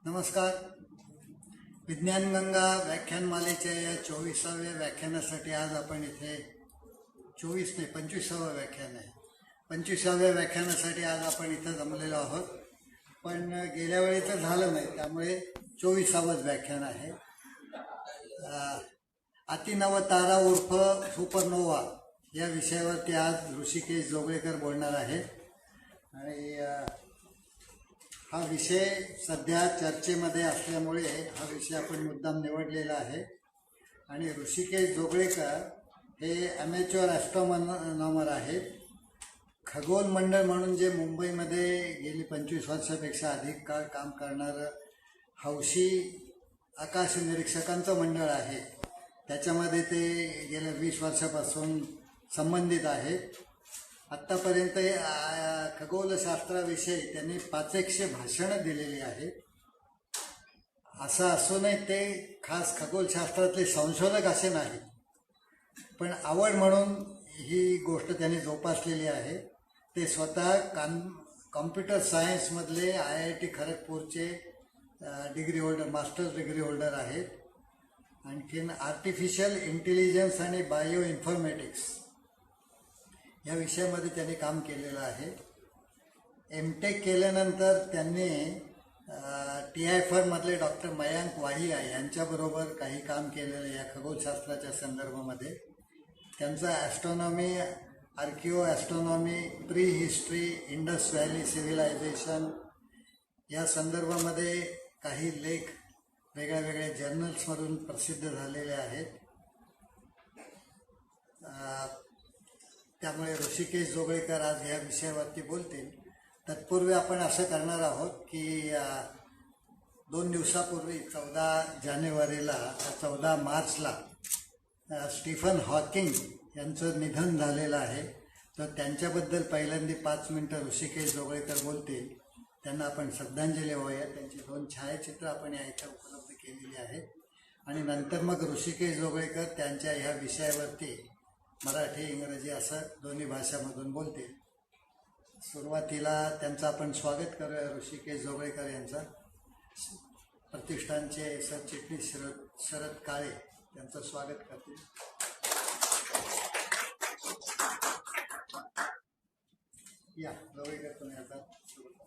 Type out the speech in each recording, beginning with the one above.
नमस्कार. विज्ञानगंगा व्याख्यानमालेच्या या 24व्या व्याख्यानासाठी आज आपण इथे 24 नाही 25वं व्याख्यान आहे. 25व्या व्याख्यानासाठी आज आपण इथं जमलेलो आहोत. पण गेल्या वेळी तर झालं नाही, त्यामुळे 24वंच व्याख्यान आहे. अतिनवतारा उर्फ सुपरनोवा या विषयावरती आज ऋषिकेश जोगळेकर बोलणार आहेत. आणि हा विषय सध्या चर्चेमध्ये असल्यामुळे हा विषय आपण मुद्दाम निवडलेला आहे. आणि ऋषिकेश जोगळेकर हे ॲमेच्युअर ॲस्ट्रॉनॉमर आहेत. खगोल मंडळ म्हणून जे मुंबईमध्ये गेली 25 वर्षापेक्षा अधिक काळ काम करणारं हौशी आकाश निरीक्षकांचं मंडळ आहे, त्याच्यामध्ये ते गेल्या 20 वर्षापासून संबंधित आहेत. आत्तापर्यंत खगोलशास्त्राविषयी त्यांनी 500 भाषणं दिलेली आहेत. असं असूनही ते खास खगोलशास्त्रातले संशोधक असे नाहीत, पण आवड म्हणून ही गोष्ट त्यांनी जोपासलेली आहे. ते स्वतः कॉम्प्युटर सायन्समधले IIT खरगपूरचे degree holder, masters degree holder आहेत. आणखीन आर्टिफिशियल इंटेलिजन्स आणि बायो इन्फॉर्मॅटिक्स या विषयामध्ये त्यांनी काम केलेलं आहे. MTech केल्यानंतर त्यांनी TIFR डॉक्टर मयांक वाहिया यांच्याबरोबर काही काम केलेलं या खगोलशास्त्राच्या संदर्भामध्ये. त्यांचं astronomy, archaeo astronomy, pre history, Indus valley civilisation या संदर्भामध्ये काही लेख वेगळ्या वेगळ्या जर्नल्समधून प्रसिद्ध झालेले आहेत. त्यामुळे ऋषिकेश जोगळेकर आज ह्या विषयावरती बोलतील. तत्पूर्वी आपण असं करणार आहोत की 2 दिवसापूर्वी 14 जानेवारीला 14 मार्चला स्टीफन हॉकिंग यांचं निधन झालेलं आहे. तर त्यांच्याबद्दल पहिल्यांदा 5 मिनटं ऋषिकेश जोगळेकर बोलतील. त्यांना आपण श्रद्धांजली वाहूया. त्यांची 2 छायाचित्र आपण या इथं उपलब्ध केलेली आहेत. आणि नंतर मग ऋषिकेश जोगळेकर त्यांच्या ह्या विषयावरती मराठी, इंग्रजी असं दोन्ही भाषामधून बोलतील. सुरुवातीला त्यांचं आपण स्वागत करूया. ऋषिकेश जोगळेकर यांचा प्रतिष्ठानचे सरचिटणीस शरद काळे यांचं स्वागत करतील. या जोगळेकर तुम्ही आता सुरू करा.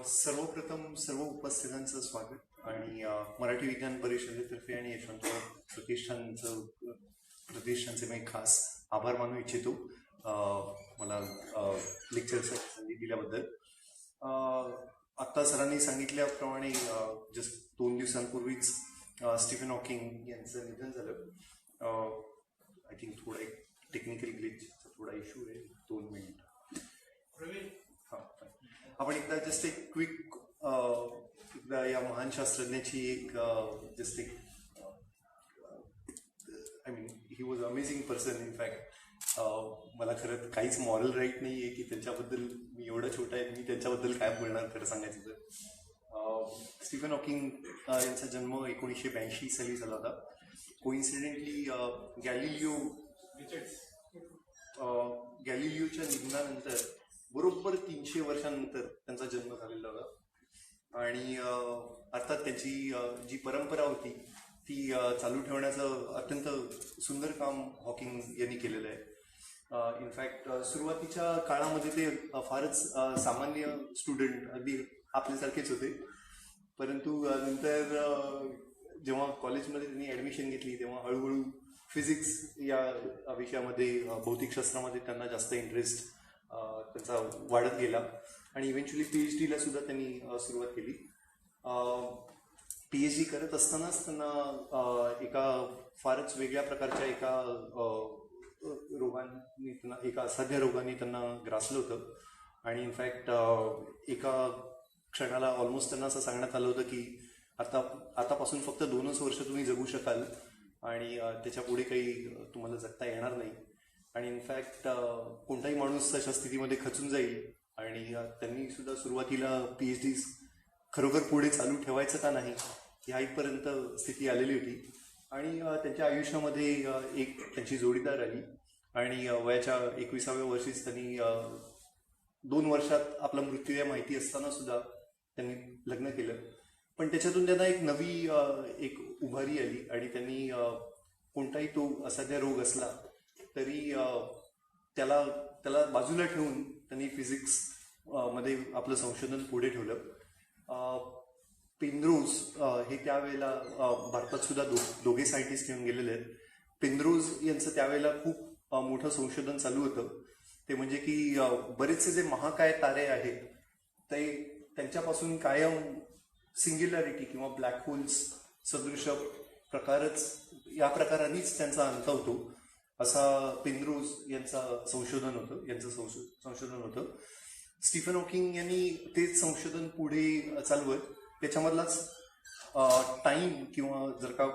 सर्वप्रथम सर्व उपस्थितांचं स्वागत आणि मराठी विज्ञान परिषदेतर्फे आणि यशवंतराव प्रतिष्ठानचे मी खास आभार मानू इच्छितो मला लेक्चरसाठी संधी दिल्याबद्दल. आत्ता सरांनी सांगितल्याप्रमाणे जस्ट 2 दिवसांपूर्वीच स्टीफन हॉकिंग यांचं निधन झालं. आय थिंक थोडा एक टेक्निकल ग्लिचचा थोडा इश्यू आहे. 2 मिनिट. हां, आपण एकदा जस्ट एक क्विक एकदा या महान शास्त्रज्ञाची एक जस्ट एक I mean he was amazing person. In fact मला खरं काहीच मॉरल राईट नाही आहे की त्यांच्याबद्दल मी एवढं छोटा आहे मी त्यांच्याबद्दल काय बोलणार खरं सांगायचं तर. स्टीफन हॉकिंग यांचा जन्म 1982 साली झाला होता. कोइन्सिडेंटली गॅलिलिओच्या निधनानंतर बरोबर 300 वर्षांनंतर त्यांचा जन्म झालेला होता आणि अर्थात त्याची जी परंपरा होती ती चालू ठेवण्याचं अत्यंत सुंदर काम हॉकिंग यांनी केलेलं आहे. इनफॅक्ट सुरुवातीच्या काळामध्ये ते फारच सामान्य स्टुडंट अगदी आपल्यासारखेच होते, परंतु नंतर जेव्हा कॉलेजमध्ये त्यांनी ॲडमिशन घेतली तेव्हा हळूहळू फिजिक्स या विषयामध्ये भौतिकशास्त्रामध्ये त्यांना जास्त इंटरेस्ट त्यांचा वाढत गेला आणि इव्हेंच्युअली PhD ला सुद्धा त्यांनी सुरुवात केली. PhD करत असतानाच त्यांना एका फारच वेगळ्या प्रकारच्या एका रोगांनी त्यांना एका असाध्य रोगाने त्यांना ग्रासलं होतं आणि इनफॅक्ट एका क्षणाला ऑलमोस्ट त्यांना असं सांगण्यात आलं होतं की आतापासून फक्त 2च वर्ष तुम्ही जगू शकाल आणि त्याच्या पुढे काही तुम्हाला जगता येणार नाही. आणि इनफॅक्ट कोणताही माणूस अशा स्थितीमध्ये खचून जाईल आणि त्यांनी सुद्धा सुरुवातीला PhD खरोखर पुढे चालू ठेवायचं का नाही ह्या इथपर्यंत स्थिती आलेली होती. आणि त्यांच्या आयुष्यामध्ये एक त्यांची जोडीदार आली आणि वयाच्या 21व्या वर्षीच त्यांनी 2 वर्षात आपला मृत्यू या माहिती असताना सुद्धा त्यांनी लग्न केलं. पण त्याच्यातून त्यांना एक नवी एक उभारी आली आणि त्यांनी कोणताही तो असाध्य रोग असला तरी त्याला बाजूला ठेवून त्यांनी फिजिक्स मध्ये आपलं संशोधन पुढे ठेवलं. पेनरोज हे त्यावेळेला भारतात सुद्धा दोघे सायंटिस्ट येऊन गेलेले आहेत. पेनरोज यांचं त्यावेळेला खूप मोठं संशोधन चालू होतं. ते म्हणजे की बरेचसे जे महाकाय तारे आहेत ते त्यांच्यापासून कायम सिंग्युलॅरिटी किंवा ब्लॅक होल्स सदृश या प्रकारानेच त्यांचा अंत होतो असा पेनरोज यांचं संशोधन होतं. स्टीफन हॉकिंग यांनी तेच संशोधन पुढे चालवत त्याच्यामधलाच टाइम किंवा जर का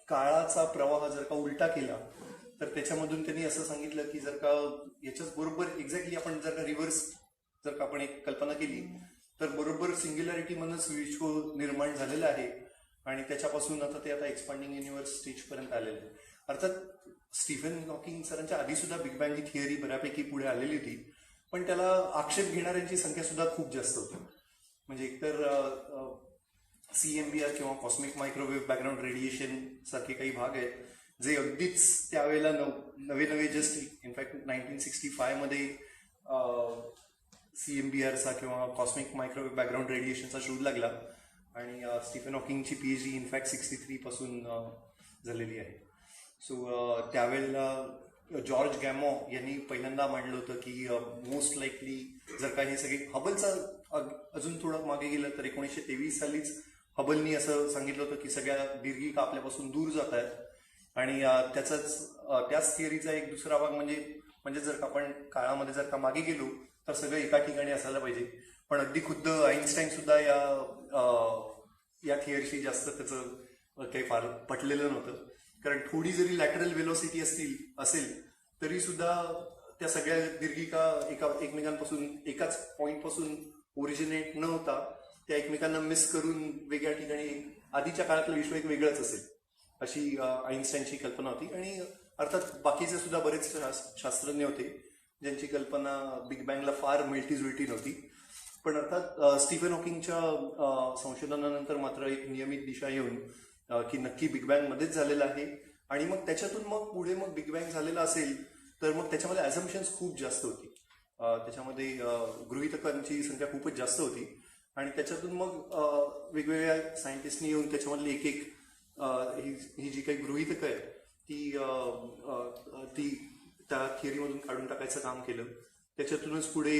काळाचा प्रवाह जर का उलटा केला तर त्याच्यामधून त्यांनी असं सांगितलं की जर का याच्याच बरोबर एक्झॅक्टली आपण जर का रिव्हर्स जर का आपण एक कल्पना केली तर बरोबर सिंग्युलॅरिटी मधूनच विश्व निर्माण झालेलं आहे आणि त्याच्यापासून आता एक्सपांडिंग युनिव्हर्स स्टेजपर्यंत आलेलं आहे. अर्थात स्टीफन हॉकिंग सरांच्या आधी सुद्धा बिग बँग ही थिअरी बऱ्यापैकी पुढे आलेली होती, पण त्याला आक्षेप घेणाऱ्यांची संख्या सुद्धा खूप जास्त होती. म्हणजे एकतर CMBR किंवा कॉस्मिक मायक्रोवेव्ह बॅकग्राऊंड रेडिएशन सारखे काही भाग आहेत जे अगदीच त्यावेळेला नवे जस्ट इनफॅक्ट 1965 मध्ये CMBRचा किंवा कॉस्मिक मायक्रोवेव्ह बॅकग्राऊंड रेडिएशनचा शोध लागला आणि स्टीफन हॉकिंगची PhD इनफॅक्ट 63 पासून झालेली आहे. सो त्यावेळेला जॉर्ज गॅमो यांनी पहिल्यांदा मांडलं होतं की मोस्ट लाईकली जर का हे सगळे हबलचा अजून थोडं मागे गेलं तर 1923 सालीच हबलनी असं सांगितलं होतं की सगळ्या दीर्घिका आपल्यापासून दूर जात आहेत आणि त्याच थिअरीचा एक दुसरा भाग म्हणजे जर का आपण काळामध्ये जर का मागे गेलो तर सगळं एका ठिकाणी असायला पाहिजे. पण अगदी खुद्द आईन्स्टाईन सुद्धा या थिअरीशी जास्त त्याचं काही फार पटलेलं नव्हतं, कारण थोडी जरी लॅटरल वेलोसिटी असेल तरी सुद्धा त्या सगळ्या दीर्घिका एकमेकांपासून एकाच पॉईंटपासून ओरिजिनेट न होता त्या एकमेकांना मिस करून वेगळ्या ठिकाणी आधीच्या काळातलं विश्व एक वेगळंच असेल अशी आईन्स्टाईनची कल्पना होती. आणि अर्थात बाकीचे सुद्धा बरेच शास्त्रज्ञ होते ज्यांची कल्पना बिग बँगला फार मिळती-जुळती नव्हती. पण अर्थात स्टीफन हॉकिंगच्या संशोधनानंतर मात्र एक नियमित दिशा येऊन की नक्की बिग बँग मध्येच झालेलं आहे आणि मग त्याच्यातून पुढे बिग बँग झालेला असेल तर मग त्याच्यामध्ये ॲझम्पशन्स खूप जास्त होती. त्याच्यामध्ये गृहीतकांची संख्या खूपच जास्त होती आणि त्याच्यातून मग वेगवेगळ्या सायंटिस्टनी येऊन त्याच्यामधली एक एक ही जी काही गृहीतकं आहेत ती त्या थिअरीमधून काढून टाकायचं काम केलं. त्याच्यातूनच पुढे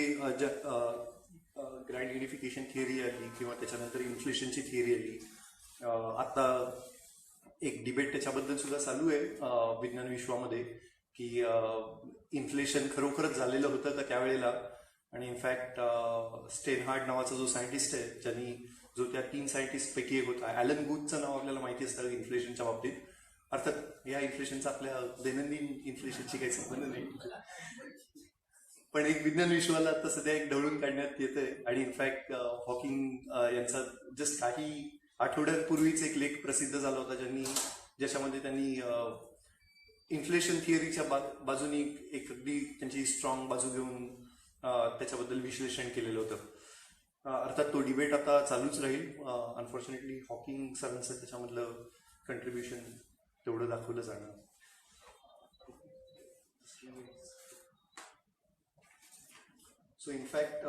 ग्रँड युनिफिकेशन थिअरी आली किंवा त्याच्यानंतर इन्फ्लेशनची थिअरी आली. आता एक डिबेट त्याच्याबद्दल सुद्धा चालू आहे विज्ञान विश्वामध्ये की इन्फ्लेशन खरोखरच झालेलं होतं का त्यावेळेला. आणि इनफॅक्ट स्टेनहार्ड नावाचा जो सायंटिस्ट आहे ज्यांनी जो त्या 3 सायंटिस्ट पैकी एक होता, ॲलन गुथचं नाव आपल्याला माहिती असतं इन्फ्लेशनच्या बाबतीत. अर्थात या इन्फ्लेशनचा आपल्या दैनंदिन इन्फ्लेशनशी काही संबंध नाही, पण एक विज्ञान विश्वाला आता सध्या एक ढवळून काढण्यात येतंय. आणि इनफॅक्ट हॉकिंग यांचा जस्ट काही आठवड्यांपूर्वीच एक लेख प्रसिद्ध झाला होता ज्याच्यामध्ये त्यांनी इन्फ्लेशन थिअरीच्या बाजूनी एक अगदी त्यांची स्ट्रॉंग बाजू घेऊन त्याच्याबद्दल विश्लेषण केलेलं होतं. अर्थात तो डिबेट आता चालूच राहील. अनफॉर्च्युनेटली हॉकिंग सरांचं त्याच्यामधलं कंट्रीब्युशन तेवढं दाखवलं जाणार. सो इनफॅक्ट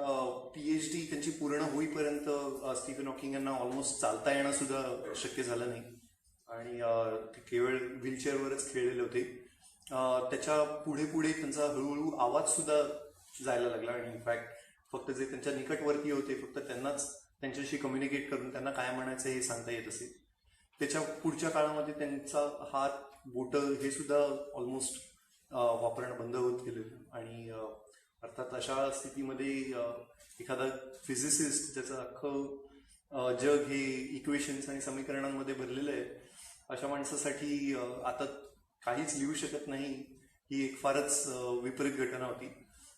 PhD त्यांची पूर्ण होईपर्यंत स्टीफन हॉकिंग यांना ऑलमोस्ट चालता येणं सुद्धा शक्य झालं नाही आणि ते केवळ व्हीलचेअरवरच खेळलेले होते. त्याच्या पुढे पुढे त्यांचा हळूहळू आवाज सुद्धा जायला लागला आणि इनफॅक्ट फक्त जे त्यांच्या निकटवर्तीय होते फक्त त्यांनाच त्यांच्याशी कम्युनिकेट करून त्यांना काय म्हणायचं हे सांगता येत असे. त्याच्या पुढच्या काळामध्ये त्यांचा हात बोटं हे सुद्धा ऑलमोस्ट वापरणं बंद होत गेलं. आणि अर्थात अशा स्थितीमध्ये एखादा फिजिसिस्ट ज्याचं अख्खं जग हे इक्वेशन्स आणि समीकरणांमध्ये भरलेलं आहे अशा माणसासाठी आता काहीच लिहू शकत नाही ही एक फारच विपरीत घटना होती.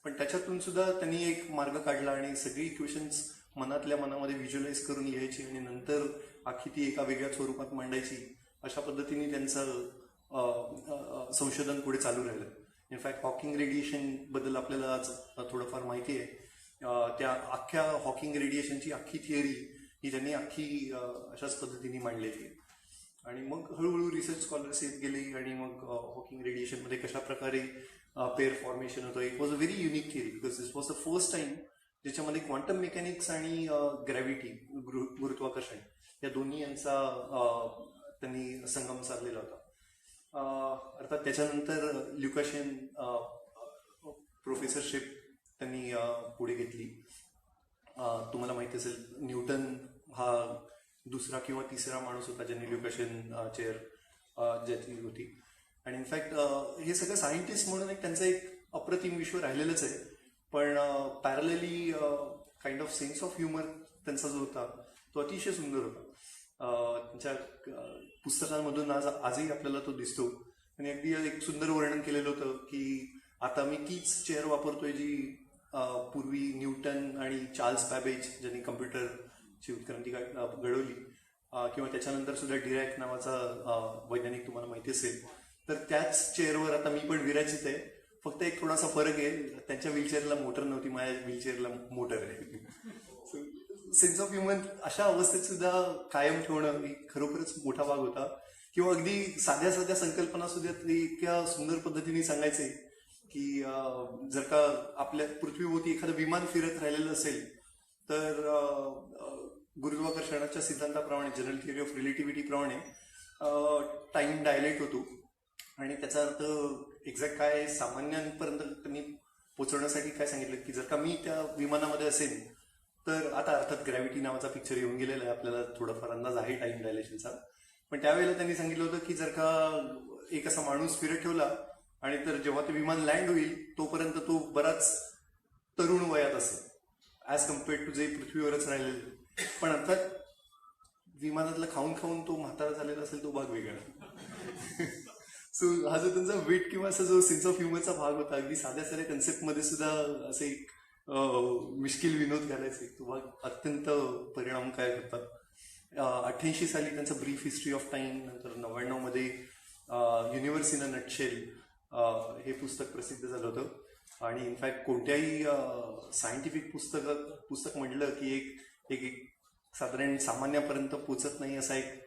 पण त्याच्यातून सुद्धा त्यांनी एक मार्ग काढला आणि सगळी इक्वेशन्स मनातल्या मनामध्ये व्हिज्युअलाइज करून लिहायची आणि नंतर आखी ती एका वेगळ्या स्वरूपात मांडायची. अशा पद्धतीने त्यांचं संशोधन पुढे चालू राहिलं. इनफॅक्ट हॉकिंग रेडिएशन बद्दल आपल्याला आज थोडंफार माहिती आहे. त्या अख्ख्या हॉकिंग रेडिएशनची अख्खी थिअरी ही त्यांनी अख्खी अशाच पद्धतीने मांडलेली आहे. आणि मग हळूहळू रिसर्च स्कॉलर्स येत गेले आणि मग हॉकिंग रेडिएशनमध्ये कशा प्रकारे पेअर फॉर्मेशन होतं. It was a very unique theory because this was the first time ज्याच्यामध्ये क्वांटम मेकॅनिक्स आणि ग्रॅव्हिटी गुरुत्वाकर्षण या दोन्ही यांचा त्यांनी संगम साधलेला होता. अर्थात त्याच्यानंतर ल्युकाशियन प्रोफेसरशिप त्यांनी पुढे घेतली. तुम्हाला माहिती असेल न्यूटन हा दुसरा किंवा तिसरा माणूस होता ज्यांनी ल्युकाशियन चेअर ज्याची होती. आणि इनफॅक्ट हे सगळं सायंटिस्ट म्हणून एक त्यांचं एक अप्रतिम विश्व राहिलेलंच आहे. पण parallelly kind of sense of humour त्यांचा जो होता तो अतिशय सुंदर होता. त्यांच्या पुस्तकांमधून आजही आपल्याला तो दिसतो. आणि अगदी एक सुंदर वर्णन केलेलं होतं की आता मी तीच चेअर वापरतोय जी पूर्वी न्यूटन आणि चार्ल्स बॅबेज ज्यांनी कम्प्युटरची उत्क्रांती घडवली किंवा त्याच्यानंतर सुद्धा डिरॅक नावाचा वैज्ञानिक तुम्हाला माहिती असेल तर त्याच चेअरवर आता मी पण विराजित आहे. फक्त एक थोडासा फरक आहे, त्यांच्या व्हीलचेअरला मोटर नव्हती, माझ्या व्हीलचेअरला मोटर आहे. सेन्स ऑफ ह्युमन अशा अवस्थेत सुद्धा कायम ठेवणं एक खरोखरच मोठा भाग होता. किंवा अगदी साध्या साध्या संकल्पना सुद्धा ते इतक्या सुंदर पद्धतीने सांगायचे की जर का आपल्या पृथ्वीभोवती एखादं विमान फिरत राहिलेलं असेल तर गुरुत्वाकर्षणाच्या सिद्धांताप्रमाणे जनरल थिअरी ऑफ रिलेटिव्हिटी प्रमाणे टाइम डायलेट होतो. आणि त्याचा अर्थ एक्झॅक्ट काय सामान्यांपर्यंत त्यांनी पोहोचवण्यासाठी काय सांगितलं की जर का मी त्या विमानामध्ये असेल तर आता अर्थात ग्रॅव्हिटी नावाचा पिक्चर येऊन गेलेला आहे, आपल्याला थोडाफार अंदाज आहे टाइम डायलेशनचा. पण त्यावेळेला त्यांनी सांगितलं होतं की जर का एक असा माणूस फिरत ठेवला आणि तर जेव्हा ते विमान लँड होईल तोपर्यंत तो बराच तरुण वयात असेल ॲज कम्पेअर्ड टू जे पृथ्वीवरच राहिलेले. पण अर्थात विमानातलं खाऊन खाऊन तो म्हातारा झालेला असेल तो भाग वेगळा. सो हा जो त्यांचा वेट किंवा असा जो सेन्स ऑफ ह्युमरचा भाग होता अगदी साध्या साध्या कन्सेप्टमध्ये सुद्धा असे एक मिश्किल विनोद घालायचे तो भाग अत्यंत परिणामकारक होता. 88 साली त्यांचं ब्रीफ हिस्ट्री ऑफ टाइम, नंतर 99 मध्ये युनिव्हर्स इन अ नटशेल हे पुस्तक प्रसिद्ध झालं होतं. आणि इनफॅक्ट कोणत्याही सायंटिफिक पुस्तक म्हटलं की एक साधारण सामान्यापर्यंत पोचत नाही असा एक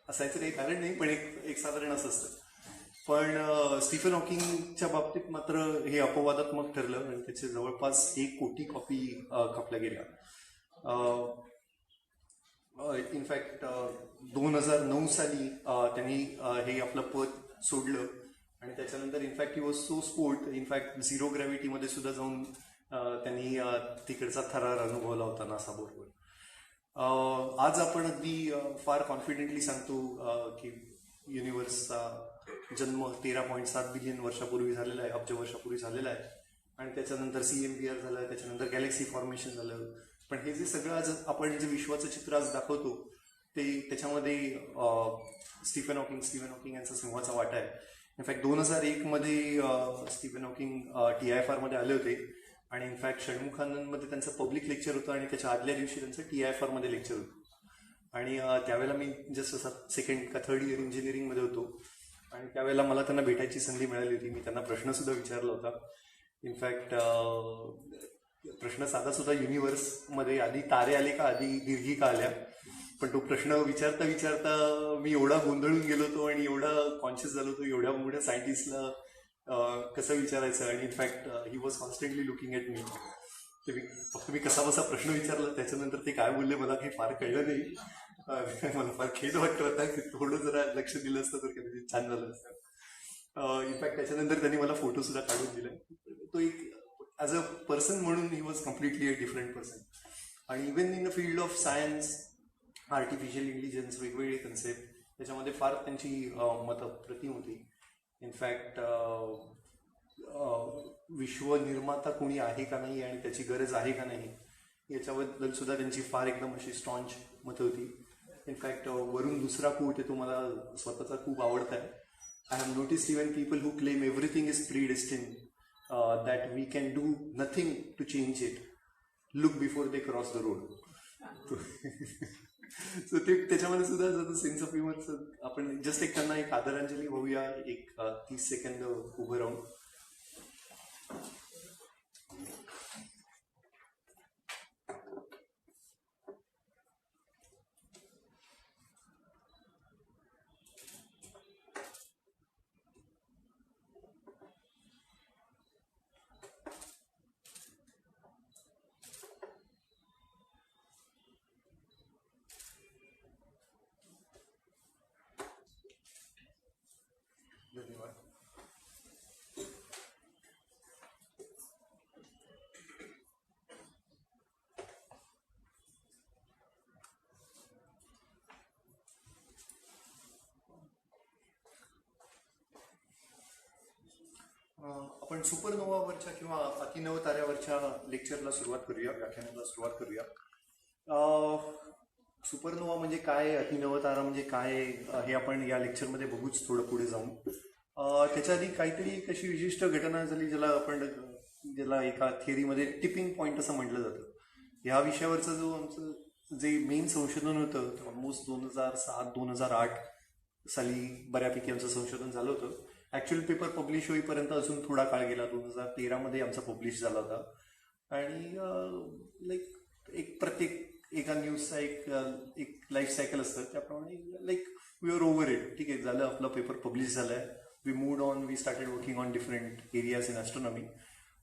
असायचं काही कारण नाही, पण एक साधारण असं असतं. पण स्टीफन हॉकिंगच्या बाबतीत मात्र हे अपवादात्मक ठरलं आणि त्याचे जवळपास 1 कोटी कॉपी खपल्या गेल्या. इनफॅक्ट 2009 साली त्यांनी हे आपलं पद सोडलं आणि त्याच्यानंतर in fact he was so sport. In fact zero ग्रॅव्हिटीमध्ये सुद्धा जाऊन त्यांनी तिकडचा थरार अनुभवला होता नासाबरोबर. आज आपण अगदी फार कॉन्फिडेंटली सांगतो की युनिव्हर्सचा जन्म 13.7 बिलियन वर्षापूर्वी झालेला आहे, अब्ज वर्षापूर्वी झालेला आहे आणि त्याच्यानंतर CMBR झालं, त्याच्यानंतर गॅलेक्सी फॉर्मेशन झालं. पण हे जे सगळं आज आपण जे विश्वाचं चित्र आज दाखवतो ते त्याच्यामध्ये स्टीफन हॉकिंग यांचा सिंहाचा वाटा आहे. इनफॅक्ट 2001 मध्ये स्टीफन हॉकिंग TIFR मध्ये आले होते आणि इनफॅक्ट षण्मुखानंदमध्ये त्यांचं पब्लिक लेक्चर होतं आणि त्याच्या आदल्या दिवशी त्यांचं TIFR मध्ये लेक्चर होतं आणि त्यावेळेला मी जस्ट असा 2nd का 3rd इयर इंजिनिअरिंगमध्ये होतो आणि त्यावेळेला मला त्यांना भेटायची संधी मिळाली होती. मी त्यांना प्रश्नसुद्धा विचारला होता. इनफॅक्ट प्रश्न साधा सुद्धा युनिव्हर्समध्ये आधी तारे आले का आधी दीर्घी का आल्या, पण तो प्रश्न विचारता विचारता मी एवढा गोंधळून गेलो होतो आणि एवढा कॉन्शियस झालो होतो एवढ्या मोठ्या सायंटिस्टला कसं विचारायचं. आणि in fact he was constantly looking at me. फक्त मी कसा बसा प्रश्न विचारला, त्याच्यानंतर ते काय बोलले मला काही फार कळलं नाही. मला फार खेद वाटत होता की थोडं जरा लक्ष दिलं असतं तर कधी छान झालं असतं. इनफॅक्ट त्याच्यानंतर त्यांनी मला फोटो सुद्धा काढून दिले. तो एक ॲज अ पर्सन म्हणून he was completely a different person. आणि even in the field of science, artificial intelligence, वेगवेगळे कन्सेप्ट त्याच्यामध्ये फार त्यांची मतं प्रतिम होती. इनफॅक्ट विश्वनिर्माता कोणी आहे का नाही आणि त्याची गरज आहे का नाही याच्याबद्दल सुद्धा त्यांची फार एकदम अशी स्ट्रॉंग मतं होती. इनफॅक्ट वरून दुसरा कोट आहे तो मला स्वतःचा खूप आवडत आहे. I have noticed even people who claim everything is predestined, that we can do nothing to change it, look before they cross the road. So ते त्याच्यामध्ये सुद्धा जसं सेन्स ऑफ ह्युमरचं आपण जस्ट एक त्यांना एक आदरांजली होऊया, एक 30 सेकंद उभं राहून. धन्यवाद. आपण सुपरनोवावरच्या किंवा अतिनव ताऱ्यावरच्या लेक्चरला सुरुवात करूया, व्याख्यानाला सुरुवात करूया. सुपरनोवा म्हणजे काय, अतिनव तारा म्हणजे काय हे आपण या लेक्चरमध्ये बघूच थोडं पुढे जाऊन. त्याच्या आधी काहीतरी एक अशी विशिष्ट घटना झाली ज्याला एका थिअरीमध्ये टिपिंग पॉईंट असं म्हटलं जातं. ह्या विषयावरचं जो आमचं जे मेन संशोधन होतं ऑलमोस्ट 2007-2008 साली बऱ्यापैकी आमचं संशोधन झालं होतं. ॲक्च्युअल पेपर पब्लिश होईपर्यंत अजून थोडा काळ गेला. 2013 मध्ये आमचा पब्लिश झाला होता आणि एक प्रत्येक एका न्यूजचा एक लाईफ सायकल असतं त्याप्रमाणे वी आर ओव्हर इट. ठीक आहे, झालं आपला पेपर पब्लिश झाला आहे, we moved on, we started working on different areas in astronomy.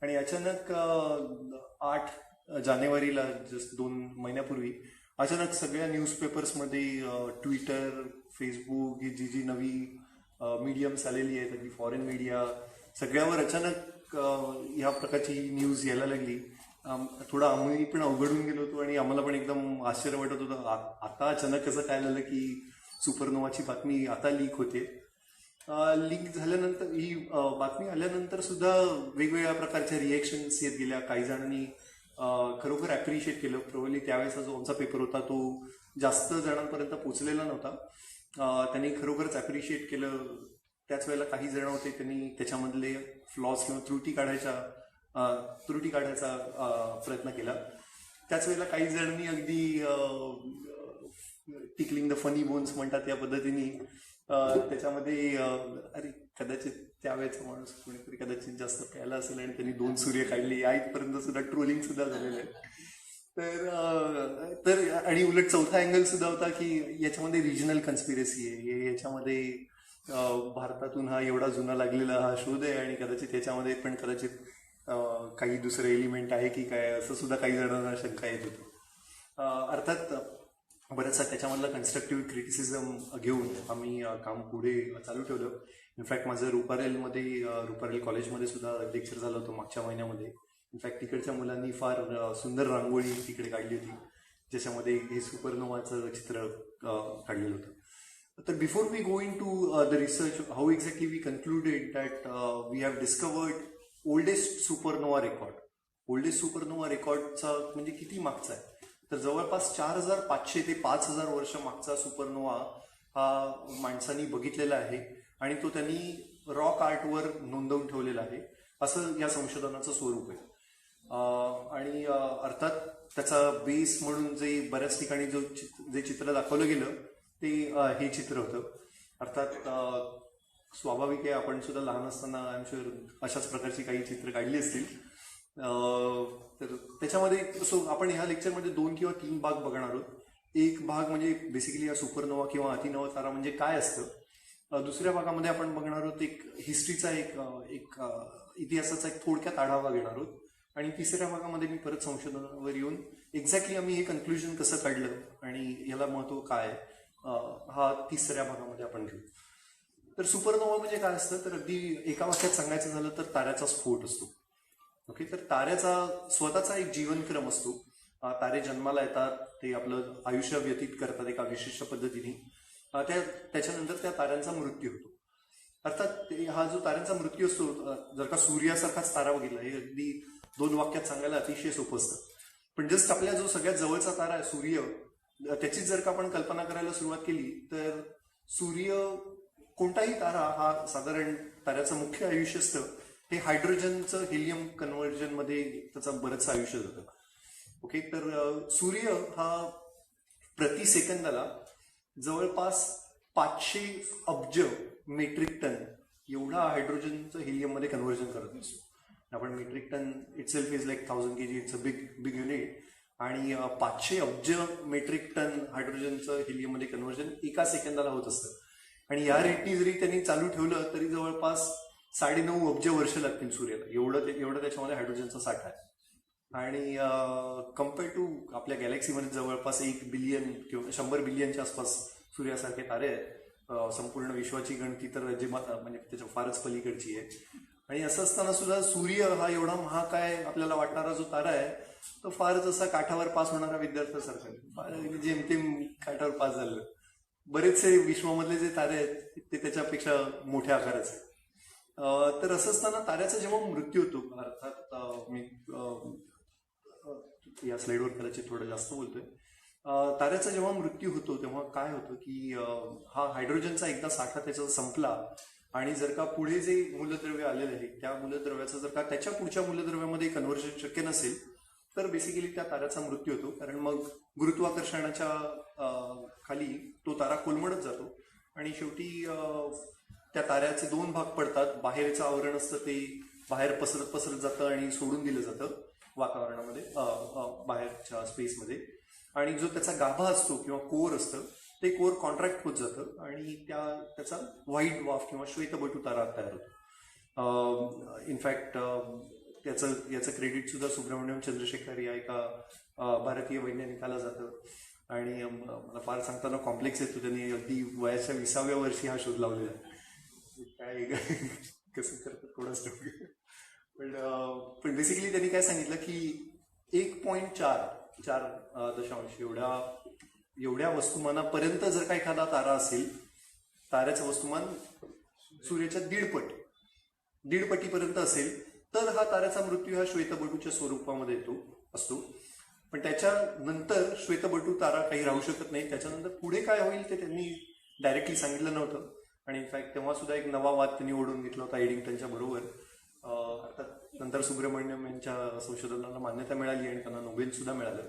आणि अचानक 8 जानेवारीला जस्ट 2 महिन्यापूर्वी अचानक सगळ्या न्यूजपेपर्समध्ये ट्विटर, फेसबुक, ही जी नवी मीडियम्स आलेली आहेत, अगदी फॉरेन मीडिया, सगळ्यावर अचानक ह्या प्रकारची न्यूज यायला लागली. थोडं आम्ही पण अवघडून गेलो होतो आणि आम्हाला पण एकदम आश्चर्य वाटत होतं आता अचानक कसं काय झालं की सुपरनोवाची बातमी आता लीक होते. लीक झाल्यानंतर ही बातमी आल्यानंतर सुद्धा वेगवेगळ्या प्रकारच्या रिएक्शन्स येत गेल्या. काही जणांनी खरोखर ॲप्रिशिएट केलं. प्रोबेबली त्यावेळेचा जो आमचा पेपर होता तो जास्त जणांपर्यंत पोचलेला नव्हता. त्यांनी खरोखरच ॲप्रिशिएट केलं. त्याच वेळेला काही जण होते त्यांनी त्याच्यामधले फ्लॉज किंवा त्रुटी काढायचा प्रयत्न केला. त्याच वेळेला काही जणांनी अगदी टिकलिंग द फनी बोन्स म्हणतात या पद्धतीने त्याच्यामध्ये अरे कदाचित त्यावेळेचा माणूस कोणीतरी कदाचित जास्त प्यायला असेल आणि त्यांनी 2 सूर्य काढले या इथपर्यंत सुद्धा ट्रोलिंग सुद्धा झालेलं आहे. तर आणि उलट चौथा अँगल सुद्धा होता की याच्यामध्ये रिजनल कन्स्पिरसी आहे, याच्यामध्ये भारतातून हा एवढा जुना लागलेला हा शोध आहे आणि कदाचित त्याच्यामध्ये पण कदाचित काही दुसरं एलिमेंट आहे की काय असं सुद्धा काही जणांना शंका येत होतं. अर्थात बरेचसा त्याच्यामधला कन्स्ट्रक्टिव्ह क्रिटिसिझम घेऊन आम्ही काम पुढे चालू ठेवलं. इनफॅक्ट माझं रुपारेल कॉलेजमध्ये सुद्धा लेक्चर झालं होतं मागच्या महिन्यामध्ये. इनफॅक्ट तिकडच्या मुलांनी फार सुंदर रांगोळी तिकडे काढली होती ज्याच्यामध्ये हे सुपरनोवाचं चित्र काढलेलं होतं. तर before we go into the research, how exactly we concluded that we have discovered oldest supernova record. Oldest supernova रेकॉर्डचा म्हणजे किती मागचा आहे तर जवळपास 4500 ते 5000 वर्ष मागचा सुपरनोवा हा माणसांनी बघितलेला आहे आणि तो त्यांनी रॉक आर्टवर नोंदवून ठेवलेला आहे असं या संशोधनाचं स्वरूप आहे. आणि अर्थात त्याचा बेस म्हणून जे बऱ्याच ठिकाणी जे चित्र दाखवलं गेलं ते हे चित्र होतं. अर्थात स्वाभाविक आहे आपण सुद्धा लहान असताना आय एम शुअर अशाच प्रकारची काही चित्र काढली असतील. तर त्याच्यामध्ये सो आपण ह्या लेक्चरमध्ये 2 किंवा 3 भाग बघणार आहोत. एक भाग म्हणजे बेसिकली या सुपरनोवा किंवा अतिनव तारा म्हणजे काय असतं. दुसऱ्या भागामध्ये आपण बघणार आहोत एक हिस्ट्रीचा एक इतिहासाचा एक थोडक्यात आढावा घेणार आहोत. आणि तिसऱ्या भागामध्ये मी परत संशोधनावर येऊन एक्झॅक्टली आम्ही हे कन्क्लुजन कसं काढलं आणि याला महत्व काय हा तिसऱ्या भागामध्ये आपण घेऊ. तर सुपरनोवा म्हणजे काय असतं तर अगदी एका वाक्यात सांगायचं झालं तर ताऱ्याचा स्फोट असतो. ओके, तर ताऱ्याचा स्वतःचा एक जीवनक्रम असतो. तारे जन्माला येतात, ते आपलं आयुष्य व्यतीत करतात एका विशिष्ट पद्धतीने. त्याच्यानंतर त्या ताऱ्यांचा मृत्यू होतो. अर्थात हा जो ताऱ्यांचा मृत्यू असतो, जर का सूर्यासारखाच तारा बघितला हे अगदी 2 वाक्यात सांगायला अतिशय सोपं असतं. पण जस्ट आपल्या जो सगळ्यात जवळचा तारा आहे सूर्य, त्याची जर का आपण कल्पना करायला सुरुवात केली तर सूर्य कोणताही तारा हा साधारण ताऱ्याचं मुख्य आयुष्य असतं ते हायड्रोजनचं हेलियम कन्व्हर्जन मध्ये त्याचं बरंचसं आयुष्य जातं. ओके, तर सूर्य हा प्रति सेकंदाला जवळपास 500 अब्ज मेट्रिक टन एवढा हायड्रोजनचं हेलियम मध्ये कन्व्हर्जन करत असतो. आपण metric ton itself is like 1000 kg, it's a big unit. आणि 500 अब्ज मेट्रिक टन हायड्रोजनचं हेलियम मध्ये कन्व्हर्जन एका सेकंदाला होत असतं. आणि या रेटनी जरी त्यांनी चालू ठेवलं तरी जवळपास 9.5 अब्ज वर्ष लागतील सूर्याला. एवढं त्याच्यामध्ये हायड्रोजनचा साठा आहे. आणि कम्पेअर टू आपल्या गॅलेक्सीमध्ये जवळपास 1 बिलियन किंवा 100 बिलियनच्या आसपास सूर्यासारखे तारे आहेत. संपूर्ण विश्वाची गणती तर म्हणजे त्याच्या फारच पलीकडची आहे. आणि असं असताना सुद्धा सूर्य हा एवढा महाकाय आपल्याला वाटणारा जो तारा आहे तो फारच असा काठावर पास होणारा विद्यार्थ्यासारखा फार जेमतेम काठावर पास झालं. बरेचसे विश्वामधले जे तारे आहेत ते त्याच्यापेक्षा मोठ्या आकाराचे. तर असं असताना ताऱ्याचा जेव्हा मृत्यू होतो, अर्थात मी या स्लाइडवर कदाचित थोडं जास्त बोलतोय. ताऱ्याचा जेव्हा मृत्यू होतो तेव्हा काय होतं की हा हायड्रोजनचा एकदा साठा त्याचा संपला आणि जर का पुढे जे मूलद्रव्य आलेलं आहे त्या मूलद्रव्याचं जर का त्याच्या पुढच्या मूलद्रव्यामध्ये कन्व्हर्जन शक्य नसेल तर बेसिकली त्या ताऱ्याचा मृत्यू होतो. कारण मग गुरुत्वाकर्षणाच्या खाली तो तारा कोलमडत जातो आणि शेवटी त्या ताऱ्याचे 2 भाग पडतात. बाहेरचं आवरण असतं ते बाहेर पसरत जातं आणि सोडून दिलं जातं वातावरणामध्ये, बाहेरच्या स्पेसमध्ये. आणि जो त्याचा गाभा असतो किंवा कोर असतं ते कोर कॉन्ट्रॅक्ट होत जातं आणि त्याचा व्हाईट ड्वार्फ किंवा श्वेतबटू तारा तयार होतो. इनफॅक्ट याचं क्रेडिट सुद्धा सुब्रमण्यम चंद्रशेखर या एका भारतीय वैज्ञानिकाला जातं. आणि मला फार सांगताना कॉम्प्लेक्स येतो, त्यांनी अगदी वयाच्या 20व्या वर्षी हा शोध लावलेला आहे. काय कसं करतात थोडंच पण बेसिकली त्यांनी काय सांगितलं की 1.4 दशांश एवढ्या वस्तुमानापर्यंत जर का एखादा तारा असेल, ताऱ्याचं वस्तुमान सूर्याच्या 1.5 पटीपर्यंत असेल तर हा ताऱ्याचा मृत्यू हा श्वेतबटूच्या स्वरूपामध्ये असतो. पण त्याच्यानंतर श्वेतबटू तारा काही राहू शकत नाही. त्याच्यानंतर पुढे काय होईल ते त्यांनी डायरेक्टली सांगितलं नव्हतं. आणि इनफॅक्ट तेव्हा सुद्धा एक नवा वाद त्यांनी ओढून घेतला होता एडिंग्टनच्या बरोबर. नंतर सुब्रमण्यम यांच्या संशोधनाला मान्यता मिळाली आणि त्यांना नोबेल सुद्धा मिळालं.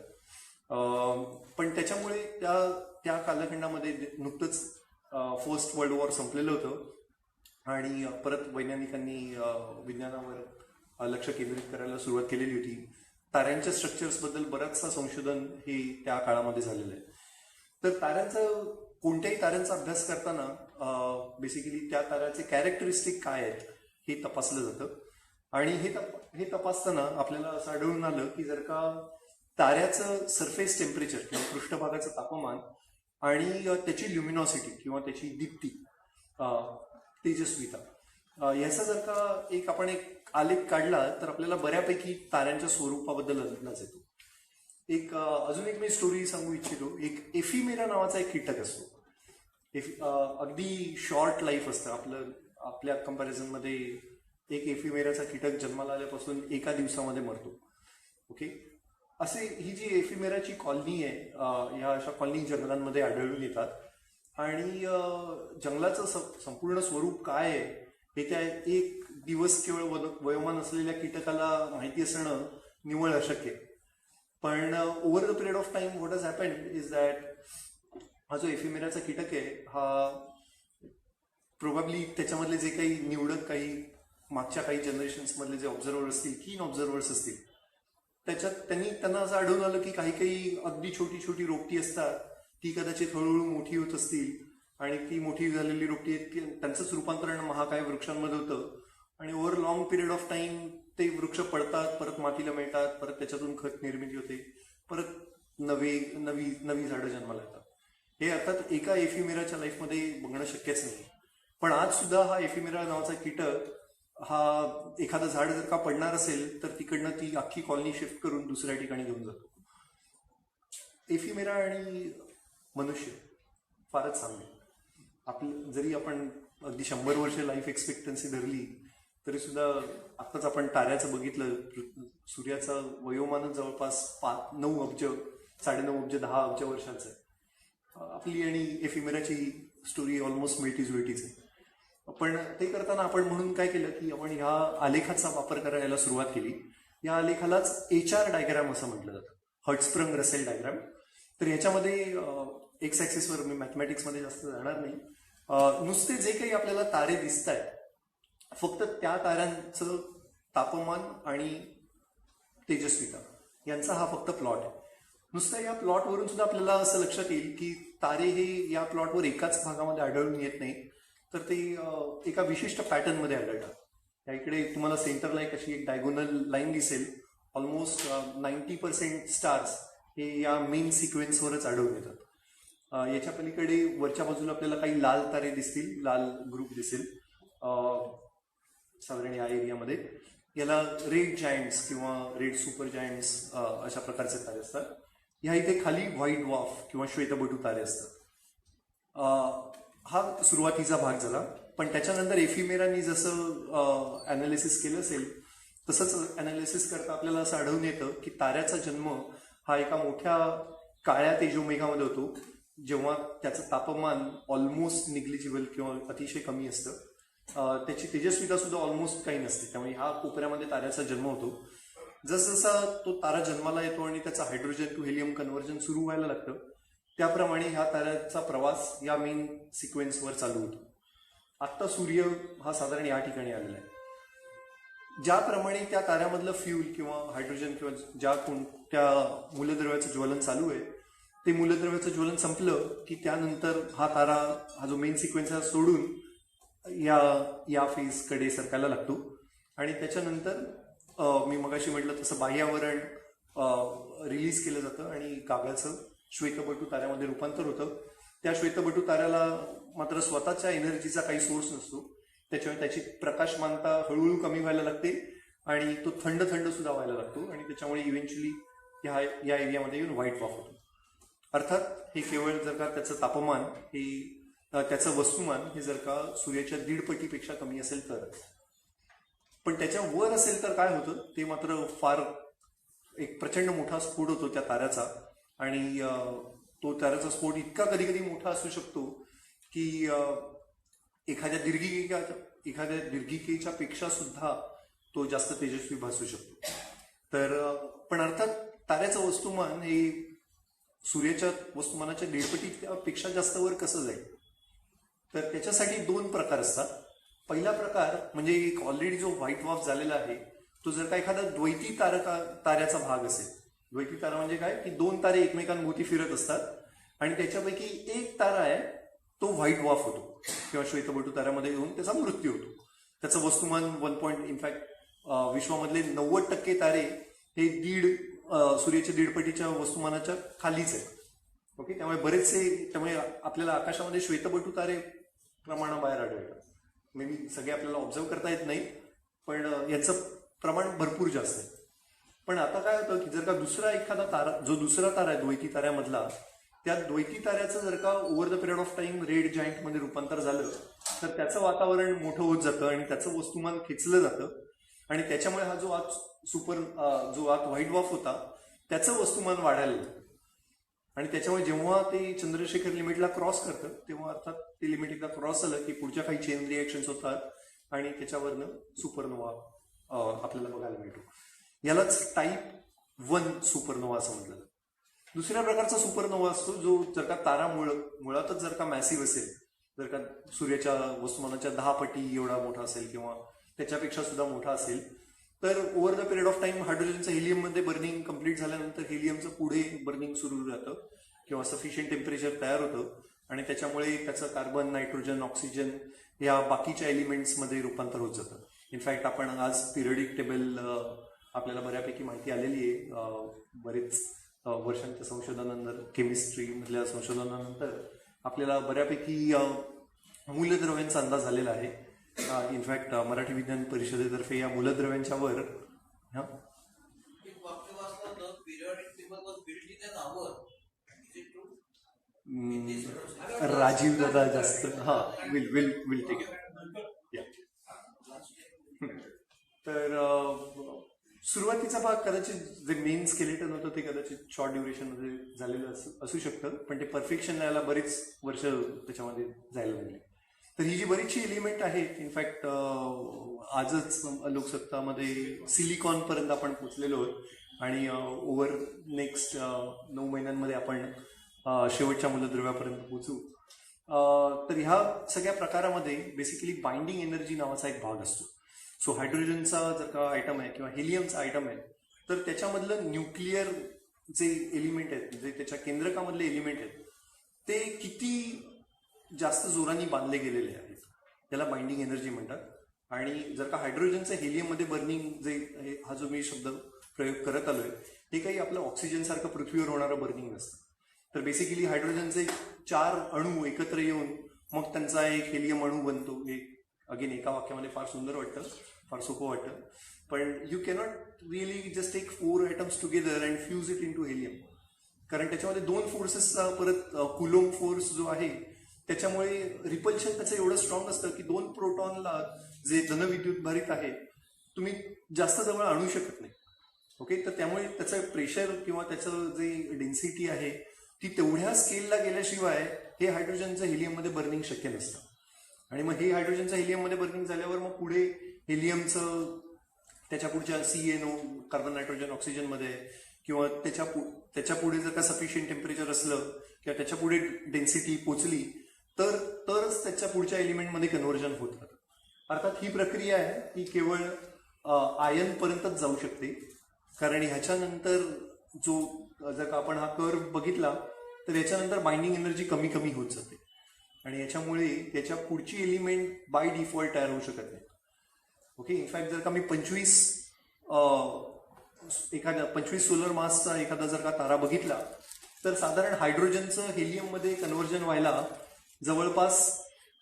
पण त्याच्यामुळे त्या कालखंडामध्ये नुकतंच फर्स्ट वर्ल्ड वॉर संपलेलं होतं आणि परत वैज्ञानिकांनी विज्ञानावर लक्ष केंद्रित करायला सुरुवात केलेली होती. ताऱ्यांच्या स्ट्रक्चर्सबद्दल बरंचसं संशोधन हे त्या काळामध्ये झालेलं आहे. तर कोणत्याही ताऱ्यांचा अभ्यास करताना बेसिकली त्या ताऱ्याचे कॅरेक्टरिस्टिक काय आहेत हे तपासलं जातं. आणि हे तपासताना आपल्याला असं आढळून आलं की जर का ताऱ्याचं सरफेस टेम्परेचर किंवा पृष्ठभागाचं तापमान आणि त्याची ल्युमिनॉसिटी किंवा त्याची दीप्ती, तेजस्विता, याचा जर का आपण एक आलेख काढला तर आपल्याला बऱ्यापैकी ताऱ्यांच्या स्वरूपाबद्दल अंदाज येतो. अजून एक मी स्टोरी सांगू इच्छितो. एक एफिमेरा नावाचा एक कीटक असतो. अगदी शॉर्ट लाईफ असतं. आपल्या कंपॅरिझनमध्ये एक एफिमेराचा कीटक जन्माला आल्यापासून एका दिवसामध्ये मरतो. ओके, ही जी एफिमेराची कॉलनी आहे, ह्या अशा कॉलनी जंगलांमध्ये आढळून येतात. आणि जंगलाचं संपूर्ण स्वरूप काय आहे हे त्या एक दिवस केवळ वयोमान असलेल्या कीटकाला माहिती असणं निव्वळ अशक्य आहे. पण over the period of time what has happened is that हा जो एफिमेराचा कीटक आहे हा प्रोबॅबली त्याच्यामधले जे काही निवडक काही मागच्या काही जनरेशन्स मधले जे ऑब्झर्व्हर असतील, कीन ऑब्झर्व्हर्स असतील, त्यांना असं आढळून आलं की काही अगदी छोटी छोटी रोपटी असतात, ती कदाचित हळूहळू मोठी होत असतील आणि ती मोठी झालेली रोपटी त्यांचंच रूपांतरण महाकाय वृक्षांमध्ये होतं. आणि over long period of time ते वृक्ष पडतात, परत मातीला मिळतात, परत त्याच्यातून खत निर्मिती होते, परत नवी झाडं जन्माला येतात. हे अर्थात एका एफिमेराच्या लाईफमध्ये बघणं शक्यच नाही. पण आज सुद्धा हा एफिमेरा नावाचा कीटक हा एखादं झाड जर का पडणार असेल तर तिकडनं ती अख्खी कॉलनी शिफ्ट करून दुसऱ्या ठिकाणी घेऊन जातो. एफिमेरा आणि मनुष्य फारच साम्य. जरी आपण अगदी 100 वर्ष लाईफ एक्सपेक्टन्सी धरली तरी सुद्धा आताच आपण ताऱ्याचं बघितलं, सूर्याचं वयोमानच जवळपास 9 अब्ज, 9.5 अब्ज, 10 अब्ज वर्षाचं आहे. आपली आणि एफिमेराची स्टोरी ऑलमोस्ट मिळतीच आहे. पण ते करताना आपण म्हणून काय केलं की आपण ह्या आलेखाचा वापर करायला सुरुवात केली. या आलेखालाच HR डायग्राम असं म्हटलं जातं, हर्ट्झस्प्रंग रसेल डायग्राम. तर ह्याच्यामध्ये एक्स ऍक्सिसवर मी मॅथमॅटिक्समध्ये जास्त जाणार नाही, नुसते जे काही आपल्याला तारे दिसत आहेत फक्त त्या ताऱ्यांचं तापमान आणि तेजस्विता यांचा हा फक्त प्लॉट आहे. नुसतं या प्लॉटवरून सुद्धा आपल्याला असं लक्षात येईल की तारे हे या प्लॉटवर एकाच भागामध्ये आढळून येत नाही, तर ते एका विशिष्ट पॅटर्नमध्ये आढळतात. या इकडे तुम्हाला सेंटरला अशी एक डायगोनल लाईन दिसेल. ऑलमोस्ट 90% स्टार्स हे या मेन सिक्वेन्सवरच आढळून येतात. याच्या पलीकडे वरच्या बाजूला आपल्याला काही लाल तारे दिसतील, लाल ग्रुप दिसेल साधारण या एरियामध्ये. याला रेड जायंट्स किंवा रेड सुपर जायंट्स अशा प्रकारचे तारे असतात. ह्या इथे खाली व्हाईट डॉर्फ किंवा श्वेतबटू तारे असतात. हा सुरुवातीचा भाग झाला. पण त्याच्यानंतर एफिमेरांनी जसं अनालिसिस केलं असेल तसंच अनालिसिस करता आपल्याला असं आढळून येतं की ताऱ्याचा जन्म हा एका मोठ्या काळ्या तेजोमेघामध्ये होतो, जेव्हा त्याचं तापमान ऑलमोस्ट निग्लिजिबल किंवा अतिशय कमी असतं. त्याची तेजस्विता सुद्धा ऑलमोस्ट काही नसते. त्यामुळे ह्या कोपऱ्यामध्ये ताऱ्याचा जन्म होतो. जसजसा तो तारा जन्माला येतो आणि त्याचं हायड्रोजन टू हेलियम कन्व्हर्जन सुरू व्हायला लागतं, त्याप्रमाणे ह्या ताऱ्याचा प्रवास या मेन सिक्वेन्सवर चालू होतो. आत्ता सूर्य हा साधारण या ठिकाणी आलेला आहे. ज्याप्रमाणे त्या ताऱ्यामधलं फ्यूल किंवा हायड्रोजन किंवा ज्या कोणत्या मूलद्रव्याचं ज्वलन चालू आहे ते मूलद्रव्याचं ज्वलन संपलं की त्यानंतर हा तारा, हा जो मेन सिक्वेन्स आहे सोडून या फेजकडे सरकायला लागतो. आणि त्याच्यानंतर मी मगाशी म्हटलं तसं बाह्यावरण रिलीज केलं जातं आणि कागाचं श्वेतबटू ताऱ्यामध्ये रूपांतर होतं. त्या श्वेतबटू ताऱ्याला मात्र स्वतःच्या एनर्जीचा काही सोर्स नसतो, त्याच्यामुळे त्याची प्रकाशमानता हळूहळू कमी व्हायला लागते आणि तो थंड सुद्धा व्हायला लागतो आणि त्याच्यामुळे इव्हेंच्युअली या एरियामध्ये येऊन व्हाईट डॉर्फ होतो. अर्थात हे केवळ जर का त्याचं तापमान हे त्याचं वस्तुमान हे जर का सूर्याच्या 1.5 पटीपेक्षा कमी असेल तरच. पण त्याच्या वर असेल तर काय होतं ते मात्र फार एक प्रचंड मोठा स्फोट होतो त्या ताऱ्याचा. आणि तो ताऱ्याचा स्फोट इतका कधी कधी मोठा असू शकतो की एखाद्या दीर्घिकेच्या पेक्षा सुद्धा तो जास्त तेजस्वी भासू शकतो. तर पण अर्थात ताऱ्याचं वस्तुमान हे सूर्याच्या वस्तुमानाच्या 1.5 पेक्षा जास्त वर कसं जाईल, तर त्याच्यासाठी 2 प्रकार असतात. पहिला प्रकार म्हणजे एक ऑलरेडी जो व्हाईट डॉर्फ झालेला आहे तो जर का एखादा द्वैती ताऱ्याचा भाग असेल. द्वैती तारा म्हणजे काय की 2 तारे एकमेकांभोवती फिरत असतात आणि त्याच्यापैकी एक तारा आहे तो व्हाईट वॉर्फ होतो किंवा श्वेतबटू ताऱ्यामध्ये येऊन त्याचा मृत्यू होतो. त्याचं वस्तुमान 1 इनफॅक्ट विश्वामधले 90% तारे हे सूर्याच्या दीडपटीच्या वस्तुमानाच्या खालीच आहे. ओके, त्यामुळे आपल्याला आकाशामध्ये श्वेतबटू तारे प्रमाणाबाहेर आढळतात. मे बी सगळे आपल्याला ऑब्झर्व करता येत नाही, पण याचं प्रमाण भरपूर जास्त आहे. पण आता काय होतं की जर का एखादा तारा, जो दुसरा तारा आहे द्वैती ताऱ्यामधला, त्या द्वैती ताऱ्याचं जर का over the period of time red जायंटमध्ये रूपांतर झालं तर त्याचं वातावरण मोठं होत जातं आणि त्याचं वस्तुमान खेचलं जातं आणि त्याच्यामुळे हा जो आत व्हाईट वॉर्फ होता त्याचं वस्तुमान वाढायला लागतं. आणि त्याच्यामुळे जेव्हा ते चंद्रशेखर लिमिटला क्रॉस करतं तेव्हा अर्थात ते लिमिट एकदा क्रॉस झालं की पुढच्या काही चेन रिएक्शन्स होतात आणि त्याच्यावरनं सुपरनोवा आपल्याला बघायला मिळतो. यालाच टाईप 1 सुपरनोवा असं म्हटलं जातं. दुसऱ्या प्रकारचा सुपरनोवा असतो जो जर का तारा मुळातच जर का मॅसिव्ह असेल, जर का सूर्याच्या वस्तुमानाच्या 10 पटी एवढा मोठा असेल किंवा त्याच्यापेक्षा सुद्धा मोठा असेल, तर over the period of time हायड्रोजनचं हेलियममध्ये बर्निंग कम्प्लीट झाल्यानंतर हेलियमचं पुढे बर्निंग सुरू राहतं किंवा सफिशियंट टेम्परेचर तयार होतं आणि त्याच्यामुळे त्याचं कार्बन, नायट्रोजन, ऑक्सिजन या बाकीच्या एलिमेंट्समध्ये रूपांतर होत जातं. इनफॅक्ट आपण आज पिरियडिक टेबल आपल्याला बऱ्यापैकी माहिती आलेली आहे. बरेच वर्षांच्या संशोधनानंतर, केमिस्ट्रीमधल्या संशोधनानंतर आपल्याला बऱ्यापैकी मूलद्रव्यांचा अंदाज झालेला आहे. इनफॅक्ट मराठी विज्ञान परिषदेतर्फे या मूलद्रव्यांच्या वर राजीव दादा जास्त विल टेक तर सुरुवातीचा भाग कदाचित जे मेन स्केलेटन होतं ते कदाचित शॉर्ट ड्युरेशनमध्ये झालेलं असू शकतं, पण ते परफेक्शन यायला बरीच वर्ष त्याच्यामध्ये जायला लागली. तर ही जी बरीचशी एलिमेंट आहेत, इनफॅक्ट आजच लोकसत्तामध्ये सिलिकॉनपर्यंत आपण पोचलेलो आहोत आणि ओव्हर नेक्स्ट 9 महिन्यांमध्ये आपण शेवटच्या मूलद्रव्यापर्यंत पोचू. तर ह्या सगळ्या प्रकारामध्ये बेसिकली बाइंडिंग एनर्जी नावाचा एक भाग असतो. सो हायड्रोजनचा जर का आयटम आहे किंवा हेलियमचा आयटम आहे तर त्याच्यामधलं न्यूक्लिअर जे एलिमेंट आहेत, जे त्याच्या केंद्रकामधले एलिमेंट आहेत, ते किती जास्त जोराने बांधले गेलेले आहेत त्याला बाइंडिंग एनर्जी म्हणतात. आणि जर का हायड्रोजनचं हेलियममध्ये बर्निंग हा जो मी शब्द प्रयोग करत आलोय हे काही आपलं ऑक्सिजन सारखं पृथ्वीवर होणारं बर्निंग नसतं. तर बेसिकली हायड्रोजनचे 4 अणू एकत्र येऊन मग त्यांचा एक हेलियम अणू बनतो. हे अगेन एका वाक्यामध्ये फार सुंदर वाटतं, फार सोपं वाटतं, पण you cannot really just take 4 atoms together and fuse it into helium. कारण त्याच्यामध्ये 2 फोर्सेसचा परत कुलोम फोर्स जो आहे त्याच्यामुळे रिपल्शन त्याचं एवढं स्ट्रॉंग असतं की 2 प्रोटॉनला जे धनविद्युतभारित आहे तुम्ही जास्त जवळ आणू शकत नाही. ओके, तर त्यामुळे त्याचं प्रेशर किंवा त्याचं जे डेन्सिटी आहे ती तेवढ्या स्केलला गेल्याशिवाय हे हायड्रोजनचं हेलियममध्ये बर्निंग शक्य नसतं. आणि मग हे हायड्रोजनचं हेलियममध्ये बर्निंग झाल्यावर मग पुढे हेलियमचं त्याच्या पुढच्या CNO कार्बन, नायट्रोजन, ऑक्सिजनमध्ये किंवा त्याच्या पुढे जर का सफिशियंट टेम्परेचर असलं किंवा त्याच्या पुढे डेन्सिटी पोचली तरच त्याच्या पुढच्या एलिमेंटमध्ये कन्व्हर्जन होत राहतं. अर्थात ही प्रक्रिया आहे ती केवळ आयनपर्यंतच जाऊ शकते, कारण ह्याच्यानंतर जर का आपण हा कर्व बघितला तर याच्यानंतर बाइंडिंग एनर्जी कमी कमी होत जाते आणि याच्यामुळे त्याच्या पुढची एलिमेंट बाय डिफॉल्ट तयार होऊ शकत नाही. ओके, इनफॅक्ट जर का मी 25 सोलर मासचा एखादा जर का तारा बघितला तर साधारण हायड्रोजनचं हेलियममध्ये कन्व्हर्जन व्हायला जवळपास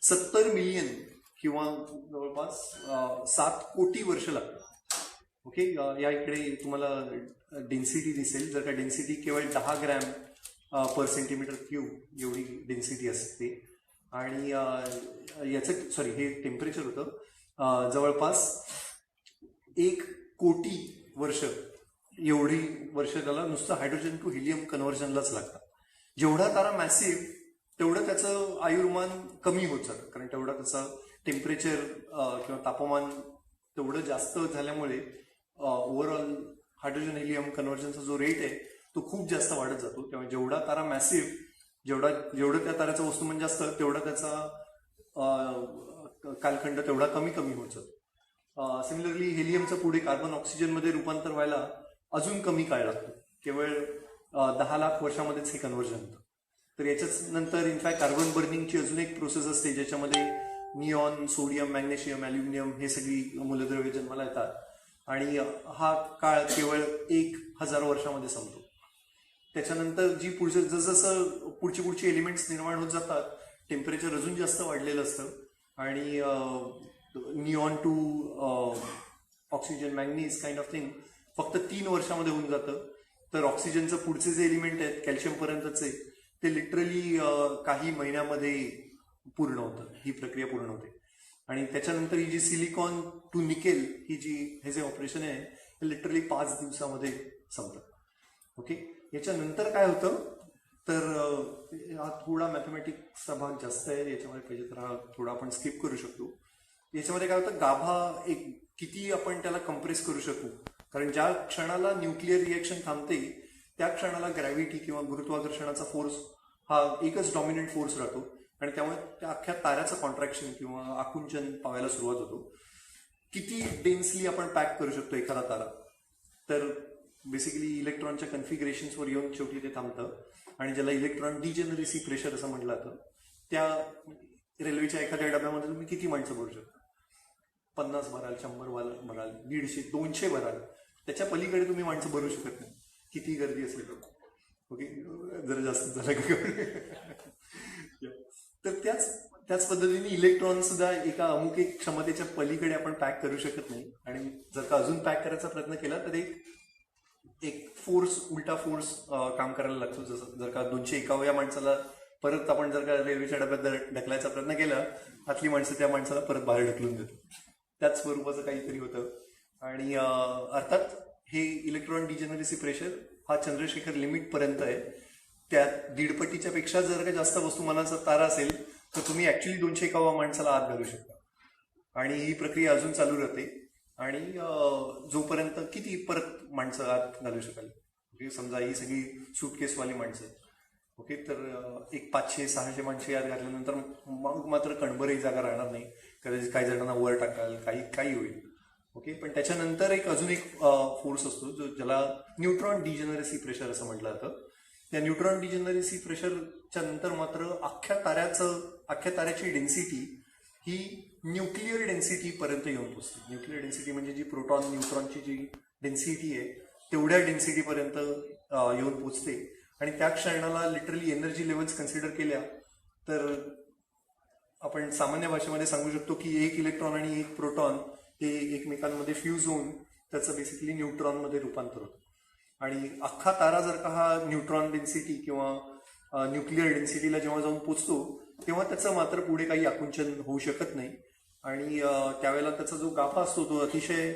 70 मिलियन किंवा जवळपास 7 कोटी वर्ष लागतात. ओके, या इकडे तुम्हाला डेन्सिटी दिसेल. जर का डेन्सिटी केवळ 10 ग्रॅम पर सेंटीमीटर क्यूब एवढी डेन्सिटी असते आणि याचं हे टेम्परेचर होतं जवळपास 1 कोटी वर्ष. एवढी वर्ष त्याला नुसतं हायड्रोजन टू हेलियम कन्व्हर्जनलाच लागतात. जेवढा तारा मॅसिव्ह तेवढं त्याचं आयुर्मान कमी होत जातं, कारण तेवढा त्याचं टेम्परेचर किंवा तापमान तेवढं जास्त झाल्यामुळे ओव्हरऑल हायड्रोजन हेलियम कन्व्हर्जनचा जो रेट आहे तो खूप जास्त वाढत जातो. त्यामुळे जेवढा तारा मॅसिव्ह, जेवढं त्या ताऱ्याचं वस्तुमान जास्त तेवढा त्याचा कालखंड तेवढा कमी कमी होत जातो. सिमिलरली हेलियमचं पुढे कार्बन, ऑक्सिजनमध्ये रूपांतर व्हायला अजून कमी काळ लागतो. केवळ 10 लाख वर्षामध्येच हे कन्व्हर्जन होतं. तर याच्याच नंतर इनफॅक्ट कार्बन बर्निंगची अजून एक प्रोसेस असते ज्याच्यामध्ये निऑन, सोडियम, मॅग्नेशियम, ॲल्युमिनियम हे सगळी मूलद्रव्ये जन्माला येतात आणि हा काळ केवळ 1000 वर्षामध्ये संपतो. त्याच्यानंतर जी पुढचं जसं पुढची एलिमेंट्स निर्माण होत जातात, टेम्परेचर अजून जास्त वाढलेलं असतं आणि neon to oxygen, manganese kind of thing फक्त 3 वर्षामध्ये होऊन जातं. तर ऑक्सिजनचं पुढचे जे एलिमेंट आहेत कॅल्शियम पर्यंतचे ते लिटरली काही महिन्यामध्ये पूर्ण होतं, ही प्रक्रिया पूर्ण होते. आणि त्याच्यानंतर ही जी सिलिकॉन टू निकेल हे जे ऑपरेशन आहे हे लिटरली 5 दिवसामध्ये संपतं. ओके, याच्यानंतर काय होतं तर हा थोडा मॅथमॅटिक्सचा भाग जास्त आहे, याच्यामध्ये पाहिजे तर हा थोडा आपण स्किप करू शकतो. याच्यामध्ये काय होतं, गाभा एक किती आपण त्याला कंप्रेस करू शकू, कारण ज्या क्षणाला न्यूक्लिअर रिएक्शन थांबते त्या क्षणाला ग्रॅव्हिटी किंवा गुरुत्वाकर्षणाचा फोर्स हा एकच डॉमिनंट फोर्स राहतो आणि त्यामुळे त्या अख्ख्या ताऱ्याचं कॉन्ट्रॅक्शन किंवा आकुंचन पाहायला सुरुवात होतो. किती डेन्सली आपण पॅक करू शकतो एखादा तारा, तर बेसिकली इलेक्ट्रॉनच्या कन्फिगरेशन्सवर येऊन शेवटी ते थांबतं आणि ज्याला इलेक्ट्रॉन डिजेनरसी प्रेशर असं म्हटलं जातं. त्या रेल्वेच्या एखाद्या डब्यामध्ये तुम्ही किती माणसं भरू शकता? 50 भराल, 100 भराल, 150, 200 भराल, त्याच्या पलीकडे तुम्ही माणसं भरू शकत नाही किती गर्दी असेल तर. ओके, जरा जास्त झालं का? तर त्याच पद्धतीने इलेक्ट्रॉन सुद्धा एका अमुक एक क्षमतेच्या पलीकडे आपण पॅक करू शकत नाही आणि जर का अजून पॅक करायचा प्रयत्न केला तर एक फोर्स, उलटा फोर्स काम करायला लागतो. जसं जर का 251व्या माणसाला परत आपण जर का रेल्वेच्या डब्यात ढकलायचा प्रयत्न केला, आतली माणसं त्या माणसाला परत बाहेर ढकलून देतो. त्याच स्वरूपाचं काहीतरी होतं. आणि अर्थात हे इलेक्ट्रॉन डिजेनरसी प्रेशर हा चंद्रशेखर लिमिट पर्यंत आहे. त्यात 1.5 पटीच्या पेक्षा जर का जास्त वस्तुमानाचा तारा असेल तर तुम्ही ऍक्च्युली 251व्या माणसाला आत घालू शकता आणि ही प्रक्रिया अजून चालू राहते. आणि जोपर्यंत किती परत माणसं आत घालू शकाल. ओके, समजा ही सगळी सूटकेसवाली माणसं, ओके, तर एक 500-600 माणसं आत घातल्यानंतर मग मात्र कणभरही जागा राहणार नाही. कदाचित काही जणांना वर टाकाल, काही होईल. ओके, पण त्याच्यानंतर अजून एक फोर्स असतो ज्याला न्यूट्रॉन डिजेनरसी प्रेशर असं म्हटलं जातं. त्या न्यूट्रॉन डिजेनरसी प्रेशरच्या नंतर मात्र अख्ख्या ताऱ्याची डेन्सिटी ही न्यूक्लिअर डेन्सिटी पर्यंत येऊन पोचते. न्यूक्लिअर डेन्सिटी म्हणजे जी प्रोटॉन न्यूट्रॉनची जी डेन्सिटी आहे तेवढ्या डेन्सिटी पर्यंत येऊन पोचते. आणि त्या क्षणाला लिटरली एनर्जी लेवल्स कन्सिडर केल्या तर आपण सामान्य भाषेमध्ये सांगू शकतो की एक इलेक्ट्रॉन आणि एक प्रोटॉन हे एकमेकांमध्ये फ्यूज होऊन त्याचं बेसिकली न्यूट्रॉनमध्ये रूपांतर होतं. आणि अख्खा तारा जर का हा न्यूट्रॉन डेन्सिटी किंवा न्यूक्लिअर डेन्सिटीला जेव्हा जाऊन पोचतो तेव्हा त्याचं मात्र पुढे काही आकुंचन होऊ शकत नाही. आणि त्यावेळेला त्याचा जो गाभा असतो तो अतिशय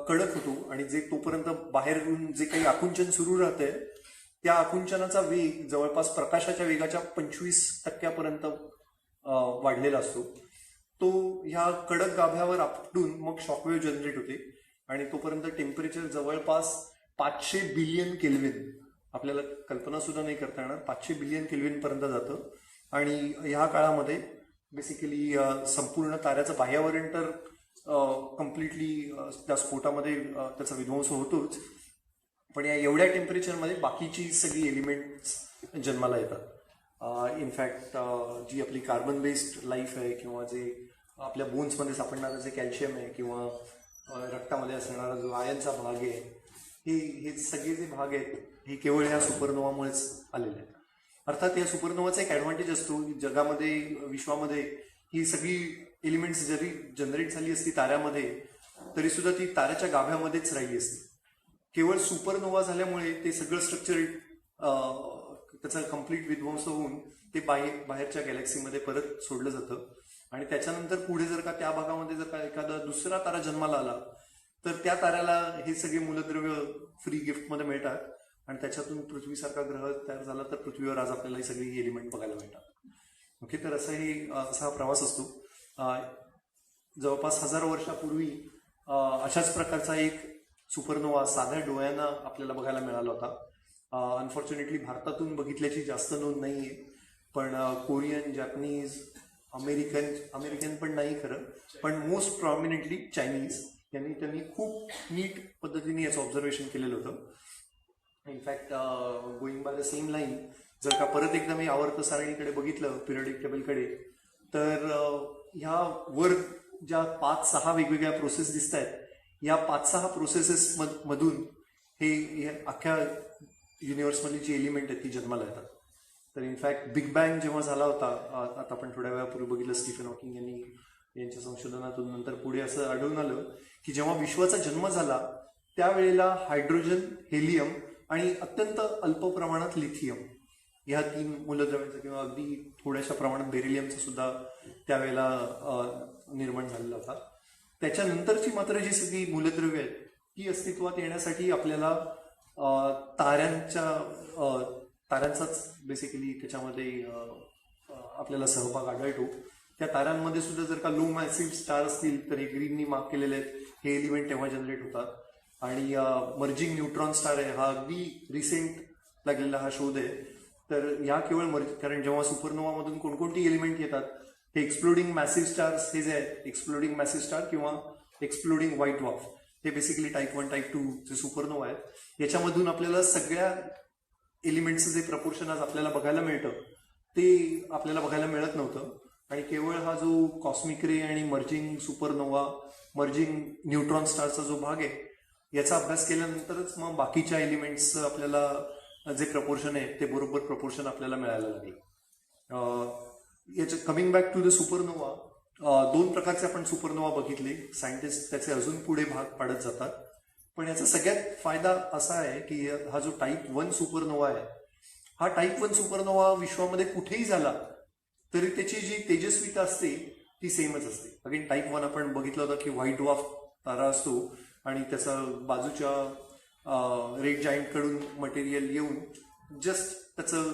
कडक होतो आणि जे तोपर्यंत बाहेरून जे काही आकुंचन सुरू राहतंय त्या आकुंचनाचा वेग जवळपास प्रकाशाच्या वेगाच्या 25% वाढलेला असतो. तो ह्या कडक गाभ्यावर आपटून मग शॉकवेव्ह जनरेट होते आणि तोपर्यंत टेम्परेचर जवळपास 500 बिलियन केल्विन, आपल्याला कल्पना सुद्धा नाही करता येणार, 500 बिलियन केल्विन पर्यंत जातं. आणि ह्या काळामध्ये बेसिकली संपूर्ण ताऱ्याचं बाह्यावरण तर कम्प्लिटली त्या स्फोटामध्ये त्याचा विध्वंस होतोच, पण या एवढ्या टेम्परेचरमध्ये बाकीची सगळी एलिमेंट्स जन्माला येतात. इनफॅक्ट जी आपली कार्बन बेस्ड लाईफ आहे किंवा जे आपल्या बोन्समध्ये सापडणारं जे कॅल्शियम आहे किंवा रक्तामध्ये असणारा जो आयनचा भाग आहे, हे सगळे जे भाग आहेत हे केवळ ह्या सुपरनोवामुळेच आलेले आहेत. अर्थात या सुपरनोवाचा एक ॲडव्हान्टेज असतो की जगामध्ये, विश्वामध्ये ही सगळी एलिमेंट्स जरी जनरेट झाली असती ताऱ्यामध्ये तरी सुद्धा ती ताऱ्याच्या गाभ्यामध्येच राहिली असती. केवळ सुपरनोवा झाल्यामुळे ते सगळं स्ट्रक्चर त्याचा कम्प्लीट विध्वंस होऊन ते बाहेरच्या गॅलेक्सीमध्ये परत सोडलं जातं. आणि त्याच्यानंतर पुढे जर का त्या भागामध्ये जर का एखादा दुसरा तारा जन्माला आला तर त्या ताऱ्याला हे सगळे मूलद्रव्य फ्री गिफ्टमध्ये मिळतात आणि त्याच्यातून पृथ्वीसारखा ग्रह तयार झाला तर पृथ्वीवर आज आपल्याला ही सगळी एलिमेंट बघायला मिळतात. ओके, तर असा हा प्रवास असतो. जवळपास 1000 वर्षापूर्वी अशाच प्रकारचा एक सुपरनोवा साध्या डोळ्यांना आपल्याला बघायला मिळाला होता. अनफॉर्च्युनेटली भारतातून बघितल्याची जास्त नोंद नाहीये, पण कोरियन, जॅपनीज, अमेरिकन पण नाही खरं, पण मोस्ट प्रॉमिनेंटली चायनीज त्यांनी खूप नीट पद्धतीने याचं ऑब्झर्वेशन केलेलं होतं. In fact going by the same line जर का परत एकदा मी आवर्त सारणीकडे बघितलं पिरियडिक टेबलकडे, तर ह्या वर ज्या 5-6 वेगवेगळ्या प्रोसेस दिसत आहेत, या 5-6 प्रोसेसेस मधून हे अख्ख्या युनिव्हर्समधली जी एलिमेंट आहेत ती जन्माला येतात. तर इनफॅक्ट बिग बँग जेव्हा झाला होता, आता आपण थोड्या वेळापूर्वी बघितलं स्टीफन हॉकिंग यांच्या संशोधनातून, नंतर पुढे असं आढळून आलं की जेव्हा विश्वाचा जन्म झाला त्यावेळेला हायड्रोजन, हेलियम आणि अत्यंत अल्प प्रमाणात लिथियम ह्या 3 मूलद्रव्यांचा किंवा अगदी थोड्याशा प्रमाणात बेरिलियमचा सुद्धा त्यावेळेला निर्माण झालेला होता. त्याच्यानंतरची मात्र जी सगळी मूलद्रव्य आहेत ती अस्तित्वात येण्यासाठी आपल्याला ताऱ्यांचाच बेसिकली त्याच्यामध्ये आपल्याला सहभाग आढळतो. त्या ताऱ्यांमध्ये सुद्धा जर का लो मॅसिव्ह स्टार असतील तर हे ग्रीननी मार्क केलेले आहेत, हे एलिमेंट तेव्हा जनरेट होतात. आणि मर्जिंग न्यूट्रॉन स्टार आहे, हा अगदी रिसेंट लागलेला हा शोध आहे. तर ह्या केवळ कारण जेव्हा सुपरनोवामधून कोणकोणती एलिमेंट येतात, हे एक्सप्लोडिंग मॅसिव्ह स्टार्स हे जे आहेत, एक्सप्लोडिंग मॅसिव्ह स्टार किंवा एक्सप्लोडिंग व्हाईट ड्वार्फ, हे बेसिकली टाईप 1 टाईप 2 जे सुपरनोवा आहेत, याच्यामधून आपल्याला सगळ्या एलिमेंटचं जे प्रपोर्शन आज आपल्याला बघायला मिळतं ते आपल्याला बघायला मिळत नव्हतं. आणि केवळ हा जो कॉस्मिक रे आणि मर्जिंग सुपरनोवा, मर्जिंग न्यूट्रॉन स्टारचा जो भाग आहे, याचा अभ्यास केल्यानंतरच मग बाकीच्या एलिमेंट्सचं आपल्याला जे प्रपोर्शन आहे ते बरोबर प्रपोर्शन आपल्याला मिळायला लागले. याच्या coming back to the supernova, 2 प्रकारचे आपण सुपरनोवा बघितले. सायंटिस्ट त्याचे अजून पुढे भाग पाडत जातात, पण याचा सगळ्यात फायदा असा आहे की हा जो टाईप 1 सुपरनोवा आहे, हा टाईप 1 सुपरनोवा विश्वामध्ये कुठेही झाला तरी त्याची जी तेजस्विता असते ती सेमच असते. अगेन टाईप 1 आपण बघितलं होतं की व्हाईट ड्वार्फ तारा असतो आणि त्याचा बाजूच्या रेड जायंट कडून मटेरियल येऊन जस्ट त्याचं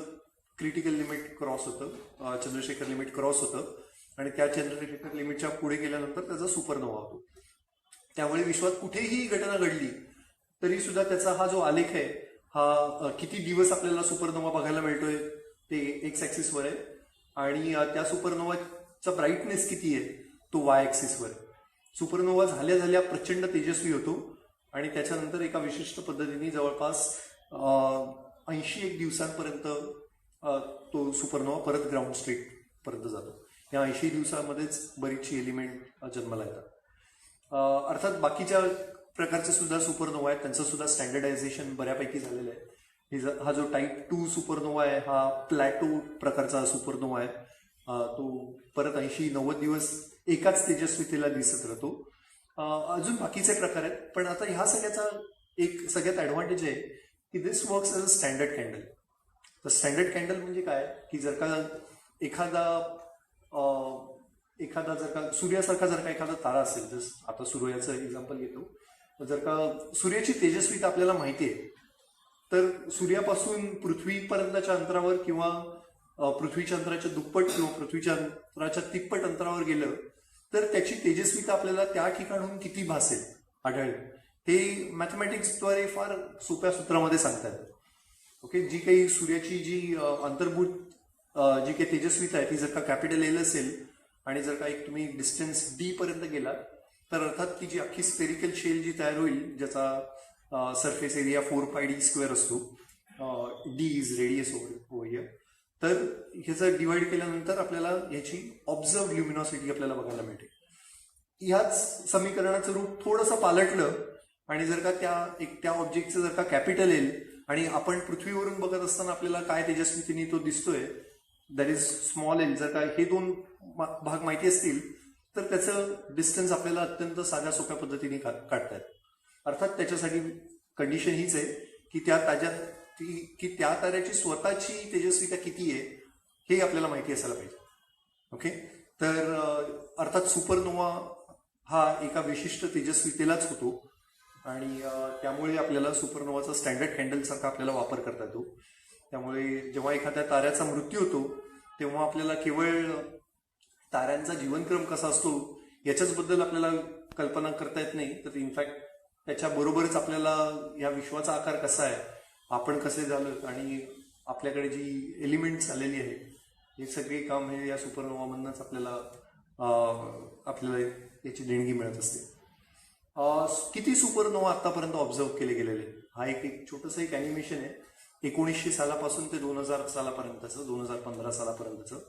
क्रिटिकल लिमिट क्रॉस होतं, चंद्रशेखर लिमिट क्रॉस होतं आणि त्या चंद्रशेखर लिमिटच्या पुढे गेल्यानंतर त्याचा सुपरनोवा होतो. त्यामुळे विश्वात कुठेही घटना घडली तरी सुद्धा त्याचा हा जो आलेख आहे, हा किती दिवस आपल्याला सुपरनोवा बघायला मिळतोय ते एक्स ऍक्सिसवर आहे आणि त्या सुपरनोवाचा ब्राईटनेस किती आहे तो वाय ऍक्सिसवर आहे. सुपरनोवा झाल्या झाल्या प्रचंड तेजस्वी होतो आणि त्याच्यानंतर एका विशिष्ट पद्धतीने जवळपास 81 दिवसांपर्यंत तो सुपरनोवा परत ग्राउंड स्टेट पर्यंत जातो. या 80 दिवसामध्येच बरीचशी एलिमेंट जन्माला येतात. अर्थात बाकीच्या प्रकारचे सुद्धा सुपरनोवा आहेत, त्यांचं सुद्धा स्टँडर्डायझेशन बऱ्यापैकी झालेलं आहे. हा जो टाईप 2 सुपरनोवा आहे हा प्लॅटो प्रकारचा सुपरनोवा आहे. तो परत 80-90 दिवस एकाच तेजस्वितेला दिसत राहतो. अजून बाकीचे प्रकार आहेत, पण आता ह्या सगळ्याचा एक सगळ्यात ॲडव्हान्टेज आहे की this works as a standard candle. तर स्टँडर्ड कॅन्डल म्हणजे काय की जर का एखादा जर का सूर्यासारखा जर का एखादा तारा असेल, जसं आता सूर्याचं एक्झाम्पल घेतो, जर का सूर्याची तेजस्विता आपल्याला माहिती आहे तर सूर्यापासून पृथ्वीपर्यंतच्या अंतरावर किंवा पृथ्वीच्या अंतराच्या दुप्पट किंवा पृथ्वीच्या अंतराच्या तिप्पट अंतरावर गेलं तर त्याची तेजस्विता आपल्याला त्या ठिकाणून किती भासेल आढळेल, हे मॅथमॅटिक्सद्वारे फार सोप्या सूत्रामध्ये सांगता येतं. ओके, जी काही सूर्याची जी अंतर्भूत जी काही तेजस्विता आहे ती जर का कॅपिटल एल असेल आणि जर का एक तुम्ही डिस्टन्स डी पर्यंत गेला तर अर्थात की जी अख्खी स्पेरिकल शेल जी तयार होईल, ज्याचा सरफेस एरिया 4πd² असतो, D is radius over here, तर ह्याचं डिवाइड केल्यानंतर आपल्याला ह्याची ऑब्झर्व ल्युमिनॉसिटी आपल्याला बघायला मिळते. ह्याच समीकरणाचं रूप थोडंसं पालटलं आणि जर का त्या ऑब्जेक्टचं जर का कॅपिटल एल आणि आपण पृथ्वीवरून बघत असताना आपल्याला काय तेजस्वितेने तो दिसतोय दॅट इज स्मॉल एल, जर का हे 2 भाग माहिती असतील तर त्याचं डिस्टन्स आपल्याला अत्यंत साध्या सोप्या पद्धतीने काढता येतं. अर्थात त्याच्यासाठी कंडिशन हीच आहे की त्या ताऱ्याची स्वतःची तेजस्विता किती आहे हे आपल्याला माहिती असायला पाहिजे. ओके, तर अर्थात सुपरनोवा हा एका विशिष्ट तेजस्वितेलाच होतो आणि त्यामुळे आपल्याला सुपरनोवाचा स्टँडर्ड कॅन्डलसारखा आपल्याला वापर करता येतो. त्यामुळे जेव्हा एखाद्या ताऱ्याचा मृत्यू होतो तेव्हा आपल्याला केवळ ताऱ्यांचा जीवनक्रम कसा असतो याच्याचबद्दल आपल्याला कल्पना करता येत नाही, तर इनफॅक्ट त्याच्याबरोबरच आपल्याला या विश्वाचा आकार कसा आहे, आपण कसे झालो आणि आपल्याकडे जी एलिमेंट्स आलेली आहेत हे सगळे काम हे या सुपरनोवामधूनच आपल्याला याची देणगी मिळत असते. किती सुपरनोवा आतापर्यंत ऑब्झर्व केले गेलेले, हा एक छोटंसं एक अॅनिमेशन आहे. 1900 सालापासून ते 2000 सालापर्यंतचं 2015 सालापर्यंतचं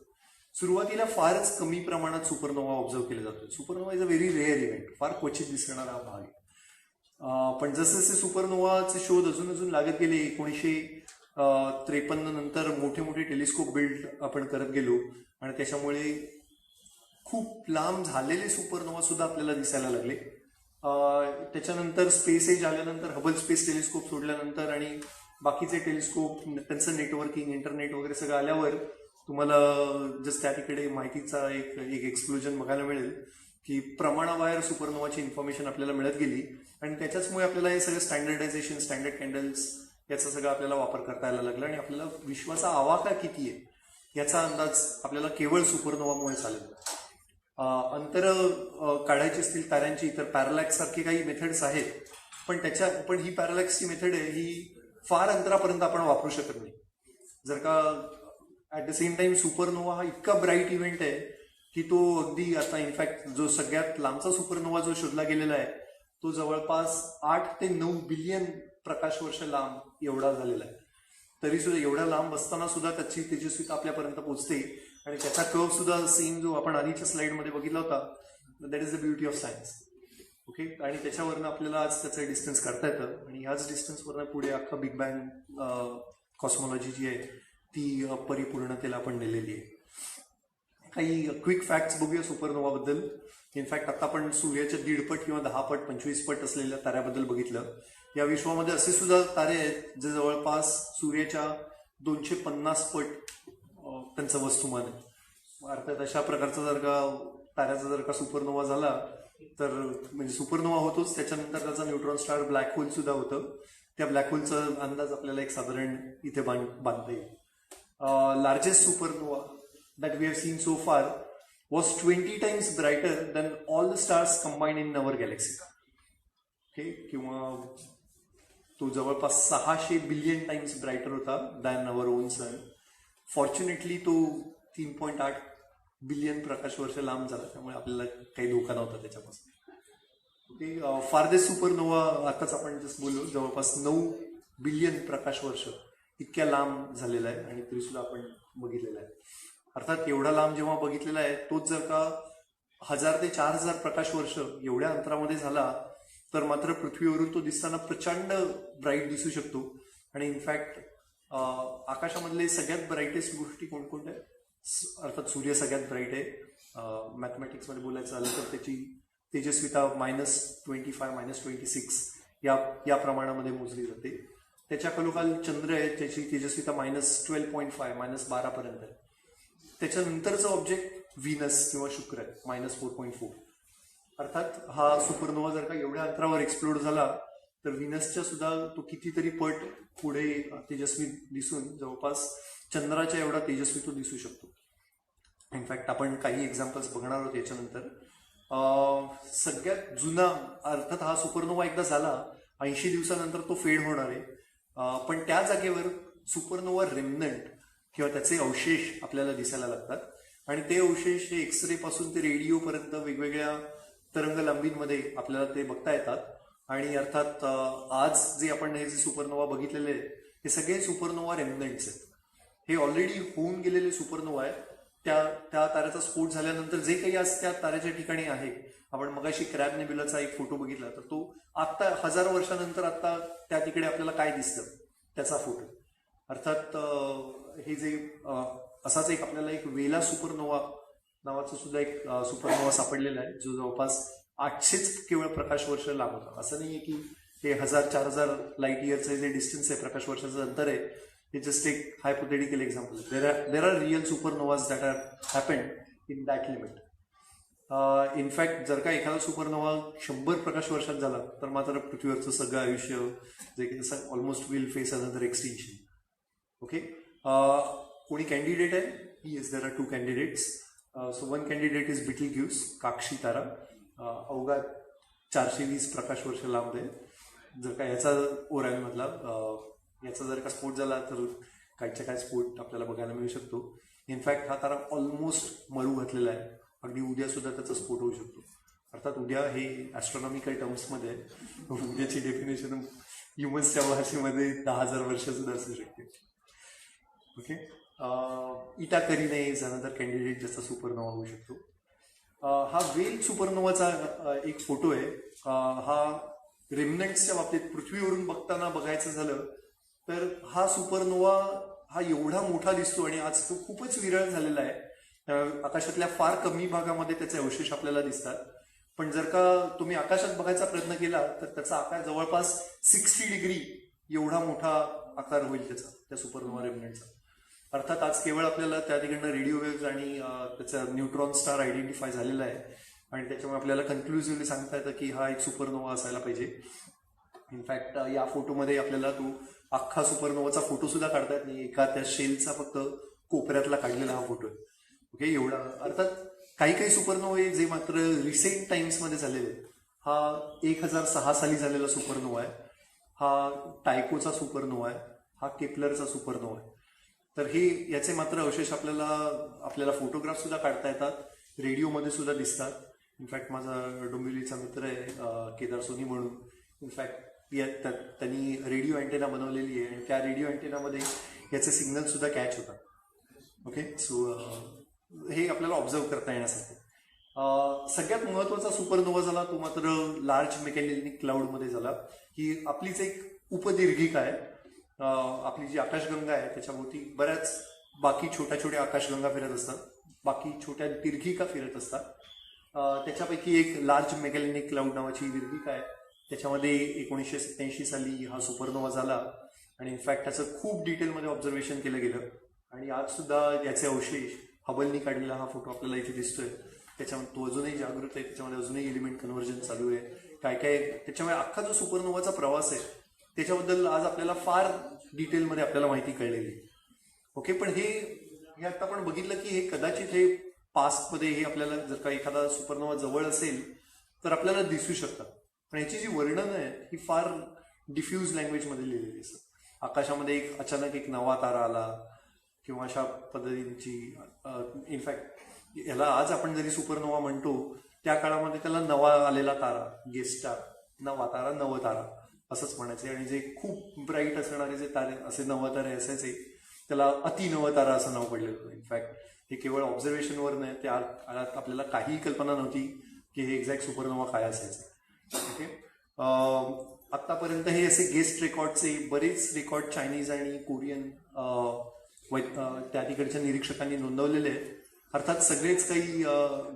सुरुवातीला फारच कमी प्रमाणात सुपरनोवा ऑब्झर्व केले जातो. Supernova is a very rare event, फार क्वचित दिसणारा हा भाग आहे. पण जसे जसे सुपरनोवाचे शोध अजून लागत गेले 1953 नंतर मोठे मोठे टेलिस्कोप बिल्ड आपण करत गेलो आणि त्याच्यामुळे खूप लांब झालेले सुपरनोवा सुद्धा आपल्याला दिसायला लागले. त्याच्यानंतर स्पेस एज आल्यानंतर हबल स्पेस टेलिस्कोप सोडल्यानंतर आणि बाकीचे टेलिस्कोप त्यांचं नेटवर्किंग इंटरनेट वगैरे सगळं आल्यावर तुम्हाला जस्ट त्या तिकडे माहितीचा एक एक्सप्लोजन बघायला मिळेल की प्रमाणाबाहेर सुपरनोवाची इन्फॉर्मेशन आपल्याला मिळत गेली आणि त्याच्याचमुळे आपल्याला हे सगळं स्टँडर्डायझेशन स्टँडर्ड कॅन्डल्स याचा सगळं आपल्याला वापर करता यायला लागला आणि आपल्याला विश्वाचा आवाका किती आहे याचा अंदाज आपल्याला केवळ सुपरनोवामुळे चालेल. अंतर काढायची असतील ताऱ्यांची तर पॅरालॅक्स सारखे काही मेथड्स आहेत, पण ही पॅरालॅक्सची मेथड आहे ही फार अंतरापर्यंत आपण वापरू शकत नाही. जर का at the same time supernova हा इतका ब्राईट इव्हेंट आहे की तो अगदी आता इनफॅक्ट जो सगळ्यात लांबचा सुपरनोवा जो शोधला गेलेला आहे तो जवळपास 8 ते 9 बिलियन प्रकाश वर्ष लांब एवढा झालेला आहे. तरी सुद्धा एवढ्या लांब असताना सुद्धा त्याची तेजस्विता आपल्यापर्यंत पोहोचते आणि त्याचा कर्व सुद्धा सेम जो आपण आधीच्या स्लाइडमध्ये बघितला होता, that is the beauty of science. Okay, आणि त्याच्यावरनं आपल्याला आज त्याचं डिस्टन्स काढता येतं आणि ह्याच डिस्टन्सवरनं पुढे अख्खा बिग बँग कॉस्मॉलॉजी जी आहे ती परिपूर्णतेला आपण नेलेली आहे. काही क्विक फॅक्ट्स बघूया सुपरनोवाबद्दल. इनफॅक्ट आता आपण सूर्याच्या 1.5 पट किंवा 10 पट 25 पट असलेल्या ताऱ्याबद्दल बघितलं. या विश्वामध्ये असे सुद्धा तारे आहेत जे जवळपास सूर्याच्या 250 पट त्यांचं वस्तुमान आहे. अर्थात अशा प्रकारचा जर का ताऱ्याचा जर का सुपरनोवा झाला तर म्हणजे सुपरनोवा होतोच, त्याच्यानंतर त्याचा न्यूट्रॉन स्टार ब्लॅक होल सुद्धा होतं. त्या ब्लॅक होलचा अंदाज आपल्याला एक साधारण इथे बांधता येईल. Largest supernova that we have seen so far was 20 times brighter than all the stars combined in our galaxy. Okay, किंवा तो जवळपास 600 बिलियन टाइम्स ब्राईटर होता than our own son. Fortunately तो 3.8 बिलियन प्रकाश वर्ष लांब झाला, त्यामुळे आपल्याला काही धोका नव्हता त्याच्यापासून. ओके, फारदेस्ट सुपरनोवा आताच आपण जस्ट बोललो जवळपास 9 बिलियन प्रकाश वर्ष इतक्या लांब झालेला आहे आणि तरी सुद्धा आपण बघितलेला आहे. अर्थात एवढा लांब जेव्हा बघितलेला आहे तोच जर का 1000 ते 4000 प्रकाश वर्ष एवढ्या अंतरामध्ये झाला तर मात्र पृथ्वीवरून तो दिसताना प्रचंड ब्राईट दिसू शकतो. आणि इनफॅक्ट आकाशामधले सगळ्यात ब्राईटेस्ट गोष्टी कोणकोणत्या, अर्थात सूर्य सगळ्यात ब्राईट आहे. मॅथमॅटिक्समध्ये बोलायचं झालं तर त्याची तेजस्विता -25 -26 या प्रमाणामध्ये मोजली जाते. त्याच्या खालोखाल चंद्र आहे, त्याची तेजस्विता -12.5 -12 पर्यंत आहे. त्याच्यानंतरचं ऑब्जेक्ट व्हीनस किंवा शुक्र आहे -4.4. अर्थात हा सुपरनोवा जर का एवढ्या अंतरावर एक्सप्लोड झाला तर व्हीनसच्या सुद्धा तो कितीतरी पट पुढे तेजस्वी दिसून जवळपास चंद्राच्या एवढा तेजस्वी तो दिसू शकतो. इनफॅक्ट आपण काही एक्झाम्पल्स बघणार आहोत याच्यानंतर. सगळ्यात जुना अर्थात हा सुपरनोवा एकदा झाला 80 दिवसानंतर तो फेड होणार आहे. पण त्या जागेवर सुपरनोवा रेमनंट किंवा त्याचे अवशेष आपल्याला दिसायला लागतात आणि ते अवशेष हे एक्सरे पासून ते रेडिओ पर्यंत वेगवेगळ्या तरंग लांबींमध्ये आपल्याला ते बघता येतात. आणि अर्थात आज जे आपण हे जे सुपरनोवा बघितलेले आहेत हे सगळे सुपरनोवा रेमनंट्स आहेत. हे ऑलरेडी होऊन गेलेले सुपरनोवा आहेत. त्या ताऱ्याचा स्फोट झाल्यानंतर जे काही आज त्या ताऱ्याच्या ठिकाणी आहे, आपण मगाशी क्रॅब नेब्युलाचा एक फोटो बघितला तर तो आता 1000 वर्षानंतर आता त्या तिकडे आपल्याला काय दिसतं त्याचा फोटो. अर्थात हे जे असाच एक आपल्याला एक वेला सुपरनोवा नावाचं सुद्धा एक सुपरनोवा सापडलेला आहे जो जवळपास 800 केवळ प्रकाश वर्ष लांब होता. असं नाहीये की हे 1000-4000 लाईट इयरचं जे डिस्टन्स आहे, प्रकाश वर्षाचं अंतर आहे, हे जस्ट एक hypothetical example. There are real supernovas that are happened in that limit. In fact जर का एखादा सुपरनोवा 100 प्रकाश वर्षात झाला तर मात्र पृथ्वीवरचं सगळं आयुष्य जे की almost will face another extinction. Okay, कोणी कॅन्डिडेट आहे? Yes, there are 2 candidates. So one candidate is Betelgeuse, काक्षी तारा. अवघा 420 प्रकाश वर्ष लांब आहे. जर का याचा ओरॅनमधला याचा जर का स्फोट झाला तर काहीच्या काय स्फोट आपल्याला बघायला मिळू शकतो. इनफॅक्ट हा तारा ऑलमोस्ट मरू घातलेला आहे. अगदी उद्या सुद्धा त्याचा स्फोट होऊ शकतो. अर्थात उद्या हे ॲस्ट्रॉनॉमिकल टर्म्समध्ये उद्याची डेफिनेशन ह्युमन्सच्या भाषेमध्ये 10,000 वर्ष सुद्धा असू शकते. ओके, इटा करीने इज अनदर कॅन्डिडेट ज्याचा सुपरनोवा होऊ शकतो. हा वेल सुपरनोवाचा एक फोटो आहे. हा रेमनंट्सच्या बाबतीत पृथ्वीवरून बघताना बघायचं झालं तर हा सुपरनोवा हा एवढा मोठा दिसतो आणि आज तो खूपच विरळ झालेला आहे. आकाशातल्या फार कमी भागामध्ये त्याचे अवशेष आपल्याला दिसतात. पण जर का तुम्ही आकाशात बघायचा प्रयत्न केला तर त्याचा आकार जवळपास 60 डिग्री एवढा मोठा आकार होईल त्याचा, त्या सुपरनोवा रेमनंटचा. अर्थात आज केवळ आपल्याला त्या ठिकाणी रेडिओ वेव्ज आणि त्याचा न्यूट्रॉन स्टार आयडेंटिफाय झालेला आहे आणि त्याच्यामुळे आपल्याला कन्क्लुझिव्हली सांगता येतं की हा एक सुपरनोवा असायला पाहिजे. इनफॅक्ट या फोटोमध्ये आपल्याला तो अख्खा सुपरनोवाचा फोटो सुद्धा काढता येत नाही, एका त्या शेलचा फक्त कोपऱ्यातला काढलेला हा फोटो आहे. ओके, एवढा. अर्थात काही काही सुपरनोवे जे मात्र रिसेंट टाइम्समध्ये झालेले, हा 1006 साली झालेला सुपरनोवा आहे, हा टायकोचा सुपरनोवा आहे, हा केपलरचा सुपरनोवा आहे. तर हे याचे मात्र अवशेष आपल्याला फोटोग्राफ सुद्धा काढता येतात, रेडिओमध्ये सुद्धा दिसतात. इनफॅक्ट माझा डोंबिवलीचा मित्र आहे केदार सोनी म्हणून, इनफॅक्ट त्यांनी रेडिओ अँटेना बनवलेली आहे आणि त्या रेडिओ अँटेनामध्ये याचे सिग्नल सुद्धा कॅच होतात. ओके, सो हे आपल्याला ऑब्झर्व करता येण्यासाठी. सगळ्यात महत्वाचा सुपरनोवा झाला तो मात्र लार्ज मेकॅनिक क्लाउडमध्ये झाला. ही आपलीच एक उपदीर्घिका आहे. आपली जी आकाशगंगा आहे त्याच्याभोवती बऱ्याच बाकी छोट्या छोट्या आकाशगंगा फिरत असतात, बाकी छोट्या दीर्घिका फिरत असतात. त्याच्यापैकी एक लार्ज मेकॅनिक क्लाउड नावाची दीर्घिका आहे. त्याच्यामध्ये 1987 साली हा सुपरनोवा झाला आणि इनफॅक्ट त्याचं खूप डिटेलमध्ये ऑब्झर्वेशन केलं गेलं आणि आज सुद्धा याचे अवशेष हबलनी काढलेला हा फोटो आपल्याला इथे दिसतोय. त्याच्यामध्ये तो अजूनही जागृत आहे, त्याच्यामध्ये अजूनही एलिमेंट कन्व्हर्जन चालू आहे. काय काय त्याच्यामुळे अख्खा जो सुपरनोवाचा प्रवास आहे त्याच्याबद्दल आज आपल्याला फार डिटेलमध्ये आपल्याला माहिती कळलेली आहे. ओके, पण हे आता आपण बघितलं की हे कदाचित हे पास्टमध्ये हे आपल्याला जर का एखादा सुपरनोवा जवळ असेल तर आपल्याला दिसू शकतात. पण याची जी वर्णन आहे ही फार डिफ्यूज लँग्वेजमध्ये लिहिलेली असतात. आकाशामध्ये अचानक एक नवा तारा आला किंवा अशा पद्धतीची. इनफॅक्ट याला आज आपण जरी सुपरनोवा म्हणतो त्या काळामध्ये त्याला नवा आलेला तारा, गेस्ट स्टार, नवा तारा, नवतारा असंच म्हणायचे. आणि जे खूप ब्राईट असणारे जे तारे, असे नवतारे असायचे, त्याला अतिनवतारा असं नाव पडलेलं होतं. इनफॅक्ट हे केवळ ऑब्झर्वेशनवर नाही, त्या आपल्याला काहीही कल्पना नव्हती की हे एक्झॅक्ट सुपरनोवा काय असायचं. ओके, आतापर्यंत हे असे गेस्ट रेकॉर्डचे बरेच रेकॉर्ड चायनीज आणि कोरियन त्या तिकडच्या निरीक्षकांनी नोंदवलेले आहेत. अर्थात सगळेच काही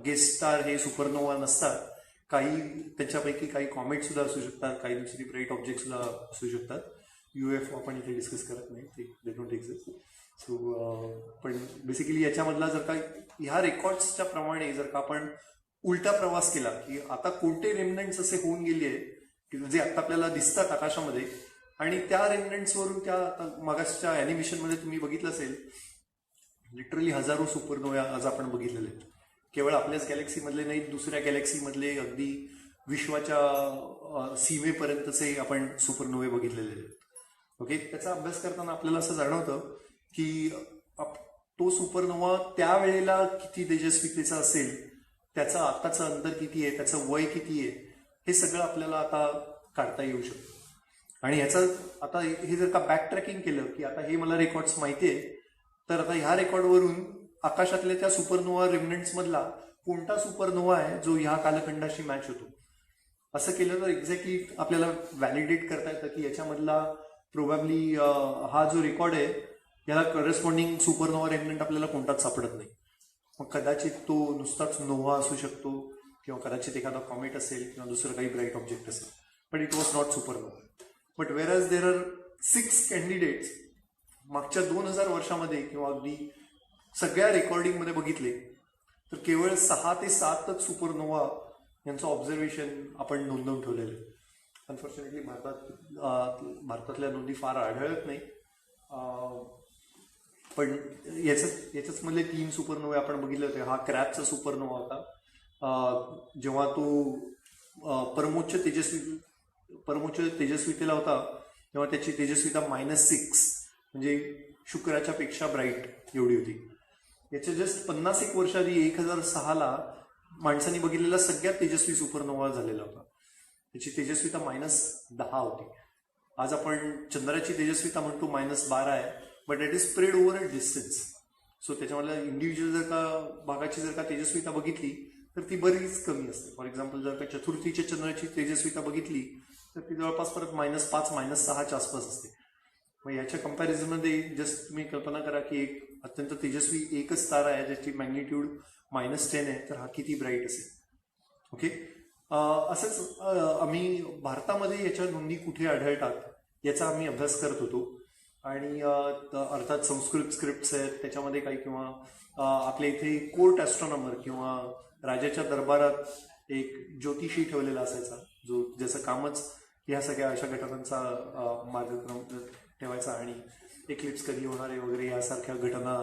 गेस्ट स्टार हे सुपरनोवा नसतात. काही त्याच्यापैकी काही कॉमेट सुद्धा असू शकतात, काही दुसरी ब्राईट ऑब्जेक्ट सुद्धा असू शकतात. UFO आपण इथे डिस्कस करत नाही, ते डोंट एक्झिस्ट. सो पण बेसिकली याच्यामधला जर का ह्या रेकॉर्ड्सच्या प्रमाणे जर का आपण उलटा प्रवास केला की आता कोणते रेमनंट्स असे होऊन गेले की जे आता आपल्याला दिसतात आकाशामध्ये आणि त्या रेमनंट्सवरून त्या मागासच्या अॅनिमेशनमध्ये तुम्ही बघितलं असेल लिटरली हजारो सुपरनोवे आज आपण बघितलेले आहेत. केवळ आपल्याच गॅलेक्सीमधले नाही, दुसऱ्या गॅलेक्सीमधले अगदी विश्वाच्या सीमेपर्यंतचे आपण सुपरनोवे बघितलेले आहेत. ओके, त्याचा अभ्यास करताना आपल्याला असं जाणवतं की तो सुपरनोवा त्यावेळेला किती तेजस्वितेचा असेल, त्याचं आताचं अंतर किती आहे, त्याचं वय किती आहे, हे सगळं आपल्याला आता काढता येऊ शकतं. आणि ह्याचं आता हे जर का बॅक ट्रॅकिंग केलं की आता हे मला रेकॉर्ड्स माहिती आहे, तर आता ह्या रेकॉर्डवरून आकाशातल्या त्या सुपरनोवा रेमनंट्स मधला कोणता सुपरनोवा आहे जो ह्या कालखंडाशी मॅच होतो, असं केलं तर एक्झॅक्टली आपल्याला व्हॅलिडेट करता येतं की याच्यामधला प्रोबॅबली हा जो रेकॉर्ड आहे याला करस्पॉन्डिंग सुपरनोवा रेमनंट आपल्याला कोणताच सापडत नाही. मग कदाचित तो नुसताच नोव्हा असू शकतो किंवा कदाचित एखादा कॉमेट असेल किंवा दुसरं काही ब्राईट ऑब्जेक्ट असेल, but it was not supernova. But whereas there are 6 candidates मागच्या 2000 वर्षामध्ये किंवा अगदी सगळ्या रेकॉर्डिंगमध्ये बघितले तर केवळ 6 ते 7च सुपरनोवा यांचं ऑब्झर्वेशन आपण नोंदवून ठेवलेलं आहे. अनफॉर्च्युनेटली भारतातल्या नोंदी फार आढळत नाही. पण याच्याच मधले 3 सुपरनोवे आपण बघितले होते. हा क्रॅबचा सुपरनोवा होता. जेव्हा तो परमोच्च तेजस्वितेला होता तेव्हा त्याची तेजस्विता -6 म्हणजे शुक्राच्या पेक्षा ब्राईट एवढी होती. याच्या जस्ट 51 वर्ष आधी 1006ला माणसांनी बघितलेला सगळ्यात तेजस्वी सुपरनोवा झालेला होता. त्याची तेजस्विता -10 होती. आज आपण चंद्राची तेजस्विता म्हणतो -12 आहे, but it is spread over a distance. So त्याच्यामधल्या इंडिव्हिज्युअल जर का भागाची जर का तेजस्विता बघितली तर ती बरीच कमी असते. फॉर एक्झाम्पल जर का चतुर्थीच्या चंद्राची तेजस्विता बघितली तर ती जवळपास परत -5 -6च्या आसपास असते. मग याच्या कंपॅरिझनमध्ये जस्ट तुम्ही कल्पना करा की एक अत्यंत तेजस्वी एकच तारा आहे ज्याची मॅग्निट्यूड -10 आहे, तर हा किती ब्राईट असेल. ओके, असंच आम्ही भारतामध्ये याच्या नोंदी कुठे आढळतात याचा आम्ही अभ्यास करत होतो. आणि अर्थात संस्कृत स्क्रिप्ट्स आहेत त्याच्यामध्ये काही, किंवा आपल्या इथे कोर्ट ॲस्ट्रॉनॉमर किंवा राजाच्या दरबारात एक ज्योतिषी ठेवलेला असायचा, जो ज्याचं कामच ह्या सगळ्या अशा घटनांचा मार्गक्रम ठेवायचा आणि एक्लिप्स कधी होणार आहे वगैरे यासारख्या घटना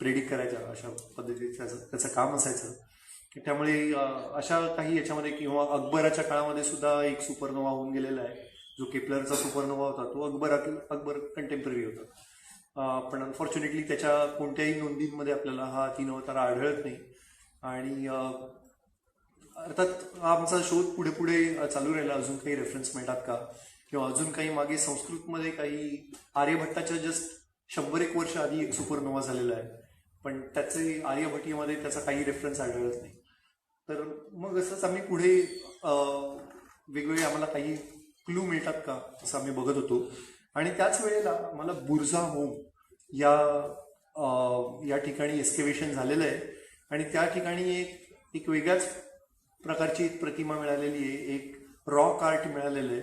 प्रेडिक्ट करायच्या, अशा पद्धतीचं त्याचं काम असायचं. त्यामुळे अशा काही याच्यामध्ये, किंवा अकबराच्या काळामध्ये सुद्धा एक सुपरनोवा होऊन गेलेला आहे, जो केपलरचा सुपरनोवा होता, तो अकबर कंटेम्पररी होता. पण अनफॉर्च्युनेटली त्याच्या कोणत्याही नोंदींमध्ये आपल्याला हा 3 अवतार आढळत नाही. आणि अर्थात हा आमचा शोध पुढे पुढे चालू राहिला. अजून काही रेफरन्स मिळतात का, किंवा अजून काही मागे संस्कृतमध्ये काही आर्यभट्टाच्या जस्ट 100-1 वर्ष आधी एक सुपरनोवा झालेला आहे, पण त्याचे आर्यभट्टीमध्ये त्याचा काही रेफरन्स आढळत नाही. तर मग असंच आम्ही पुढे वेगवेगळे आम्हाला काही क्लू मिळतात का असं आम्ही बघत होतो. आणि त्याच वेळेला मला बुर्झा होम या ठिकाणी एक्स्केव्हेशन झालेलं आहे, आणि त्या ठिकाणी एक वेगळ्याच प्रकारची एक प्रतिमा मिळालेली आहे, एक रॉक आर्ट मिळालेलं आहे,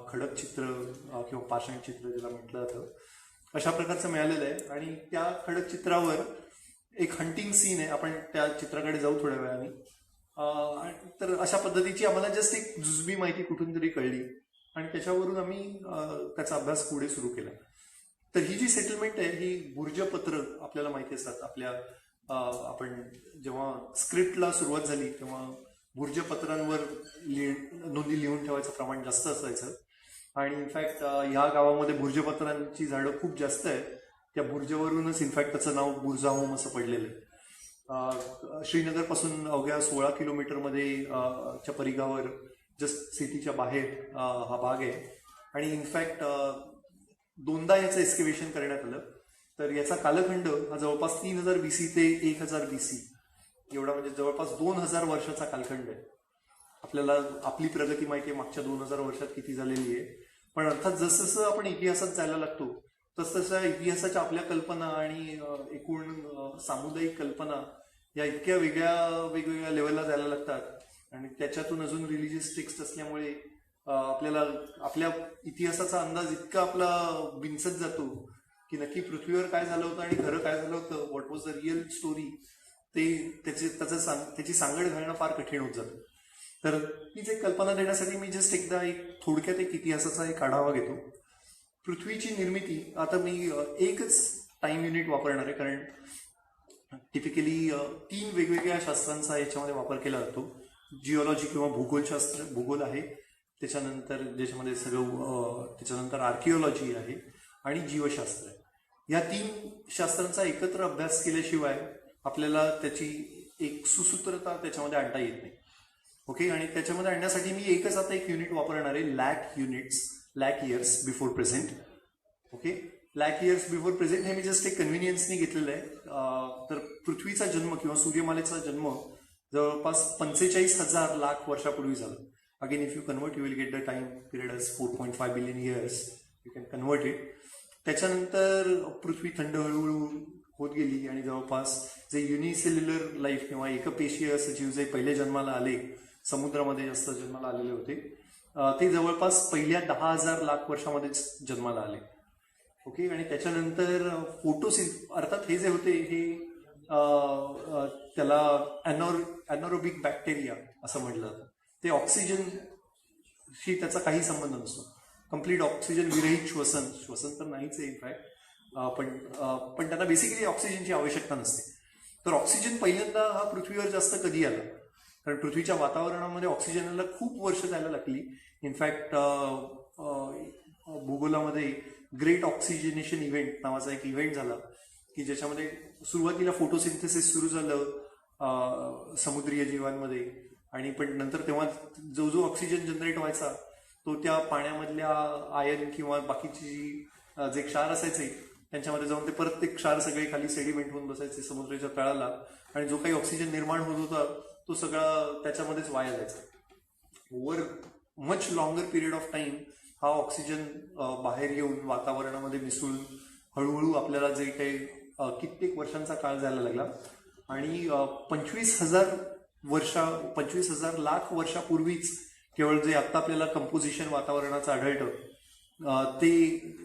खडक चित्र किंवा पाषाण चित्र ज्याला म्हटलं जातं, अशा प्रकारचं मिळालेलं आहे. आणि त्या खडक चित्रावर एक हंटिंग सीन आहे. आपण त्या चित्राकडे जाऊ थोड्या वेळाने. तर अशा पद्धतीची आम्हाला जस्ट एक जुजबी माहिती कुठून तरी कळली, आणि त्याच्यावरून आम्ही त्याचा अभ्यास पुढे सुरू केला. तर ही जी सेटलमेंट आहे ही बुर्जपत्र आपल्याला माहिती असतात. आपल्या आपण जेव्हा स्क्रिप्टला सुरुवात झाली तेव्हा बुर्जपत्रांवर नोंदी लिहून ठेवायचं प्रमाण जास्त असायचं. आणि इनफॅक्ट ह्या गावामध्ये बुर्जपत्रांची झाडं खूप जास्त आहेत. त्या बुर्जवरूनच इनफॅक्ट त्याचं नाव बुर्झा होम असं पडलेलं आहे. श्रीनगरपासून अवघ्या 16 किलोमीटरमध्ये च्या परिघावर जस्ट सिटीच्या बाहेर हा भाग आहे. आणि इनफॅक्ट 2दा याचं एक्स्केव्हेशन करण्यात आलं. तर याचा कालखंड हा जवळपास 3000 BC ते 1000 BC एवढा, म्हणजे जवळपास 2000 वर्षाचा कालखंड आहे. आपल्याला आपली प्रगती माहिती आहे मागच्या 2000 वर्षात किती झालेली आहे, पण अर्थात जसं आपण इतिहासात जायला लागतो तसतशा इतिहासाच्या आपल्या कल्पना आणि एकूण सामुदायिक कल्पना या इतक्या वेगवेगळ्या लेवलला जायला लागतात. आणि त्याच्यातून अजून रिलिजियस टेक्स्ट असल्यामुळे आपल्याला आपल्या इतिहासाचा अंदाज इतका आपला बिनसत जातो की नक्की पृथ्वीवर काय झालं होतं आणि खरं काय झालं होतं, what was the real story, त्याची सांगड घालणं फार कठीण होत जातं. तर हीच एक कल्पना देण्यासाठी मी जस्ट एकदा थोडक्यात एक इतिहासाचा एक आढावा घेतो. पृथ्वीची निर्मिती, आता मी एकच टाइम युनिट वापरणार आहे, कारण टिपिकली 3 वेगवेगळ्या शास्त्रांचा याच्यामध्ये वापर केला जातो. जिओलॉजी किंवा भूगोलशास्त्र, भूगोल आहे, त्याच्यानंतर ज्याच्यामध्ये त्याच्यानंतर आर्किओलॉजी आहे, आणि जीवशास्त्र आहे. या 3 शास्त्रांचा एकत्र अभ्यास केल्याशिवाय आपल्याला त्याची एक सुसूत्रता त्याच्यामध्ये आणता येत नाही. ओके, आणि त्याच्यामध्ये आणण्यासाठी मी एकच आता एक युनिट वापरणार आहे, lakh years before present. Okay, lakh years before present हे मी जस्ट एक कन्व्हिनियन्सनी घेतलेलं आहे. तर पृथ्वीचा जन्म किंवा सूर्यमालेचा जन्म जवळपास 45,000 लाख वर्षापूर्वी झाला. Again if you convert you will get the time period as 4.5 billion years. You can convert it. त्याच्यानंतर पृथ्वी थंड हळूहळू होत गेली आणि जवळपास जे युनिसेल्युलर लाईफ किंवा एकपेशीय सजीव जे पहिले जन्माला आले, समुद्रामध्ये जास्त जन्माला आलेले होते, ते जवळपास पहिल्या 10,000 लाख वर्षामध्येच जन्माला आले. ओके, आणि त्याच्यानंतर अर्थात हे जे होते हे त्याला ॲनोरोबिक बॅक्टेरिया असं म्हटलं जातं. ते ऑक्सिजनशी त्याचा काही संबंध नसतो. कम्प्लीट ऑक्सिजन विरहित श्वसन तर नाहीच आहे इनफॅक्ट, पण त्यांना बेसिकली ऑक्सिजनची आवश्यकता नसते. तर ऑक्सिजन पहिल्यांदा हा पृथ्वीवर जास्त कधी आला, कारण पृथ्वीच्या वातावरणामध्ये ऑक्सिजनला खूप वर्ष जायला लागली. इनफॅक्ट भूगोलामध्ये ग्रेट ऑक्सिजनेशन इव्हेंट नावाचा एक इव्हेंट झाला की ज्याच्यामध्ये सुरुवातीला फोटोसिंथेसिस सुरू झालं समुद्रीय जीवांमध्ये, आणि पण नंतर तेव्हा जो ऑक्सिजन जनरेट व्हायचा तो त्या पाण्यामधल्या आयर्न किंवा बाकीची जी जे क्षार असायचे त्यांच्यामध्ये जाऊन ते परत ते क्षार सगळे खाली सेडिमेंट होऊन बसायचे समुद्राच्या तळाला, आणि जो काही ऑक्सिजन निर्माण होत होता तो सगळा त्याच्यामध्येच वाया जायचा. Over much longer period of time हा ऑक्सिजन बाहेर येऊन वातावरणामध्ये मिसळून हळूहळू आपल्याला जे काही कित्येक वर्षांचा काळ जायला लागला, आणि 25,000 लाख वर्षापूर्वीच केवळ जे आता आपल्याला कंपोजिशन वातावरणाचं आढळतं ते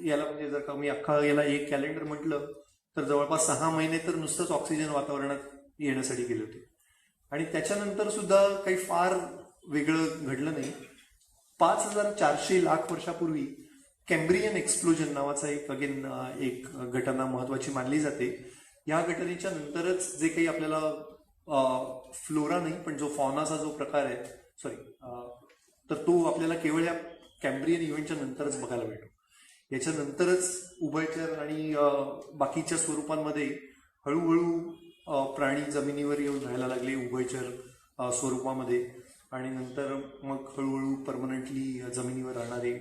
याला म्हणजे जर का मी याला एक कॅलेंडर म्हटलं तर जवळपास 6 महिने तर नुसतंच ऑक्सिजन वातावरणात येण्यासाठी गेले होते. आणि त्याच्यानंतर सुद्धा काही फार वेगळं घडलं नाही. 5,400 लाख वर्षापूर्वी कॅम्ब्रियन एक्सप्लोजन नावाचा एक घटना महत्वाची मानली जाते. या घटनेच्या नंतरच जे काही आपल्याला फ्लोरा नाही पण जो फॉनाचा जो प्रकार आहे तर तो आपल्याला केवळ या कॅम्ब्रियन इव्हेंटच्या नंतरच बघायला मिळतो. याच्यानंतरच उभयचर आणि बाकीच्या स्वरूपांमध्ये हळूहळू प्राणी जमिनीवर येऊन राहायला लागले उभयचर स्वरूपामध्ये, आणि नंतर मग हळूहळू परमनंटली जमिनीवर राहणारे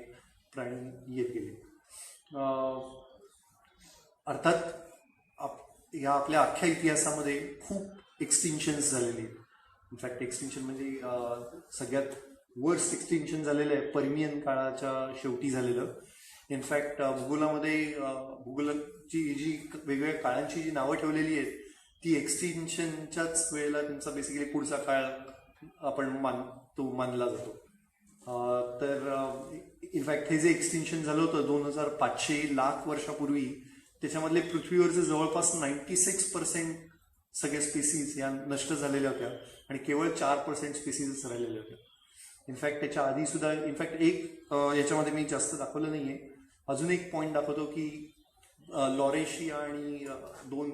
प्राणी येत गेले. अर्थात या आपल्या अख्ख्या इतिहासामध्ये खूप एक्सटिंक्शन्स झालेले. इनफॅक्ट एक्सटिंक्शन म्हणजे सगळ्यात वर्स्ट एक्सटिंक्शन झालेलं आहे पर्मियन काळाच्या शेवटी झालेलं. इनफॅक्ट भूगोलाची जी वेगवेगळ्या काळांची जी नावं ठेवलेली आहेत ती एक्सटिंक्शनच्याच वेळेला त्यांचा बेसिकली पुढचा काळ आपण मानला जातो. तर इनफॅक्ट हे जे एक्सटिंक्शन झालं होतं 2,500 लाख वर्षापूर्वी, त्याच्यामधले पृथ्वीवरचे जवळपास 96% सगळ्या स्पेसीज या नष्ट झालेल्या होत्या आणि केवळ 4% स्पेसीजच राहिलेल्या होत्या. इनफॅक्ट त्याच्या आधी सुद्धा याच्यामध्ये मी जास्त दाखवलं नाहीये, अजून एक पॉईंट दाखवतो की लॉरेशिया आणि 2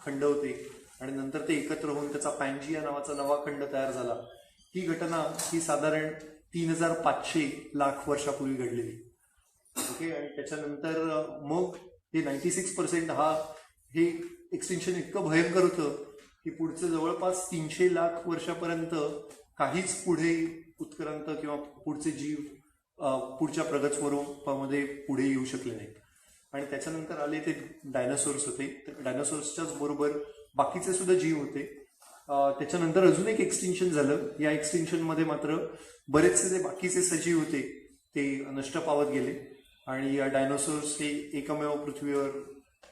खंड होते आणि नंतर ते एकत्र होऊन त्याचा पॅन्जिया नावाचा नवा खंड तयार झाला. ही घटना ही साधारण 3,500 लाख वर्षापूर्वी घडलेली. ओके, आणि त्याच्यानंतर मग हे 96% हे एक्सटिंक्शन इतकं भयंकर होतं की पुढचं जवळपास 300 लाख वर्षापर्यंत काहीच पुढे उत्क्रांत किंवा पुढचे जीव पुढच्या प्रगत स्वरूपामध्ये पुढे येऊ शकले नाहीत. आणि त्याच्यानंतर आले ते डायनासोर्स होते. डायनासोर्सच्याच बरोबर बाकीचे सुद्धा जीव होते. त्याच्यानंतर अजून एक एक्सटिंक्शन झालं. या एक्सटिंक्शनमध्ये मात्र बरेचसे जे बाकीचे सजीव होते ते नष्ट पावत गेले आणि या डायनासोर्स हे एकमेव पृथ्वीवर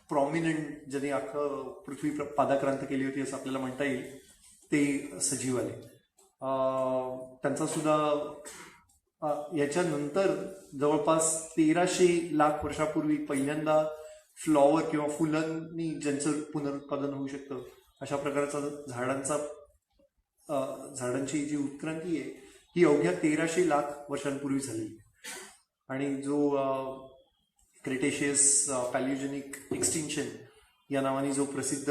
प्रॉमिनंट ज्यांनी अख्खं पृथ्वी पादाक्रांत केली होती असं आपल्याला म्हणता येईल ते सजीव आले. त्यांचा सुद्धा याच्यानंतर जवळपास 1,300 लाख वर्षापूर्वी पहिल्यांदा फ्लॉवर किंवा फुलांनी ज्यांचं पुनरुत्पादन होऊ शकतं अशा प्रकारचा झाडांची जी उत्क्रांती आहे ही अवघ्या 1,300 लाख वर्षांपूर्वी झालेली. आणि जो क्रिटेशियस पॅलिओजेनिक एक्सटिंक्शन या नावाने जो प्रसिद्ध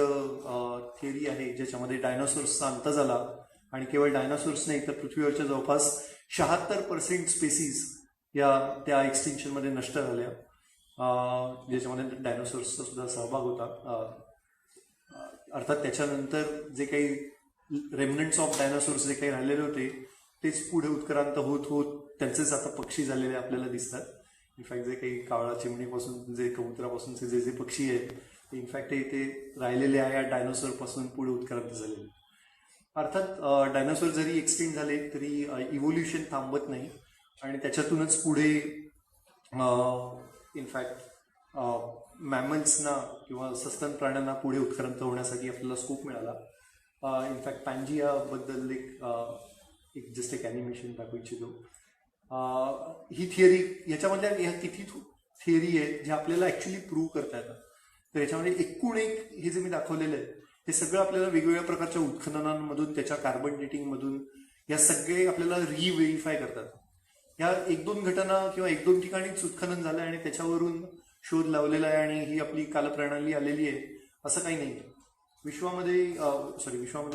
थिअरी आहे ज्याच्यामध्ये डायनासोर्सचा अंत झाला आणि केवळ डायनासोर्स नाही तर पृथ्वीवरच्या जवळपास 76% स्पेसीज या त्या एक्सटिंक्शनमध्ये नष्ट झाल्या, ज्याच्यामध्ये डायनासोर्सचा सुद्धा सहभाग होता. अर्थात त्याच्यानंतर जे काही रेमनंट्स ऑफ डायनासोर्स जे काही राहिलेले होते तेच पुढे उत्क्रांत होत होत त्यांचेच आता पक्षी झालेले आपल्याला दिसतात. इनफॅक्ट जे काही कावळा चिमणीपासून जे कबुतरापासूनचे जे पक्षी आहेत इनफॅक्ट ते राहिलेले आहे या डायनासोर पासून पुढे उत्क्रांत झालेले. अर्थात डायनासोर जरी एक्सटिंक्ट झाले तरी इव्होल्युशन थांबत नाही आणि त्याच्यातूनच पुढे इनफॅक्ट मॅमल्सना किंवा सस्तन प्राण्यांना पुढे उत्क्रांत होण्यासाठी आपल्याला स्कोप मिळाला. इनफॅक्ट पॅन्जिया बद्दल एक जस्ट एक ॲनिमेशन दाखवू इच्छितो. ही थिअरी याच्यामधल्या ह्या किती थिअरी आहेत ज्या आपल्याला ॲक्च्युली प्रूव्ह करता येतात. तर याच्यामध्ये एकूण एक हे जे मी दाखवलेलं आहे हे सगळं आपल्याला वेगवेगळ्या प्रकारच्या उत्खननांमधून त्याच्या कार्बन डेटिंगमधून या सगळे आपल्याला रिव्हेरीफाय करतात. ह्या 1-2 घटना किंवा 1-2 ठिकाणीच उत्खनन झालं आणि त्याच्यावरून शोध लावलेला आहे आणि ही आपली कालप्रणाली आलेली आहे असं काही नाही. विश्वामध्ये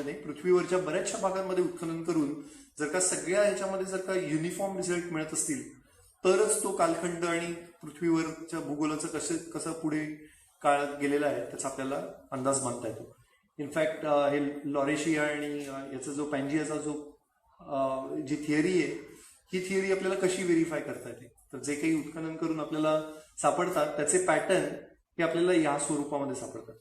नाही, पृथ्वीवरच्या बऱ्याचशा भागांमध्ये उत्खनन करून जर का सगळ्या ह्याच्यामध्ये जर का युनिफॉर्म रिझल्ट मिळत असतील तरच तो कालखंड आणि पृथ्वीवरच्या भूगोलाचं कसं पुढे काळ गेलेला आहे त्याचा आपल्याला अंदाज बांधता येतो. इनफॅक्ट हे लॉरेशिया आणि याचा जो पॅन्जियाचा जो जी थिअरी आहे ही थिअरी आपल्याला कशी व्हेरीफाय करता येते. तर जे काही उत्खनन करून आपल्याला सापडतात त्याचे पॅटर्न हे आपल्याला या स्वरूपामध्ये सापडतात.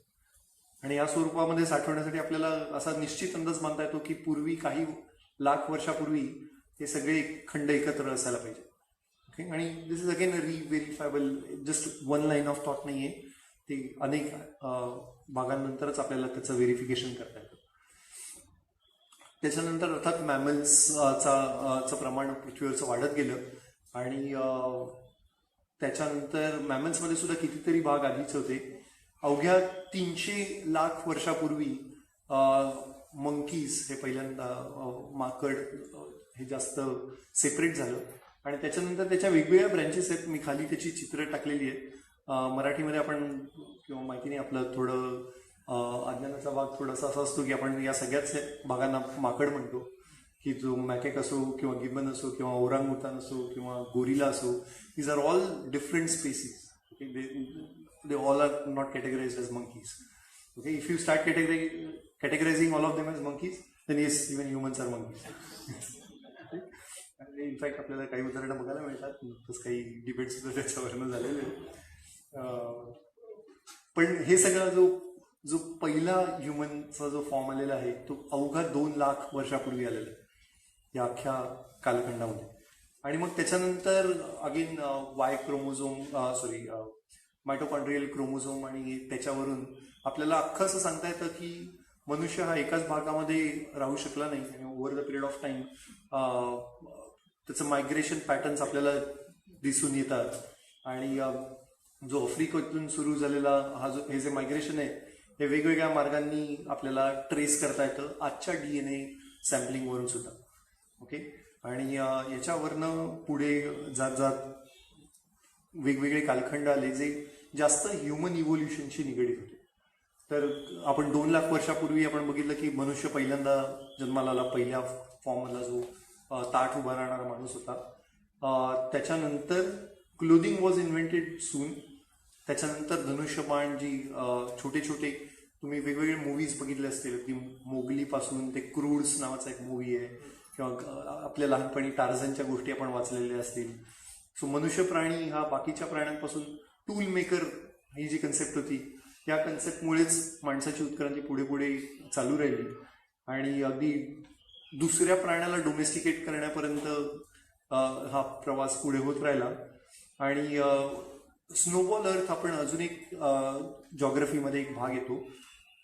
आणि या स्वरूपामध्ये साठवण्यासाठी आपल्याला असा निश्चित अंदाज मानता येतो की पूर्वी काही लाख वर्षापूर्वी हे सगळे खंड एकत्र असायला पाहिजे. ओके. आणि this is again reverifiable, just one line of thought नाहीये, ते अनेक भागांनंतरच आपल्याला त्याचं व्हेरिफिकेशन करता येतं. त्याच्यानंतर अर्थात मॅमल्सचं प्रमाण पृथ्वीवरचं वाढत गेलं आणि त्याच्यानंतर मॅमल्समध्ये सुद्धा कितीतरी भाग आधीचे होते. अवघ्या 300 लाख वर्षापूर्वी मंकीज हे पहिल्यांदा माकड हे जास्त सेपरेट झालं आणि त्याच्यानंतर त्याच्या वेगवेगळ्या ब्रँचेस आहेत. मी खाली त्याची चित्र टाकलेली आहेत. मराठीमध्ये आपण किंवा माहिती नाही आपलं थोडं अज्ञानाचा भाग थोडासा असा असतो की आपण या सगळ्याच भागांना माकड म्हणतो, की जो मॅकेक असो किंवा गिबन असो किंवा ओरांगुटान असो किंवा गोरिला असो, these are all different species. Okay. they all are not categorized as monkeys. Okay, if you start categorizing all of them as monkeys, then yes, even humans are monkeys. In fact आपल्याला काही उदाहरणं बघायला मिळतात, तसं काही debate सुद्धा त्याच्यावरनं झालेले. पण हे सगळा जो पहिला ह्युमनचा जो फॉर्म आलेला आहे तो अवघा 2 लाख वर्षापूर्वी आलेला आहे या अख्ख्या कालखंडामध्ये. आणि मग त्याच्यानंतर again Y chromosome mitochondrial chromosome आणि त्याच्यावरून आपल्याला अख्खं असं सांगता येतं की मनुष्य हा एकाच भागामध्ये राहू शकला नाही आणि over the period of time त्याचं मायग्रेशन पॅटर्न्स आपल्याला दिसून येतात. आणि जो आफ्रिकेतून सुरू झालेला हे जे मायग्रेशन आहे हे वेगवेगळ्या मार्गांनी आपल्याला ट्रेस करता येतं आजच्या DNA सॅम्पलिंगवरून सुद्धा. ओके. आणि याच्यावरनं पुढे जात जात वेगवेगळे कालखंड आले जे जास्त ह्युमन इव्होल्युशनशी निगडीत होते. तर आपण 2 लाख वर्षापूर्वी आपण बघितलं की मनुष्य पहिल्यांदा जन्माला आला, पहिल्या फॉर्मला जो ताठ उभा राहणारा माणूस होता. त्याच्यानंतर क्लोदिंग वॉज इन्व्हेंटेड सून. त्याच्यानंतर धनुष्यबाण, जी छोटे छोटे तुम्ही वेगवेगळे मूवीज बघितले असतील की मोगलीपासून ते क्रूड्स नावाचा एक मूवी आहे किंवा आपल्या लहानपणी टार्झनच्या गोष्टी आपण वाचलेल्या असतील. सो मनुष्य प्राणी हा बाकीच्या प्राण्यांपासून टूल मेकर ही जी कन्सेप्ट होती या कन्सेप्टमुळेच माणसाची उत्क्रांती पुढे पुढे चालू राहिली आणि अगदी दुसऱ्या प्राण्याला डोमेस्टिकेट करण्यापर्यंत हा प्रवास पुढे होत राहिला. आणि स्नोबॉल अर्थ आपण अजून एक जॉग्रफीमध्ये एक भाग येतो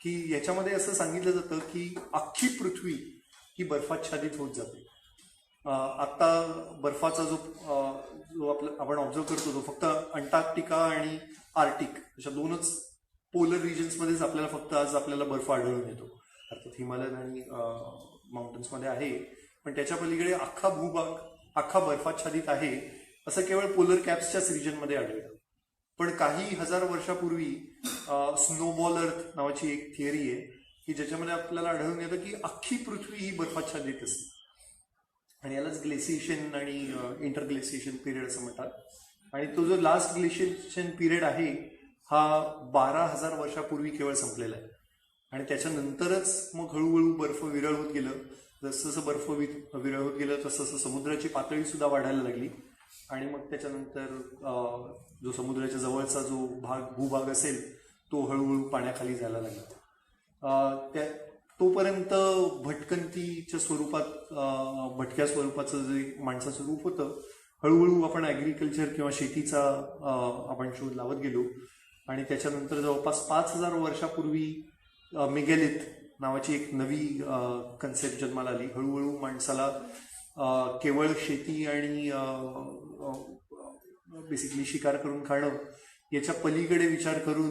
की याच्यामध्ये असं सांगितलं जातं की अख्खी पृथ्वी ही बर्फाच्छादित होत जाते. आता बर्फाचा जो आपण ऑब्झर्व करतो तो फक्त अंटार्क्टिका आणि आर्टिक अशा 2च पोलर रिजन्समध्येच आपल्याला फक्त आज आपल्याला बर्फ आढळून येतो. अर्थात हिमालयन आणि माउंटन्समध्ये आहे, पण त्याच्या पलीकडे अख्खा भूभाग अख्खा बर्फाच्छादित आहे असं केवळ पोलर कॅप्सच्याच रिजनमध्ये आढळतं. पण काही हजार वर्षापूर्वी स्नोबॉल अर्थ नावाची एक थिअरी आहे की ज्याच्यामध्ये आपल्याला आढळून येतं की अख्खी पृथ्वी ही बर्फाच्छादित असते. आणि यालाच ग्लेसिएशन आणि इंटरग्लेसिएशन पिरियड असं म्हणतात. आणि तो जो लास्ट ग्लेसिएशन पिरियड आहे हा 12,000 वर्षापूर्वी केवळ संपलेला आहे. आणि त्याच्यानंतरच मग हळूहळू बर्फ विरळ होत गेलं. जसं जसं बर्फ विरळ होत गेलं तसं तसं समुद्राची पातळी सुद्धा वाढायला लागली. आणि मग त्याच्यानंतर जो समुद्राच्या जवळचा जो भूभाग असेल तो हळूहळू पाण्याखाली जायला लागला. तोपर्यंत भटकंतीच्या स्वरूपात भटक्या स्वरूपाचं जे माणसाचं रूप होतं हळूहळू आपण ॲग्रिकल्चर किंवा शेतीचा आपण शोध लावत गेलो. आणि त्याच्यानंतर जवळपास 5,000 वर्षापूर्वी मेगॅलिथ नावाची एक नवी कन्सेप्ट जन्माला आली. हळूहळू माणसाला केवळ शेती आणि बेसिकली शिकार करून खाणं याच्या पलीकडे विचार करून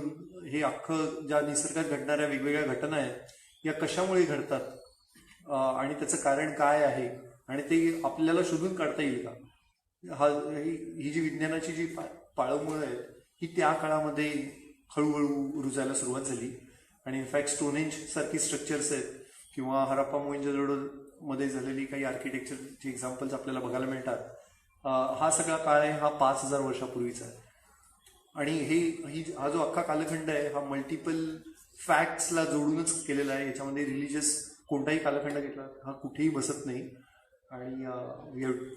हे अख्खं ज्या निसर्गात घडणाऱ्या वेगवेगळ्या घटना आहेत या कशामुळे घडतात आणि त्याचं कारण काय आहे आणि ते आपल्याला शोधून काढता येईल का, ही जी विज्ञानाची जी पाळंमुळं आहेत ही त्या काळामध्ये हळूहळू रुजायला सुरुवात झाली. आणि इनफॅक्ट स्टोनहेंज सारखी स्ट्रक्चर्स आहेत किंवा हराप्पा मोहेंजोदडोमध्ये झालेली काही आर्किटेक्चरची एक्झाम्पल्स आपल्याला बघायला मिळतात. हा सगळा काळ आहे हा 5,000 वर्षापूर्वीचा आहे. आणि हा जो अख्खा कालखंड आहे हा मल्टिपल फॅक्ट्सला जोडूनच केलेला आहे. याच्यामध्ये रिलिजियस कोणताही कालखंड घेतला हा कुठेही बसत नाही. आणि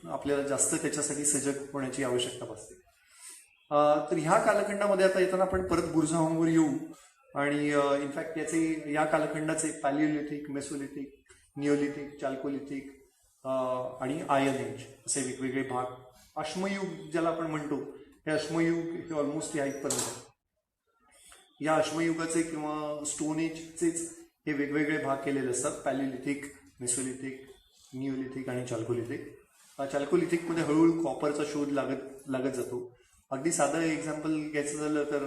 आपल्याला जास्त त्याच्यासाठी सजग होण्याची आवश्यकता भासते. तर ह्या कालखंडामध्ये आता येताना आपण परत बुरझाहोमवर येऊ आणि इनफॅक्ट याचे या कालखंडाचे पॅलिओलिथिक, मेसोलिथिक, निओलिथिक, चाल्कोलिथिक आणि आयर्न एज असे वेगवेगळे भाग. अश्मयुग ज्याला आपण म्हणतो, हे अश्मयुग हे ऑलमोस्ट या इथपर्यंत आहे. या अश्मयुगाचे किंवा स्टोन एजचेच हे वेगवेगळे भाग केलेले असतात, पॅलिओलिथिक, मेसोलिथिक, निओलिथिक आणि चाल्कोलिथिक. चाल्कोलिथिकमध्ये हळूहळू कॉपरचा शोध लागत जातो. अगदी साधं एक्झाम्पल घ्यायचं झालं तर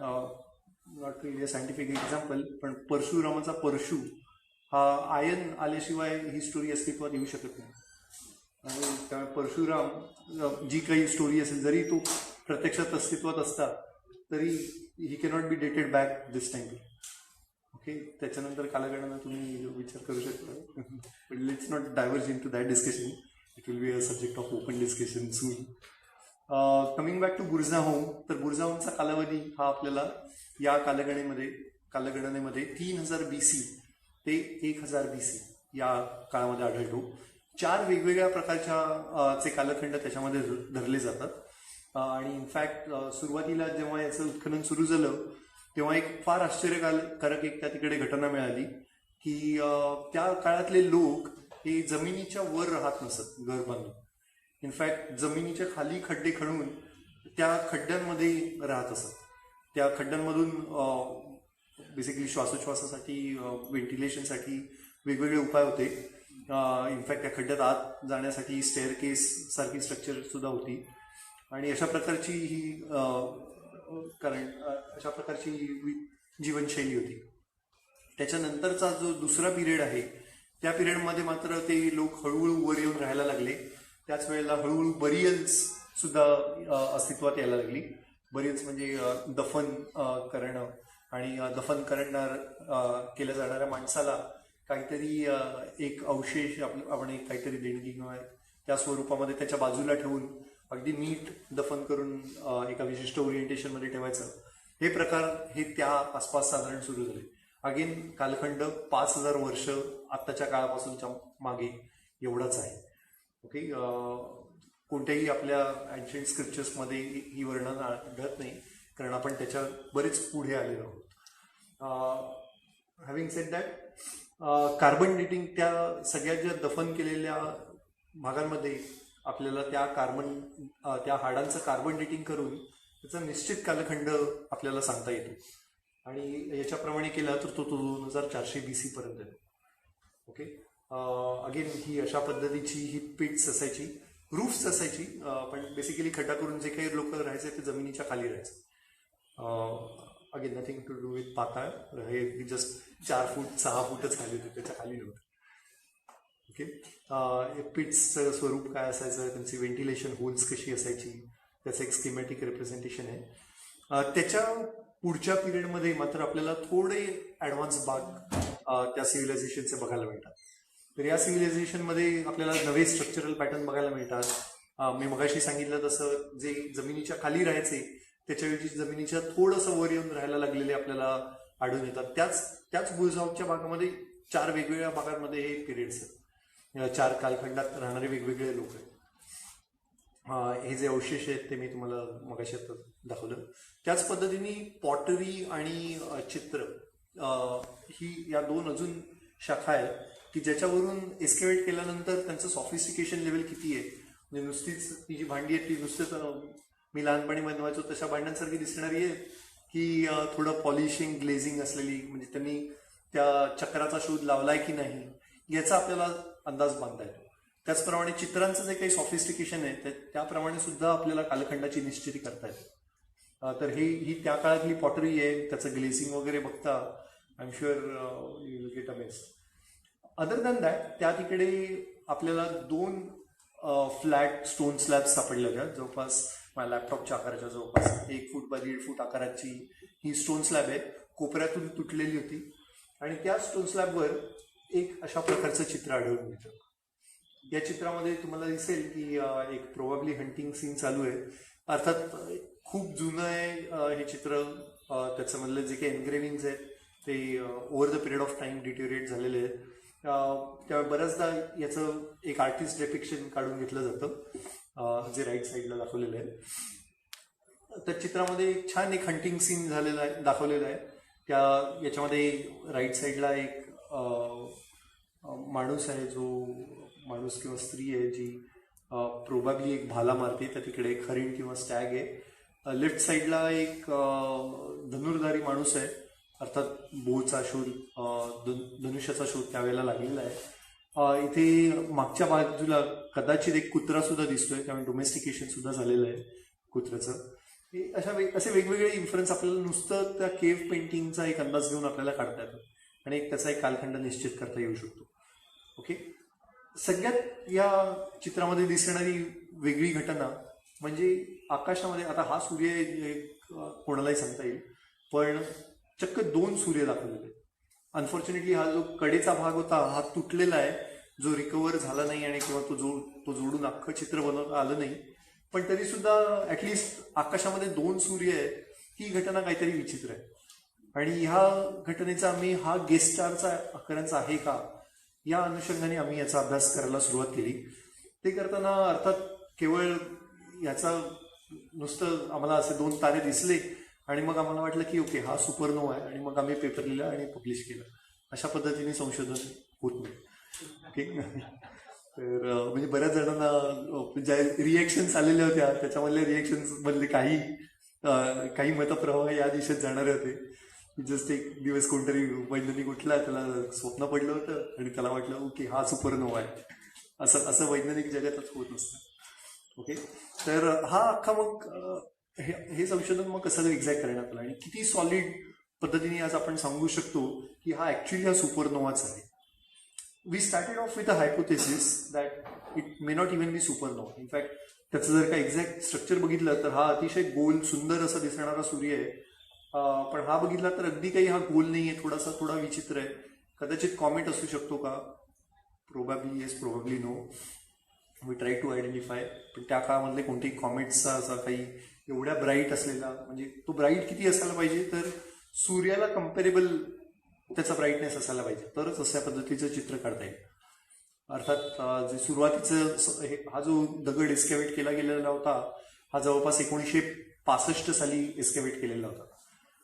नॉट रिली सायंटिफिक एक्झाम्पल, पण परशुरामाचा परशु हा आयन आल्याशिवाय ही स्टोरी अस्तित्वात येऊ शकत नाही. आणि त्यामुळे परशुराम जी काही स्टोरी असेल, जरी तो प्रत्यक्षात अस्तित्वात असता तरी he cannot be dated back this time. Okay, त्याच्यानंतर कालगणना तुम्ही विचार करू शकता, but let's not diverge into that discussion. It will be a subject of open discussion soon. Coming back to Burzahom, तर बुरझाहोमचा कालावधी हा आपल्याला या कालगणनेमध्ये 3000 BC ते 1000 BC या काळामध्ये आढळतो. 4 वेगवेगळ्या प्रकारच्या चे कालखंड त्याच्यामध्ये धरले जातात. आणि इनफॅक्ट सुरुवातीला जेव्हा याचं उत्खनन सुरू झालं तेव्हा एक फार आश्चर्यकारक एक त्या तिकडे घटना मिळाली की त्या काळातले लोक हे जमिनीच्या वर राहत नसत घर बांधून. इनफॅक्ट जमिनीच्या खाली खड्डे खणून त्या खड्ड्यांमध्ये राहत असत. त्या खड्ड्यांमधून बेसिकली श्वासोच्छवासासाठी, व्हेंटिलेशनसाठी वेगवेगळे उपाय होते. इनफॅक्ट त्या खड्ड्यात आत जाण्यासाठी स्टेअरकेस सारखी स्ट्रक्चर सुद्धा होती. आणि अशा प्रकारची जीवनशैली होती. त्याच्यानंतरचा जो दुसरा पिरियड आहे त्या पिरियडमध्ये मात्र ते लोक हळूहळू वर येऊन राहायला लागले. त्याच वेळेला हळूहळू बरियल्स सुद्धा अस्तित्वात यायला लागली. बरियल्स म्हणजे दफन करणं, आणि दफन केल्या जाणाऱ्या माणसाला काहीतरी एक अवशेष आपण एक काहीतरी देणगी किंवा त्या स्वरूपामध्ये त्याच्या बाजूला ठेवून अगदी नीट दफन करून एका विशिष्ट ओरिएंटेशनमध्ये ठेवायचं. हे प्रकार हे त्या आसपास साधारण सुरू झाले. अगेन कालखंड 5000 वर्ष आत्ताच्या काळापासूनच्या मागे एवढाच आहे. ओके, कोणत्याही आपल्या एन्शियंट स्क्रिप्चर्समध्ये ही वर्णन आढळत नाही, कारण आपण त्याच्या बरेच पुढे आलेलो आहोत. Having sed that, carbon dating त्या सगळ्या ज्या दफन केलेल्या भागांमध्ये आपल्याला त्या हाडांचं कार्बन डेटिंग करून त्याचा निश्चित कालखंड आपल्याला सांगता येतो. आणि याच्याप्रमाणे केला तर तो 2400 BC पर्यंत येतो. ओके, अगेन ही अशा पद्धतीची ही पिट्स असायची, रूफ्स असायची. पण बेसिकली खड्डा करून जे काही लोक राहायचे ते जमिनीच्या खाली राहायचे. Again nothing to do with पाताळ, हे जस्ट 4 फूट 6 फूटच खाली होते, त्याच्या खाली नव्हतं. ओके, पिट्सचं स्वरूप काय असायचं, त्यांची व्हेंटिलेशन होल्स कशी असायची, त्याचं एक स्कीमॅटिक रिप्रेझेंटेशन आहे. त्याच्या पुढच्या पिरियडमध्ये मात्र आपल्याला थोडे ॲडव्हान्स भाग त्या सिव्हिलायझेशनचे बघायला मिळतात. तर या सिव्हिलायझेशनमध्ये आपल्याला नवे स्ट्रक्चरल पॅटर्न बघायला मिळतात. मी मगाशी सांगितलं तसं जे जमिनीच्या खाली राहायचे त्याच्याऐवजी जमिनीच्या थोडंसं वर येऊन राहायला लागलेले आपल्याला आढळून येतात. त्याच बुरझाहोमच्या भागामध्ये 4 वेगवेगळ्या भागांमध्ये हे पिरियड्स आहेत. 4 कालखंडात राहणारे वेगवेगळे लोक आहेत. हे जे अवशेष आहेत ते मी तुम्हाला मगाशी आता दाखवलं. त्याच पद्धतीने पॉटरी आणि चित्र ही या 2 अजून शाखा आहेत की ज्याच्यावरून एस्टिमेट केल्यानंतर त्यांचं सॉफिस्टिकेशन लेवल किती आहे. म्हणजे नुसतीच ती जी भांडी आहेत ती नुसतीच मी लहानपणी बनवायचो तशा भांड्यांसारखी दिसणारी आहे की थोडं पॉलिशिंग, ग्लेझिंग असलेली, म्हणजे त्यांनी त्या चक्राचा शोध लावलाय की नाही याचा आपल्याला अंदाज बांधता येतो. त्याचप्रमाणे चित्रांचं जे काही सॉफिस्टिकेशन आहे त्याप्रमाणे सुद्धा आपल्याला कालखंडाची निश्चिती करता येते. तर ही त्या काळातली पॉटरी आहे. त्याचं ग्लेझिंग वगैरे बघता I am sure you will gate amazed. Other than that त्या तिकडे आपल्याला 2 फ्लॅट स्टोन स्लॅब्स सापडल्या होत्या. जवळपास माझ्या लॅपटॉपच्या आकाराच्या जवळपास 1 फूट बाय 1.5 फूट आकाराची ही स्टोन स्लॅब आहे. कोपऱ्यातून तुटलेली होती आणि त्या स्टोन स्लॅबवर एक अशा प्रकारचं चित्र आढळून येतं. या चित्रामध्ये तुम्हाला दिसेल की एक प्रोबॅबली हंटिंग सीन चालू आहे. अर्थात खूप जुनं आहे हे चित्र. त्याच्यामधले जे काही एनग्रेव्हिंग्ज आहेत ते over the period of time deteriorate झालेले आहेत. त्यामुळे बऱ्याचदा याचं एक आर्टिस्ट डेपिक्शन काढून घेतलं जातं, जे राईट साईडला दाखवलेलं आहे. त्या चित्रामध्ये छान एक हंटिंग सीन झालेला आहे, दाखवलेला आहे. याच्यामध्ये राईट साईडला एक माणूस आहे, जो माणूस किंवा स्त्री आहे जी प्रोबॅबली एक भाला मारते. त्या तिकडे एक हरिण किंवा स्टॅग आहे. लेफ्ट साईडला एक धनुर्धारी माणूस आहे, अर्थात बोचा शोध, धनुष्याचा शोध त्यावेळेला लागलेला आहे. इथे मागच्या बाजूला कदाचित एक कुत्रा सुद्धा दिसतोय, त्यामुळे डोमेस्टिकेशन सुद्धा झालेलं आहे कुत्र्याचं. असे वेगवेगळे इन्फ्लुएन्स आपल्याला नुसतं त्या केव्ह पेंटिंगचा एक अंदाज घेऊन आपल्याला काढता येतो आणि त्याचा एक कालखंड निश्चित करता येऊ शकतो. ओके, सगळ्यात या चित्रामध्ये दिसणारी वेगळी घटना म्हणजे आकाशामध्ये, आता हा सूर्य कोणालाही सांगता येईल, पण चक्क 2 सूर्य दाखवलेले. अनफॉर्च्युनेटली हा जो कडेचा भाग होता हा तुटलेला आहे, जो रिकवर झाला नाही आणि किंवा तो जोडून अख्खं चित्र बनवता आलं नाही. पण तरी सुद्धा ऍटलिस्ट आकाशामध्ये 2 सूर्य आहे, ही घटना काहीतरी विचित्र आहे. आणि ह्या घटनेचा आम्ही हा गेस्ट स्टारचा अकरन्स आहे का या अनुषंगाने आम्ही याचा अभ्यास करायला सुरुवात केली. ते करताना अर्थात केवळ याचा नुसतं आम्हाला असे 2 तारे दिसले आणि मग आम्हाला वाटलं की ओके हा सुपरनोवा आहे, आणि मग आम्ही पेपर लिहिला आणि पब्लिश केलं. अशा पद्धतीने संशोधन होत नाही. ओके, तर म्हणजे बऱ्याच जणांना ज्या रिएक्शन्स आलेल्या होत्या त्याच्यामधल्या रिएक्शन्स मधले काही मतप्रवाह या दिशेत जाणारे होते. जस्ट एक दिवस कोणतरी वैज्ञानिक उठला, त्याला स्वप्न पडलं होतं आणि त्याला वाटलं ओके हा सुपरनोवा आहे. असं वैज्ञानिक जगातच होत नसतं. ओके, तर हा अख्खा मग हे संशोधन मग कसं एक्झॅक्ट करण्यात आलं आणि किती सॉलिड पद्धतीने आज आपण सांगू शकतो की हा ऍक्च्युली हा सुपरनोवाच आहे. We started off with a hypothesis that it may not even be supernova. In fact त्याचं जर का एक्झॅक्ट स्ट्रक्चर बघितलं तर हा अतिशय गोल सुंदर असा दिसणारा सूर्य आहे. पण हा बघितला तर अगदी काही हा गोल नाही आहे, थोडा विचित्र आहे. कदाचित कॉमेट असू शकतो का? Probably yes, probably no. We try to identify. पण त्या काळामधले कोणतेही कॉमेट्सचा असा काही एवढ्या ब्राईट असलेला, म्हणजे तो ब्राईट किती असायला पाहिजे तर सूर्याला कम्पेरेबल त्याचा ब्राईटनेस असायला पाहिजे, तरच अशा पद्धतीचं चित्र काढता येईल. अर्थात जे सुरुवातीचं हा जो दगड एस्केवेट केला गेलेला होता हा जवळपास 1965 साली एस्केवेट केलेला होता.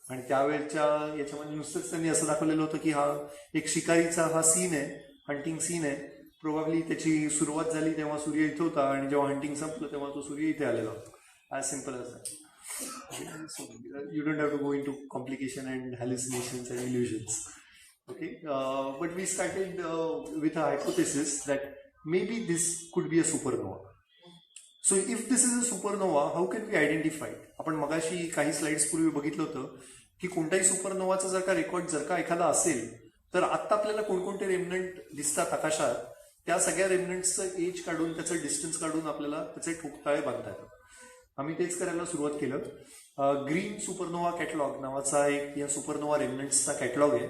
आणि त्यावेळेच्या याच्यामध्ये नुसतंच त्यांनी असं दाखवलेलं होतं की हा एक शिकारीचा हा सीन आहे, हंटिंग सीन आहे. प्रोबॅबली त्याची सुरुवात झाली तेव्हा सूर्य इथे होता आणि जेव्हा हंटिंग संपलं तेव्हा तो सूर्य इथे आलेला होता. As simple as that. You don't have to go into complication and hallucinations and illusions. Okay, but we started with a hypothesis that maybe this could be a supernova. So if this is a supernova, how can we identify? आपण मगाशी काही slides पूर्वी बघितलं होतं की कोणत्याही सुपरनोवाचा जर का रेकॉर्ड जर का एखादा असेल तर आता आपल्याला कोणकोणते रेमनंट दिसतात आकाशात, त्या सगळ्या रेमनंट्सचं एज काढून त्याचं डिस्टन्स काढून आपल्याला त्याचे ठोकताळे बांधता येतात. आम्ही तेच करायला सुरुवात केलं. ग्रीन सुपरनोवा कॅटलॉग नावाचा एक या सुपरनोवा रेमनंट्सचा कॅटलॉग आहे.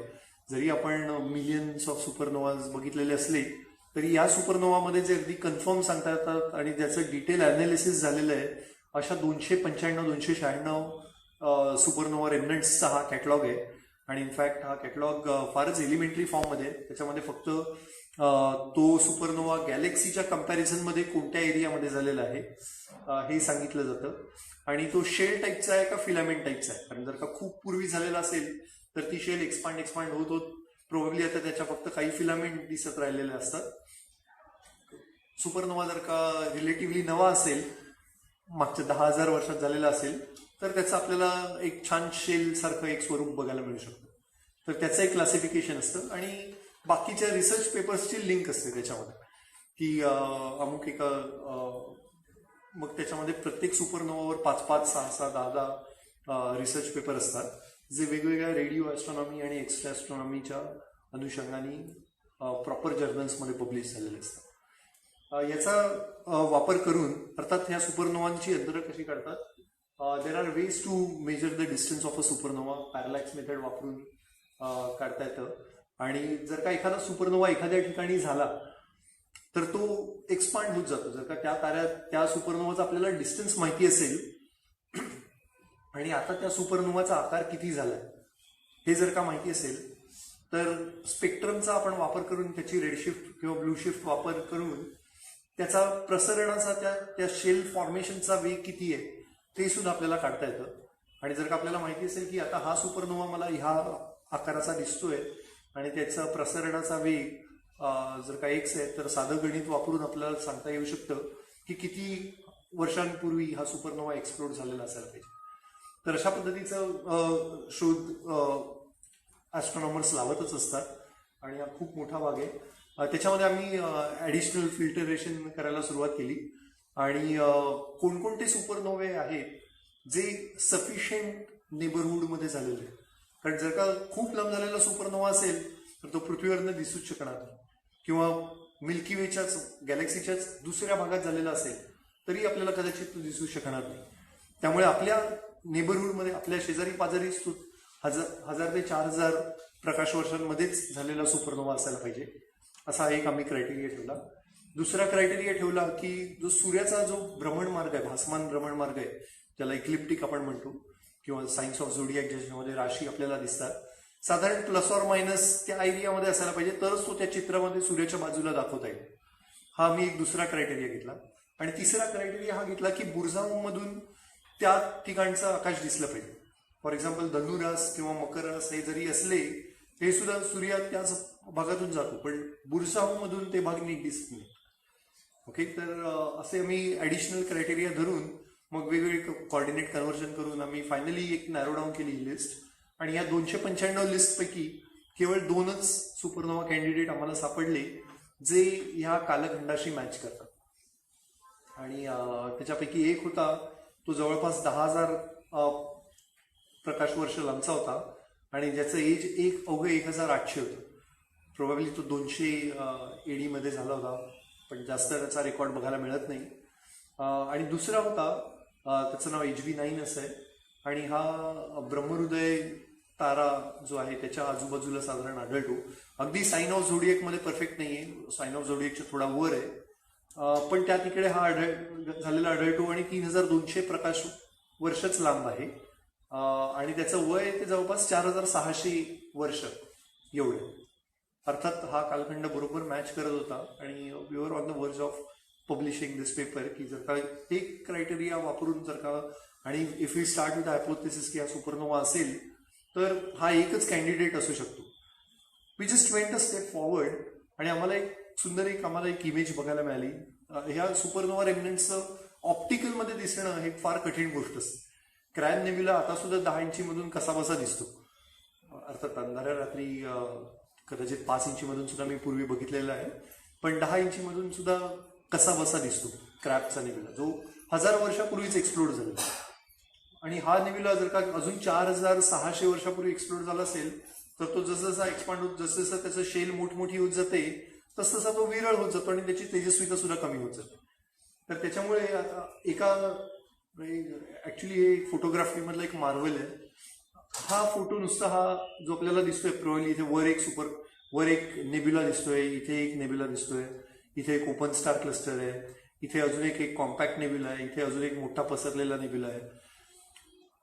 जरी आपण मिलियन्स ऑफ सुपरनोवाज बघितलेले असले तरी या सुपरनोवामध्ये जे अगदी कन्फर्म सांगता येतात आणि ज्याचं डिटेल अनालिसिस झालेलं आहे अशा 295-296 सुपरनोवा रेमनंट्सचा हा कॅटलॉग आहे. आणि इनफॅक्ट हा कॅटलॉग फारच एलिमेंटरी फॉर्ममध्ये, त्याच्यामध्ये फक्त तो सुपरनोवा गॅलेक्सीच्या कम्पॅरिझनमध्ये कोणत्या एरियामध्ये झालेला आहे हे सांगितलं जातं. आणि तो शेल टाईपचा आहे का फिलामेंट टाईपचा आहे. कारण जर का खूप पूर्वी झालेला असेल तर ती शेल एक्सपांड होत प्रोबेबली आता त्याच्या फक्त काही फिलामेंट दिसत राहिलेले असतात. सुपरनोवा जर का रिलेटिव्हली नवा असेल, मागच्या 10,000 वर्षात झालेला असेल तर त्याचं आपल्याला एक छान शेल सारखं एक स्वरूप बघायला मिळू शकतं. तर त्याचं एक क्लासिफिकेशन असतं आणि बाकीच्या रिसर्च पेपर्सची लिंक असते त्याच्यामध्ये की अमुक एका मग त्याच्यामध्ये प्रत्येक सुपरनोवावर 5-5, 6-6, 10-10 रिसर्च पेपर असतात जे वेगवेगळ्या रेडिओ ॲस्ट्रॉनॉमी आणि एक्स्ट्रा ॲस्ट्रॉनॉमीच्या अनुषंगाने प्रॉपर जर्नल्समध्ये पब्लिश झालेले असतात. याचा वापर करून अर्थात ह्या सुपरनोवांची अंतरं कशी काढतात. There are ways to measure the distance of a supernova. Parallax method वापरून काढता येतं. आणि जर का एखादा सुपरनोवा एखाद्या ठिकाणी झाला तर तो एक्सपांड होत जातो. जर का त्या सुपरनोवाचा आपल्याला डिस्टन्स माहिती असेल आणि आता त्या सुपरनोवाचा आकार किती झालाय हे जर का माहिती असेल तर स्पेक्ट्रमचा आपण वापर करून त्याची रेडशिफ्ट किंवा ब्लू शिफ्ट वापर करून त्याचा प्रसरणाचा त्या शेल फॉर्मेशनचा वेग किती आहे ते सुद्धा आपल्याला काढता येतं. आणि जर का आपल्याला माहिती असेल की आता हा सुपरनोवा मला ह्या आकाराचा दिसतोय आणि त्याचा प्रसरणाचा वेग जर का एक्स आहे, तर साधं गणित वापरून आपल्याला सांगता येऊ शकतं की किती वर्षांपूर्वी हा सुपरनोवा एक्सप्लोड झालेला असायला पाहिजे. तर अशा पद्धतीचं शोध ॲस्ट्रॉनॉमर्स लावतच असतात आणि हा खूप मोठा भाग आहे. त्याच्यामध्ये आम्ही ॲडिशनल फिल्टरेशन करायला सुरुवात केली आणि कोणकोणते सुपरनोवे आहेत जे सफिशियंट नेबरहूडमध्ये झालेले आहेत. कारण जर का खूप लांब झालेला सुपरनोवा असेल तर तो पृथ्वीवरनं दिसूच शकणार नाही, किंवा मिल्की वेच्याच गॅलेक्सीच्याच दुसऱ्या भागात झालेला असेल तरी आपल्याला कदाचित तो दिसू शकणार नाही. त्यामुळे आपल्या नेबरहूडमध्ये आपल्या शेजारी पाजारी 1000 ते 4000 प्रकाश वर्षांमध्येच झालेला सुपरनोवा असायला पाहिजे, असा एक आम्ही क्रायटेरिया ठेवला. दुसरा क्रायटेरिया ठेवला की जो सूर्याचा जो भ्रमणमार्ग आहे, भासमान भ्रमणमार्ग आहे, ज्याला इक्लिप्टिक आपण म्हणतो, किंवा सायन्स ऑफ झोडियाक ज्याच्यामध्ये राशी आपल्याला दिसतात, साधारण प्लस ऑर मायनस त्या एरियामध्ये असायला पाहिजे, तरच तो त्या चित्रामध्ये सूर्याच्या बाजूला दाखवता येईल. हा आम्ही एक दुसरा क्रायटेरिया घेतला. आणि तिसरा क्रायटेरिया हा घेतला की बुरजाहूमधून त्या ठिकाणचं आकाश दिसलं पाहिजे. फॉर एक्झाम्पल धनुरास किंवा मकर रास हे जरी असले, हे सुद्धा सूर्य त्याच भागातून जातो, पण बुरजाहूमधून ते भाग नीट दिसत नाही. ओके, तर असे आम्ही ॲडिशनल क्रायटेरिया धरून मग वेगवेगळे कॉर्डिनेट कन्व्हर्जन करून आम्ही फायनली एक नॅरो डाऊन केली ही लिस्ट. आणि या 295 लिस्टपैकी केवळ 2च सुपरनोवा कॅन्डिडेट आम्हाला सापडले जे ह्या कालखंडाशी मॅच करतात. आणि त्याच्यापैकी एक होता तो जवळपास 10,000 प्रकाश वर्ष लांबचा होता आणि ज्याचं एज अवघं 1800 होतं. प्रोबॅबली तो 200 AD मध्ये झाला होता, पण जास्त त्याचा रेकॉर्ड बघायला मिळत नाही. आणि दुसरा होता त्याचं नाव HB9 असं आहे आणि हा ब्रह्महृदय तारा जो आहे त्याच्या आजूबाजूला साधारण आढळतो. अगदी साइन ऑफ झोडिएकमध्ये परफेक्ट नाही आहे, साइन ऑफ झोडिएकच्या थोडा वर आहे, पण त्या तिकडे हा झालेला आढळतो आणि 3200 प्रकाश वर्षच लांब आहे. आणि त्याचं वय ते जवळपास 4600 वर्ष एवढे. अर्थात हा कालखंड बरोबर मॅच करत होता आणि वी वर ऑन द वर्ज ऑफ पब्लिशिंग दिस पेपर, की जर का एक क्रायटेरिया वापरून जर का, आणि if you start with hypothesis की हा सुपरनोवा असेल तर हा एकच कॅन्डिडेट असू शकतो. We just went a step forward आणि आम्हाला एक इमेज बघायला मिळाली. ह्या सुपरनोवा रेमिनंट्सचं ऑप्टिकलमध्ये दिसणं हे फार कठीण गोष्ट असते. क्रॅन नेब्युला आता सुद्धा 10 इंचीमधून कसा बसा दिसतो. अर्थात अंधाऱ्या रात्री कदाचित 5 इंचीमधून सुद्धा मी पूर्वी बघितलेला आहे, पण 10 इंचीमधून सुद्धा कसा बसा दिसतो क्रॅपचा नेब्युला, जो 1000 वर्षापूर्वीच एक्सप्लोड झालेला. आणि हा नेब्युला जर का अजून 4600 वर्षापूर्वी एक्सप्लोड झाला असेल तर तो जसजसा एक्सपांड होत, जसजसं त्याचं शेल मोठमोठी होत जाते तसतसा तो विरळ होत जातो आणि त्याची तेजस्विता सुद्धा कमी होत जाते. तर त्याच्यामुळे ऍक्च्युली हे फोटोग्राफीमधलं एक मार्वल आहे. हा फोटो नुसता हा जो आपल्याला दिसतोय प्रोबॅबली इथे वर एक नेब्युला दिसतोय, इथे एक नेब्युला दिसतोय, इथे एक ओपन स्टार क्लस्टर आहे, इथे अजून एक कॉम्पॅक्ट नेब्युला आहे, इथे अजून एक मोठा पसरलेला नेब्युला आहे.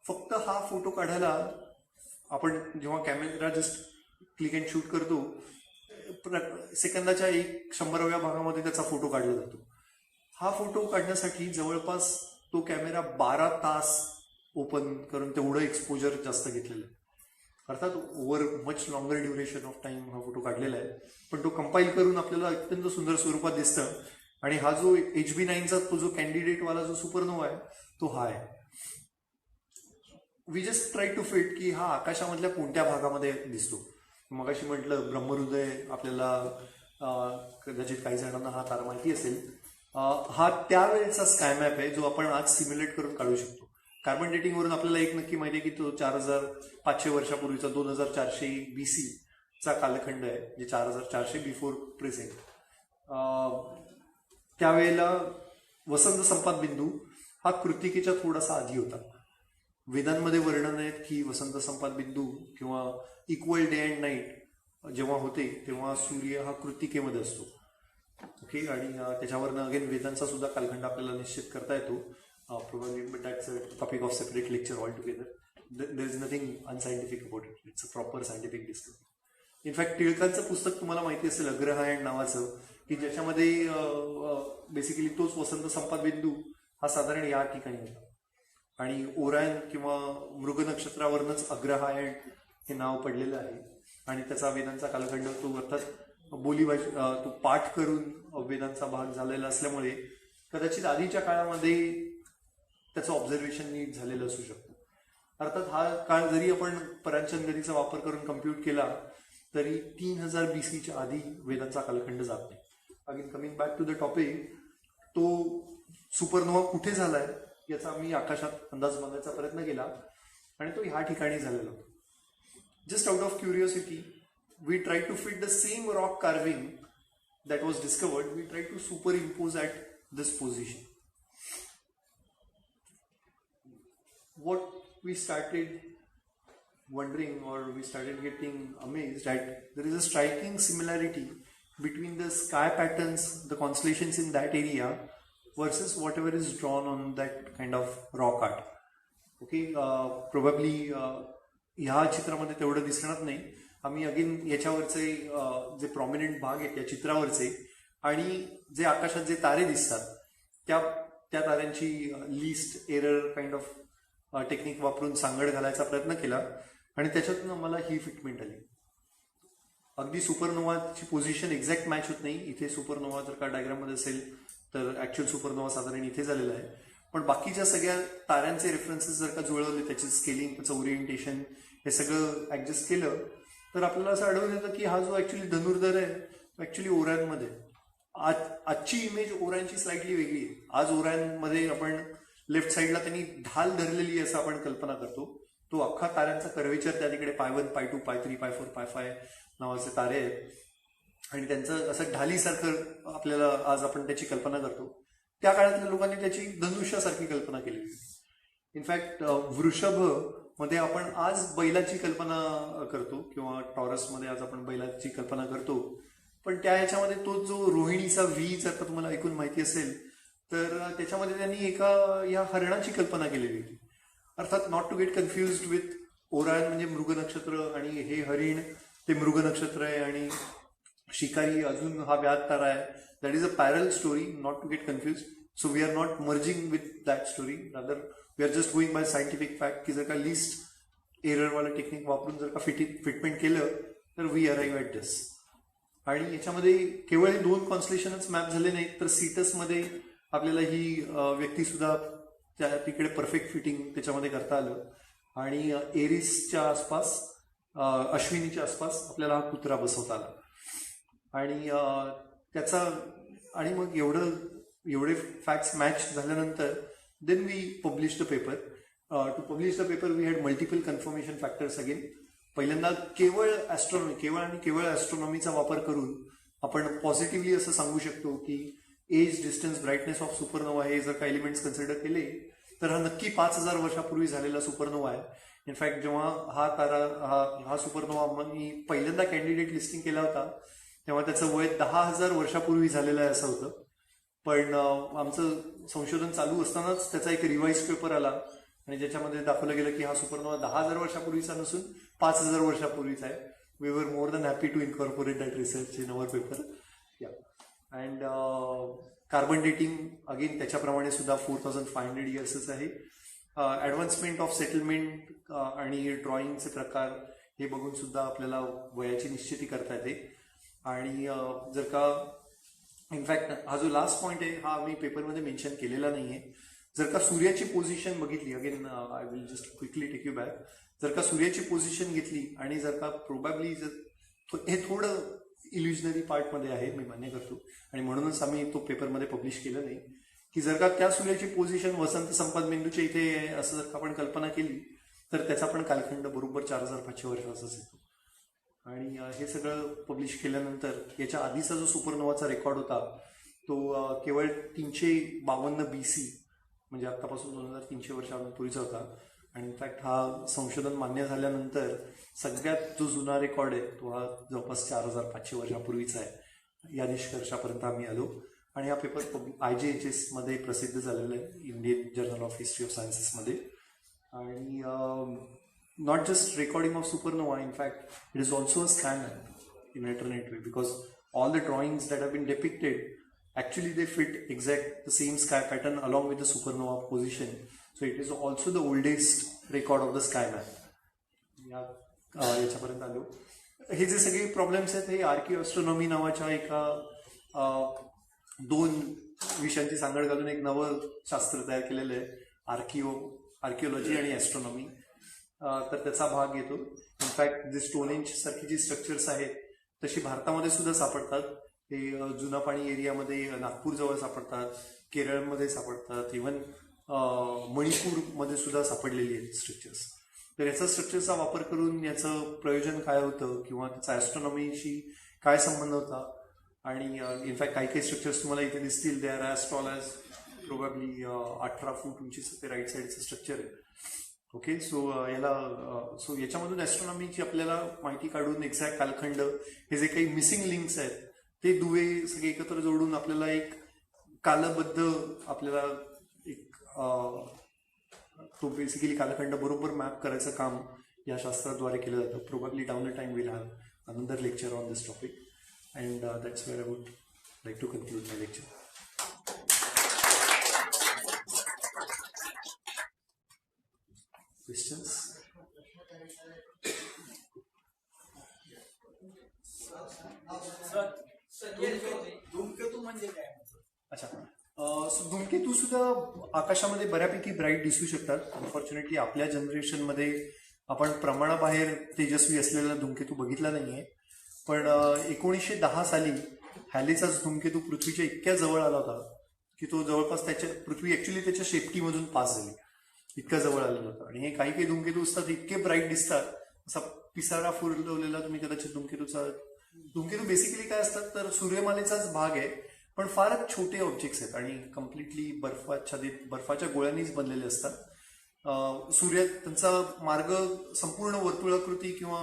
फक्त हा फोटो काढायला आपण जेव्हा camera just click and shoot करतो, सेकंदाच्या 1/100व्या भागामध्ये त्याचा फोटो काढला जातो. हा फोटो काढण्यासाठी जवळपास तो कॅमेरा 12 तास ओपन करून तेवढं एक्सपोजर जास्त घेतलेलं आहे. अर्थात over much longer duration of time हा फोटो काढलेला आहे, पण तो कंपाईल करून आपल्याला अत्यंत सुंदर स्वरूपात दिसतं. आणि हा जो HB9चा तो जो कॅन्डिडेटवाला जो सुपरनोवा आहे तो हा आहे. We just try to fit की हा आकाशामधल्या कोणत्या भागामध्ये दिसतो. मगाशी म्हटलं ब्रह्महृदय आपल्याला कदाचित काही जणांना हा तारा माहिती असेल. हा त्यावेळेचा स्काय मॅप आहे जो आपण आज सिम्युलेट करून काढू शकतो. कार्बन डेटिंगवरून आपल्याला एक नक्की माहिती आहे की तो 4500 वर्षापूर्वीचा 2400 BC चा कालखंड आहे, जे 4400 बिफोर प्रेझेंट. त्यावेळेला वसंत संपात बिंदू हा कृत्तिकेच्या थोडासा आधी होता. वेदांमध्ये वर्णन आहेत की वसंत संपात बिंदू किंवा इक्वल डे अँड नाईट जेव्हा होते तेव्हा सूर्य हा कृत्तिकेमध्ये असतो. ओके, आणि त्याच्यावरनं अगेन वेदांचा सुद्धा कालखंड आपल्याला निश्चित करता येतो. Probably, but that's a topic of separate lecture altogether. There is nothing unscientific about it. It's a proper scientific discovery. In fact टिळकांचं पुस्तक तुम्हाला माहिती असेल अग्रहायण नावाचं, की ज्याच्यामध्ये बेसिकली तोच वसंत संपात बिंदू हा साधारण या ठिकाणी होता आणि ओरायन किंवा मृग नक्षत्रावरनच अग्रहायण हे नाव पडलेलं आहे आणि त्याचा वेदांचा कालखंड तो अर्थात बोलीभाषी तो पाठ करून वेदांचा भाग झालेला असल्यामुळे कदाचित आधीच्या काळामध्ये त्याचं ऑब्झर्वेशन नीट झालेलं असू शकतं. अर्थात हा काळ जरी आपण परांचनगरीचा वापर करून कम्प्यूट केला तरी 3000 BC आधी वेदांचा कालखंड जात नाही. Again coming back to the topic, तो सुपरनोवा कुठे झालाय याचा आम्ही आकाशात अंदाज बांधायचा प्रयत्न केला आणि तो ह्या ठिकाणी झालेला होता. Just out of curiosity we tried to fit the same rock carving that was discovered, we tried to superimpose at this position. What we started wondering, or we started getting amazed at, there is a striking similarity between the sky patterns, the constellations in that area versus whatever is drawn on that kind of rock art. Okay, probably ह्या चित्रामध्ये तेवढं दिसणार नाही. आम्ही again याच्यावरचे जे prominent भाग आहेत या चित्रावरचे आणि जे आकाशात जे तारे दिसतात त्या ताऱ्यांची list error kind of technique वापरून सांगड घालायचा प्रयत्न केला आणि त्याच्यातून आम्हाला ही फिटमेंट आली. अगदी सुपरनोवाची पोझिशन एक्झॅक्ट मॅच होत नाही. इथे सुपरनोवा जर का डायग्राममध्ये असेल तर ऍक्च्युअल सुपरनोवा साधारण इथे झालेला आहे, पण बाकीच्या सगळ्या ताऱ्यांचे रेफरन्सेस जर का जुळवले, त्याचे स्केलिंग, त्याचं ओरिएंटेशन हे सगळं ऍडजस्ट केलं तर आपल्याला असं आढळून येतं की हा जो ऍक्च्युअली धनुर्धर आहे तो ऍक्च्युअली ओरायनमध्ये. आजची इमेज ओरायनची स्लाइटली वेगळी आहे. आज ओरायनमध्ये आपण लेफ्ट साईडला त्यांनी ढाल धरलेली आहे असं आपण कल्पना करतो. तो अख्खा ताऱ्यांचा कर्वेचर त्या तिकडे पाय 1, पाय 2, पाय 3, पाय 4, पाय 5 नावाचे तारे आहेत आणि त्यांचं असं ढालीसारखं आपल्याला आज आपण त्याची कल्पना करतो. त्या काळातल्या लोकांनी त्याची धनुष्यासारखी कल्पना केली. इनफॅक्ट वृषभ मध्ये आपण आज बैलाची कल्पना करतो किंवा टॉरसमध्ये आज आपण बैलाची कल्पना करतो, पण त्या ह्याच्यामध्ये तो जो रोहिणीचा व्ही जर का तुम्हाला ऐकून माहिती असेल तर त्याच्यामध्ये त्यांनी एका या हरणाची कल्पना केलेली होती. अर्थात not to get confused with Orion म्हणजे मृग नक्षत्र आणि हे हरिण ते मृग नक्षत्र आहे आणि शिकारी अजून हा व्याध तारा आहे. That is a parallel story, not to get confuse. So we are not merging with that story, rather we are just going by scientific fact की जर का लिस्ट एररवाला टेक्निक वापरून जर का फिटमेंट केलं तर वी अराईव्ह ॲट दिस. आणि याच्यामध्ये केवळ हे 2 कॉन्स्टेलेशनच मॅप झाले नाहीत तर सीटसमध्ये आपल्याला ही व्यक्ती सुद्धा त्या तिकडे परफेक्ट फिटिंग त्याच्यामध्ये करता आलं आणि एरिसच्या आसपास अश्विनीच्या आसपास आपल्याला हा कुत्रा बसवता आला आणि त्याचा आणि मग एवढे फॅक्ट्स मॅच झाल्यानंतर then we publish the paper. To publish the paper we had multiple confirmation factors again. पहिल्यांदा केवळ ॲस्ट्रॉनॉमीचा वापर करून आपण पॉझिटिव्हली असं सांगू शकतो की age, distance, brightness of supernova हे जर का एलिमेंट्स कन्सिडर केले तर हा नक्की 5000 वर्षापूर्वी झालेला सुपरनोवा आहे. इनफॅक्ट जेव्हा हा तारा हा सुपरनोवा मी पहिल्यांदा कॅन्डिडेट लिस्टिंग केला होता तेव्हा त्याचं वय 10,000 वर्षापूर्वी झालेलं आहे असं होतं. पण आमचं संशोधन चालू असतानाच त्याचा एक रिवाइज पेपर आला आणि ज्याच्यामध्ये दाखवलं गेलं की हा सुपरनोवा 10,000 वर्षापूर्वीचा नसून 5000 वर्षापूर्वीचा आहे. We were more than happy to incorporate that research in our paper. Yeah and carbon dating again त्याच्याप्रमाणे सुद्धा 4500 इयर्सच आहे. ॲडव्हान्समेंट ऑफ सेटलमेंट आणि ड्रॉइंगचे प्रकार हे बघून सुद्धा आपल्याला वयाची निश्चिती करता येते. आणि जर का इनफॅक्ट हा जो लास्ट पॉईंट आहे हा मी पेपरमध्ये मेन्शन केलेला नाही आहे. जर का सूर्याची पोझिशन बघितली, again I will just quickly take you back. जर का सूर्याची पोझिशन घेतली आणि जर का प्रोबॅबली हे थोडं इल्युजनरी पार्टमध्ये आहे, मी मान्य करतो आणि म्हणूनच आम्ही तो पेपरमध्ये पब्लिश केलं नाही, की जर का त्या सूर्याची पोझिशन वसंत संपात बिंदूच्या इथे आहे असं जर का आपण कल्पना केली तर त्याचा पण कालखंड बरोबर 4500 वर्षाचाच येतो. आणि हे सगळं पब्लिश केल्यानंतर याच्या आधीचा जो सुपरनोवाचा रेकॉर्ड होता तो केवळ 352 BC म्हणजे आत्तापासून 2300 वर्षांपूर्वीचा होता. आणि इनफॅक्ट हा संशोधन मान्य झाल्यानंतर सगळ्यात जो जुना रेकॉर्ड आहे तो हा जवळपास 4500 वर्षापूर्वीचा आहे. या निष्कर्षापर्यंत आम्ही आलो आणि हा पेपर IJHS मध्ये प्रसिद्ध झालेला आहे, Indian journal of history of सायन्सेसमध्ये. आणि not just recording of supernova, in fact it is also a scanner. in alternate way, because all the drawings that have been depicted, actually they fit exact the same sky pattern along with the supernova position. So it is also the oldest record of the sky map. याच्यापर्यंत आलो. हे जे सगळे problems आहेत हे आर्किओस्ट्रॉनॉमी नावाच्या एका 2 विषयांची सांगड घालून एक नवं शास्त्र तयार केलेलं आहे, आर्किओलॉजी आणि ॲस्ट्रॉनॉमी. तर त्याचा भाग येतो. इनफॅक्ट जे स्टोनहेंज सारखी जी स्ट्रक्चर्स आहेत तशी भारतामध्ये सुद्धा सापडतात. हे जुना पाणी एरियामध्ये नागपूर जवळ सापडतात, केरळमध्ये सापडतात, इव्हन मणिपूरमध्ये सुद्धा सापडलेली आहेत स्ट्रक्चर्स. तर याचा स्ट्रक्चरचा वापर करून याचं प्रयोजन काय होतं किंवा त्याचा ॲस्ट्रॉनॉमीशी काय संबंध होता. आणि इनफॅक्ट काही स्ट्रक्चर्स तुम्हाला इथे दिसतील, they are as tall as probably 18 feet उंचीचं ते राईट साईडचं स्ट्रक्चर आहे. ओके, सो याच्यामधून ॲस्ट्रॉनॉमीची आपल्याला माहिती काढून एक्झॅक्ट कालखंड, हे जे काही मिसिंग लिंक्स आहेत ते दुवे सगळे एकत्र जोडून आपल्याला एक कालबद्ध आपल्याला एक तो बेसिकली कालखंड बरोबर मॅप करायचं काम या शास्त्राद्वारे केलं जातं. Probably down the time will have another lecture on this topic, and that's where I would like to conclude my lecture. Questions? धूमकेतू म्हणजे काय? अच्छा, सो धूमकेतू सुद्धा आकाशामध्ये बऱ्यापैकी ब्राईट दिसू शकतात. अनफॉर्च्युनेटली आपल्या जनरेशनमध्ये आपण प्रमाणाबाहेर तेजस्वी असलेला धूमकेतू बघितला नाहीये. पण 1910 साली हॅलेचाच धूमकेतू पृथ्वीच्या इतक्या जवळ आला होता की तो जवळपास पृथ्वी ऍक्च्युली त्याच्या शेपटीमधून पास झाली, इतक्या जवळ आलेला होता. आणि हे काही धूमकेतू असतात इतके ब्राईट दिसतात, असा पिसारा फुलवलेला तुम्ही कदाचित धूमकेतू बेसिकली काय असतात तर सूर्यमालेचाच भाग आहे, पण फारच छोटे ऑब्जेक्ट्स आहेत आणि कम्प्लिटली बर्फाच्या गोळ्यांनीच बनलेले असतात. सूर्य त्यांचा मार्ग संपूर्ण वर्तुळाकृती किंवा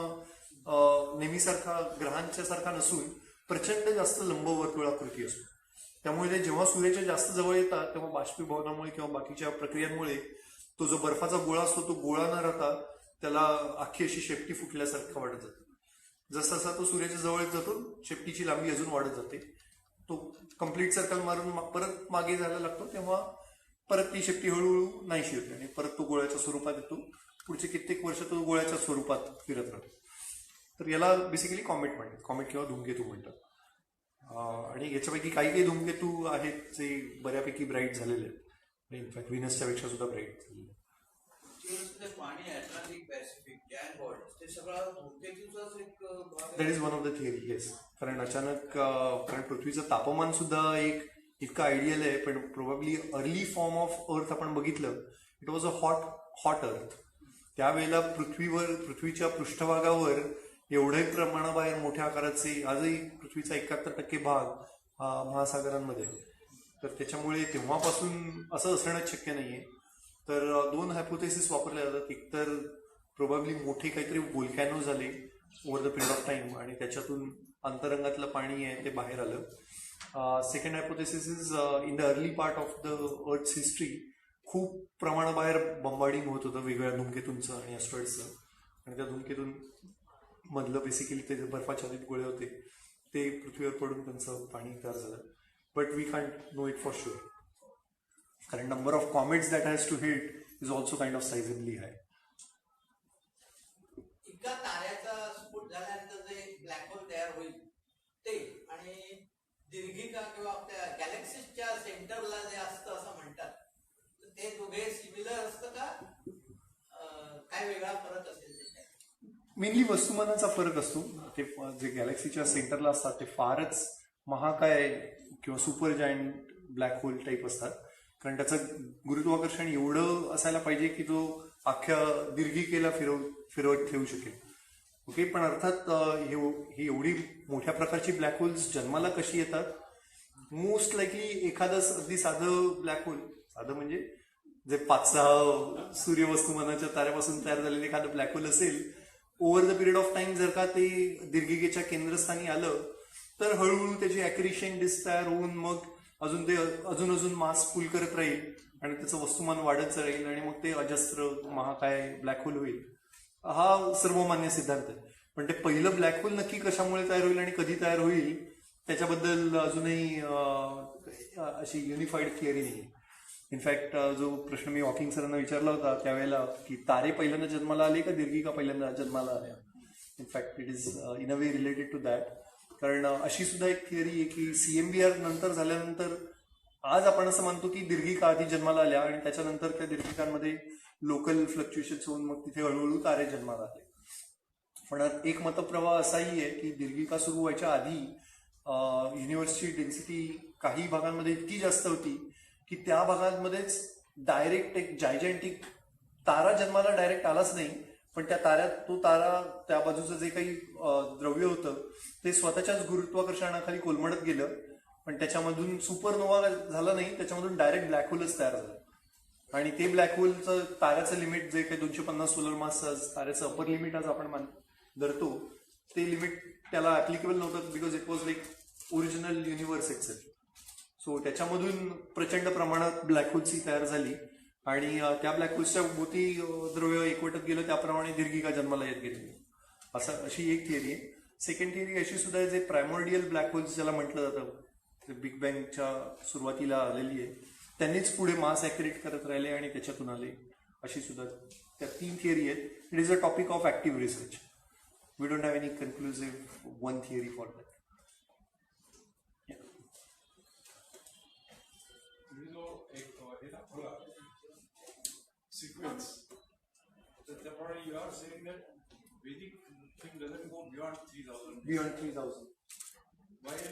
नेहमीसारखा ग्रहांच्या सारखा नसून प्रचंड जास्त लंब वर्तुळाकृती असतो. त्यामुळे ते जेव्हा सूर्याच्या जास्त जवळ येतात तेव्हा बाष्पीभवनामुळे किंवा बाकीच्या प्रक्रियांमुळे तो जो बर्फाचा गोळा असतो तो गोळा न राहता त्याला अख्खी अशी शेपटी फुटल्यासारखं वाटत जातं. जसा जसा तो सूर्याच्या जवळ येत जातो शेपटीची लांबी अजून वाढत जाते. तो कम्प्लीट सर्कल मारून परत मागे जायला लागतो तेव्हा परत ती शेपटी हळूहळू नाहीशी होते आणि परत तो गोळ्याच्या स्वरूपात येतो. पुढचे कित्येक वर्ष तो गोळ्याच्या स्वरूपात फिरत राहतो. तर याला बेसिकली कॉमेट म्हणतात, कॉमेट किंवा धूमकेतू म्हणतात. आणि याच्यापैकी काही धूमकेतू आहेत जे बऱ्यापैकी ब्राईट झालेले आहेत, इनफॅक्ट व्हिनसच्या पेक्षा सुद्धा ब्राईट झालेले. पाणी अटलांटिक पॅसिफिक गॅन बॉर्ड ते सगळं धूमकेतूचाच एक भाग. That is one of the theory, yes. कारण अचानक कारण पृथ्वीचं तापमान सुद्धा एक इतकं आयडियल आहे, पण probably early form of earth आपण बघितलं, इट वॉज अ हॉट अर्थ. त्यावेळेला पृथ्वीच्या पृष्ठभागावर एवढ्या प्रमाणाबाहेर मोठ्या आकाराचे आजही पृथ्वीचा 71% भाग महासागरांमध्ये. तर त्याच्यामुळे तेव्हापासून असं असणंच शक्य नाहीये. तर 2 हायपोथेसिस वापरल्या जातात. एक तर प्रोबॅबली मोठे काहीतरी व्होल्कॅनो झाले over the period of time आणि त्याच्यातून अंतरंगातलं पाणी आहे ते बाहेर आलं. Second hypothesis is in the early part of the earth's history खूप प्रमाणाबाहेर बंबार्डिंग होत होतं वेगवेगळ्या धूमकेतूंचं आणि ॲस्ट्रॉइड्सचं, आणि त्या धूमकेतून मधलं बेसिकली ते बर्फाच्छादित गोळे होते ते पृथ्वीवर पडून त्यांचं पाणी तयार झालं. But we can't know it for sure, कारण number of comets that has to hit is also kind of sizeably high. एका ताऱ्याचा स्फोट झाल्यानंतर जे ब्लॅक होल तयार होईल ते आणि दीर्घिका किंवा आपल्या गॅलेक्सीच्या सेंटरला जे असतं असं म्हणतात, तर ते दोघे सिमिलर असतं का काय वेगळा फरक असेल? मेनली वस्तुमानाचा फरक असतो. ते जे गॅलेक्सीच्या सेंटरला असतात ते फारच महाकाय किंवा super giant black hole type असतात, कारण त्याचं गुरुत्वाकर्षण एवढं असायला पाहिजे की तो अख्ख्या दीर्घिकेला फिरवत ठेवू शकेल. ओके, पण अर्थात ही एवढी मोठ्या प्रकारची ब्लॅक होल्स जन्माला कशी येतात? मोस्ट लाईकली एखादं अगदी साधं ब्लॅक होल, साधं म्हणजे जे 5-6 सूर्यवस्तुमानाच्या ताऱ्यापासून तयार झालेलं एखादं ब्लॅक होल असेल, over the period of time जर का ते दीर्घिकेच्या केंद्रस्थानी आलं तर हळूहळू त्याची ॲक्रिशन डिस्क तयार होऊन मग अजून मास पूल करत राहील आणि त्याचं वस्तुमान वाढत राहील आणि मग ते अजस्त्र महाकाय ब्लॅक होल होईल. हा सर्वमान्य सिद्धांत आहे. पण ते पहिलं ब्लॅक होल नक्की कशामुळे तयार होईल आणि कधी तयार होईल त्याच्याबद्दल अजूनही अशी युनिफाईड थिअरी नाही. इनफॅक्ट जो प्रश्न मी हॉकिंग सरांना विचारला होता त्यावेळेला की तारे पहिल्यांदा जन्माला आले का दीर्घिका पहिल्यांदा जन्माला आल्या, in fact it is in a way related to that. कारण अशी सुद्धा एक थिअरी आहे की CMBR नंतर झाल्यानंतर आज आपण असं मानतो की दीर्घिका आधी जन्माला आल्या आणि त्याच्यानंतर त्या दीर्घिकांमध्ये लोकल फ्लक्च्युएशन्स होऊन मग तिथे हळूहळू तारे जन्माला आले. पण एक मतप्रवाह असाही आहे की दीर्घिका सुरू व्हायच्या आधी युनिव्हर्सची डेन्सिटी काही भागांमध्ये इतकी जास्त होती की त्या भागांमध्येच डायरेक्ट एक जायजॅन्टिक तारा जन्माला डायरेक्ट आलाच नाही, पण त्या ताऱ्यात तो तारा त्या बाजूचं जे काही द्रव्य होतं ते स्वतःच्याच गुरुत्वाकर्षणाखाली कोलमडत गेलं, पण त्याच्यामधून सुपरनोवा झाला नाही, त्याच्यामधून डायरेक्ट ब्लॅक होलच तयार झालं. आणि ते ब्लॅक होलचं ताऱ्याचं लिमिट जे काही 250 सोलर मास ताऱ्याचं अपर लिमिट आज आपण धरतो ते लिमिट त्याला ऍप्लिकेबल नव्हतं because it was like original universe itself. So त्याच्यामधून प्रचंड प्रमाणात ब्लॅक होल्सही तयार झाली आणि त्या ब्लॅक होल्सच्या भोवती द्रव्य एकवटत गेलं, त्याप्रमाणे दीर्घिका जन्माला येत गेली. अशी एक थिअरी आहे. सेकंड थिअरी अशी सुद्धा आहे जे प्रायमोर्डियल ब्लॅक होल्स ज्याला म्हटलं जातं, बिग बँगच्या सुरुवातीला आलेली आहे, त्यांनीच पुढे मास ॲक्युरेट करत राहिले आणि त्याच्यातून आले, अशी सुद्धा त्या 3 थिअरी आहेत. It is a topic of active research. We don't have any conclusive one theory for that. Sequence. So therefore you are saying that Vedic thing doesn't go beyond 3000. Beyond 3000. While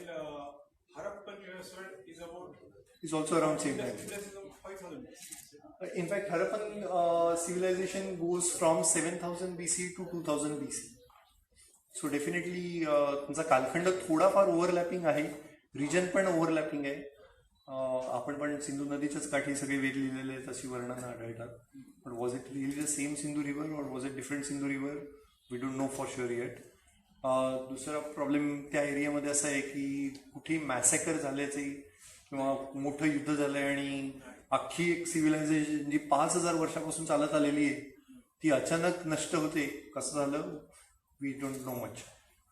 Harappan you have said is about. Is also around same time. Indus is about 5000. In fact, Harappan civilization goes from 7000 BC to 2000 BC. So definitely तुमचा कालखंड थोडाफार overlapping आहे, region पण overlapping आहे. आपण पण सिंधू नदीच्याच काठी सगळे वेद लिहिलेले आहेत अशी वर्णनं आढळतात. पण was it really the same Sindhu river or was it different Sindhu river, we don't know for sure yet. दुसरा प्रॉब्लेम त्या एरियामध्ये असा आहे की कुठेही मॅसेकर झाल्याचे किंवा मोठं युद्ध झालंय आणि अख्खी एक सिव्हिलायझेशन जी 5000 वर्षापासून चालत आलेली आहे ती अचानक नष्ट होते, कसं झालं वी डोंट नो मच.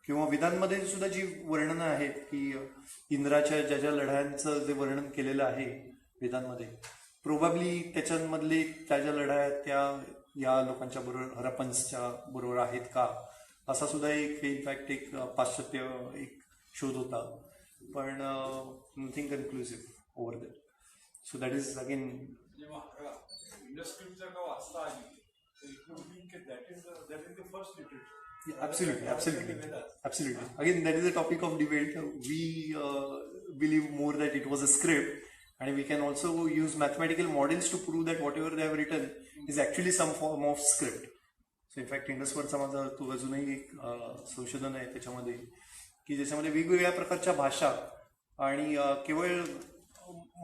किंवा वेदांमध्ये सुद्धा जी वर्णनं आहेत की इंद्राच्या ज्या ज्या लढायांचं जे वर्णन केलेलं आहे वेदांमध्ये, प्रोबॅबली त्याच्यामधले त्या ज्या लढाया त्या या लोकांच्या बरोबर हरप्पन्सच्या बरोबर आहेत का, असा सुद्धा एक इनफॅक्ट एक पाश्चात्य एक शोध होता, पण nothing conclusive over that. So that is again इंडस्ट्रीचा का वाचता आली इट वुड बी की that is the first literature. Yeah, absolutely. Again, that is a topic of debate. We believe more that it was a script, and we can also use mathematical models to prove that whatever they have written is actually some form of script. So, in fact, इंडसवरचा माझा तो अजूनही एक संशोधन आहे त्याच्यामध्ये की ज्याच्यामध्ये वेगवेगळ्या प्रकारच्या भाषा आणि केवळ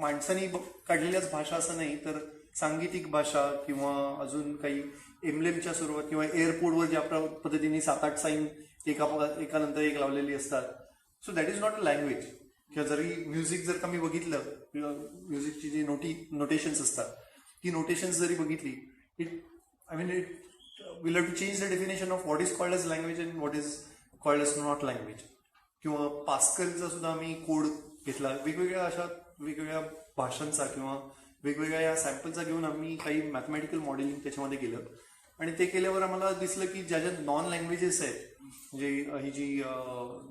माणसांनी काढलेल्याच भाषा असं नाही तर सांगीतिक भाषा किंवा अजून काही एम्ब्लेमच्या सुरुवात किंवा एअरपोर्टवर ज्या पद्धतीने 7-8 साईन एकानंतर एक लावलेली असतात. So that is not a language. किंवा जरी म्युझिक जर का मी बघितलं, म्युझिकची जी नोटेशन्स असतात ती नोटेशन्स जरी बघितली, it will have to change the definition of what is called as language and what is called as not language. किंवा पास्कलचा सुद्धा आम्ही कोड घेतला, वेगवेगळ्या अशा वेगवेगळ्या भाषांचा किंवा वेगवेगळ्या या सॅम्पलचा घेऊन आम्ही काही मॅथमॅटिकल मॉडेलिंग त्याच्यामध्ये केलं आणि ते केल्यावर आम्हाला दिसलं की ज्या ज्या नॉन लँग्वेजेस आहेत, म्हणजे ही जी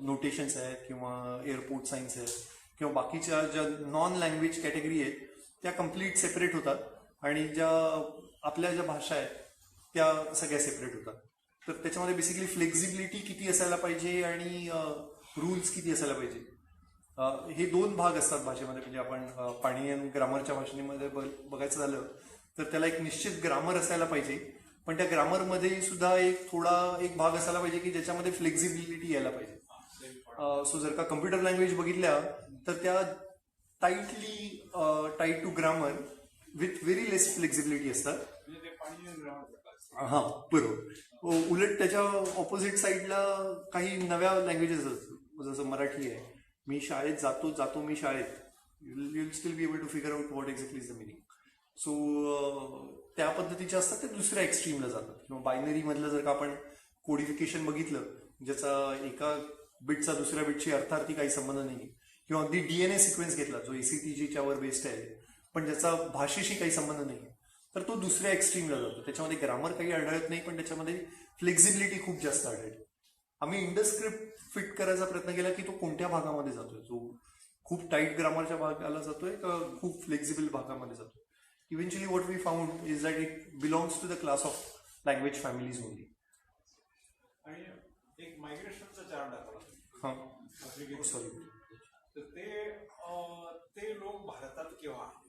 नोटेशन्स आहेत किंवा एअरपोर्ट सायन्स आहेत किंवा बाकीच्या ज्या नॉन लँग्वेज कॅटेगरी आहेत त्या कम्प्लीट सेपरेट होतात आणि ज्या आपल्या ज्या भाषा आहेत त्या सगळ्या सेपरेट होतात. तर त्याच्यामध्ये बेसिकली फ्लेक्झिबिलिटी किती असायला पाहिजे आणि रूल्स किती असायला पाहिजे, हे 2 भाग असतात भाषेमध्ये. म्हणजे आपण पाणिनियन ग्रामरच्या भाषेमध्ये बघायचं झालं तर त्याला एक निश्चित ग्रामर असायला पाहिजे, पण त्या ग्रामरमध्ये सुद्धा एक भाग असायला पाहिजे की ज्याच्यामध्ये फ्लेक्झिबिलिटी यायला पाहिजे. सो जर का कम्प्युटर लँग्वेज बघितल्या तर त्या tied to grammar with very less flexibility असतात. हां, बरोबर. उलट त्याच्या ऑपोजिट साईडला काही नव्या लँग्वेजेस असतात, जसं मराठी आहे, मी शाळेत जातो मी शाळेत, you will still be able to figure out what exactly is the meaning. So त्या पद्धतीच्या असतात ते दुसऱ्या एक्स्ट्रीमला जातात. किंवा बायनरी मधलं जर का आपण कोडिफिकेशन बघितलं ज्याचा एका बिटचा दुसऱ्या बिटशी अर्थार्थी काही संबंध नाही, किंवा अगदी डीएनए सिक्वेन्स घेतला जो ACTGच्या वर बेस्ड आहे पण ज्याचा भाषेशी काही संबंध नाही, तर तो दुसऱ्या एक्स्ट्रीमला जातो. त्याच्यामध्ये ग्रामर काही आढळत नाही, पण त्याच्यामध्ये फ्लेक्झिबिलिटी खूप जास्त आढळते. आम्ही इंडस्क्रिप्ट फिट करायचा प्रयत्न केला की तो कोणत्या भागामध्ये जातोय, तो खूप टाईट ग्रामरच्या भागाला जातोय का खूप फ्लेक्झिबल भागामध्ये जातोय. Eventually what we found is that it belongs to the class of language families only. आणि एक मायग्रेशनचा चार्ट दाखवला हां आफ्रिकेत. सॉरी. तर ते लोक भारतात केव्हा आले?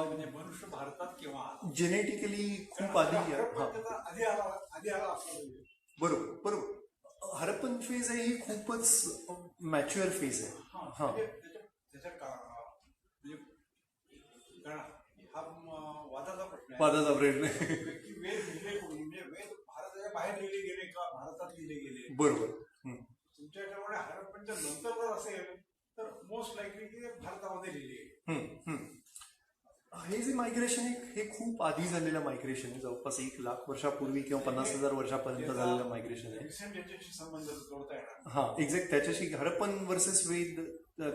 म्हणजे मनुष्य भारतात केव्हा आला? जेनेटिकली खूप आधी. हां आधी आला असला पाहिजे. बरोबर बरोबर. हरप्पन फेज आहे ही खूपच मॅच्युअर फेज आहे. हां त्याच्या म्हणजे कारण हा वादाचा प्रश्न आहे वादाचा प्रश्न आहे. की वेद लिहिले कोणी, म्हणजे वेद भारताच्या बाहेर लिहिले गेले का भारतात लिहिले गेले? बरोबर. तुमच्या याच्यामुळे हरप्पनच्या नंतर जर असेल तर मोस्ट लाईकली की ते भारतामध्ये लिहिले. हे जे मायग्रेशन आहे हे खूप आधी झालेलं मायग्रेशन आहे, जवळपास 1,00,000 वर्षापूर्वी किंवा 50,000 वर्षापर्यंत झालेलं मायग्रेशन आहे. रिसेंट याच्याशी संबंध जोडता येणार. हा एक्झॅक्ट. त्याच्याशी हरप्पन वर्सेस वेद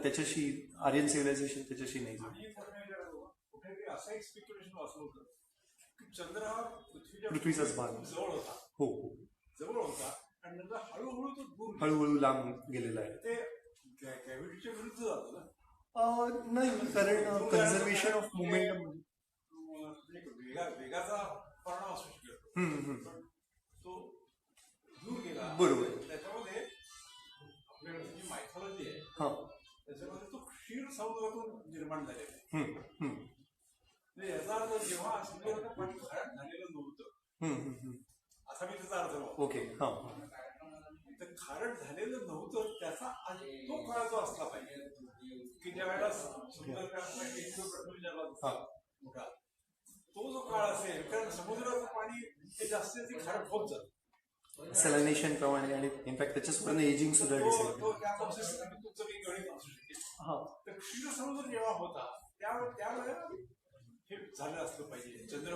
त्याच्याशी आर्यन सिव्हिलायझेशन त्याच्याशी नाही. आणि एक प्रश्न विचारतो, कुठेतरी असं एक स्पेक्युलेशन वाचलं होतं की चंद्र हा पृथ्वीचाच भाग. जवळ होता. हो हो. जवळ होता आणि नंतर हळूहळू तो दूर गेला. हळूहळू लांब गेलेला आहे. ते कॅव्हिटीच्या विरुद्ध जातं ना. नाही, कारण कन्झर्वेशन ऑफ मोमेंटम. वेगाचा परिणाम असू शकतो, पण तो दूर गेला. बरोबर. त्याच्यामध्ये आपल्याकडे जी मायथॉलॉजी आहे हा त्याच्यामध्ये तो क्षीर समुद्रातून निर्माण झालेला आहे. म्हणजे याचा अर्थ जेव्हा समुद्राचं पाणी खारट झालेलं नव्हतं असा मी त्याचा अर्थ लावतो. ओके. हा तर खारट झालेलं नव्हतं त्याचा तो काळ जो असला पाहिजे की ज्या वेळेला मोठा तो जो काळ असेल, कारण समुद्राचं पाणी हे जास्तीत खारट होत जातं सॅलिनेशन प्रमाणे, आणि इनफॅक्ट त्याच्यासोबत एजिंग सुद्धा डिसाईड. तुमचं काही गणित असू शकेल. तर क्षीर समुद्र जेव्हा होता त्यावेळेला हे झालं असलं पाहिजे. चंद्र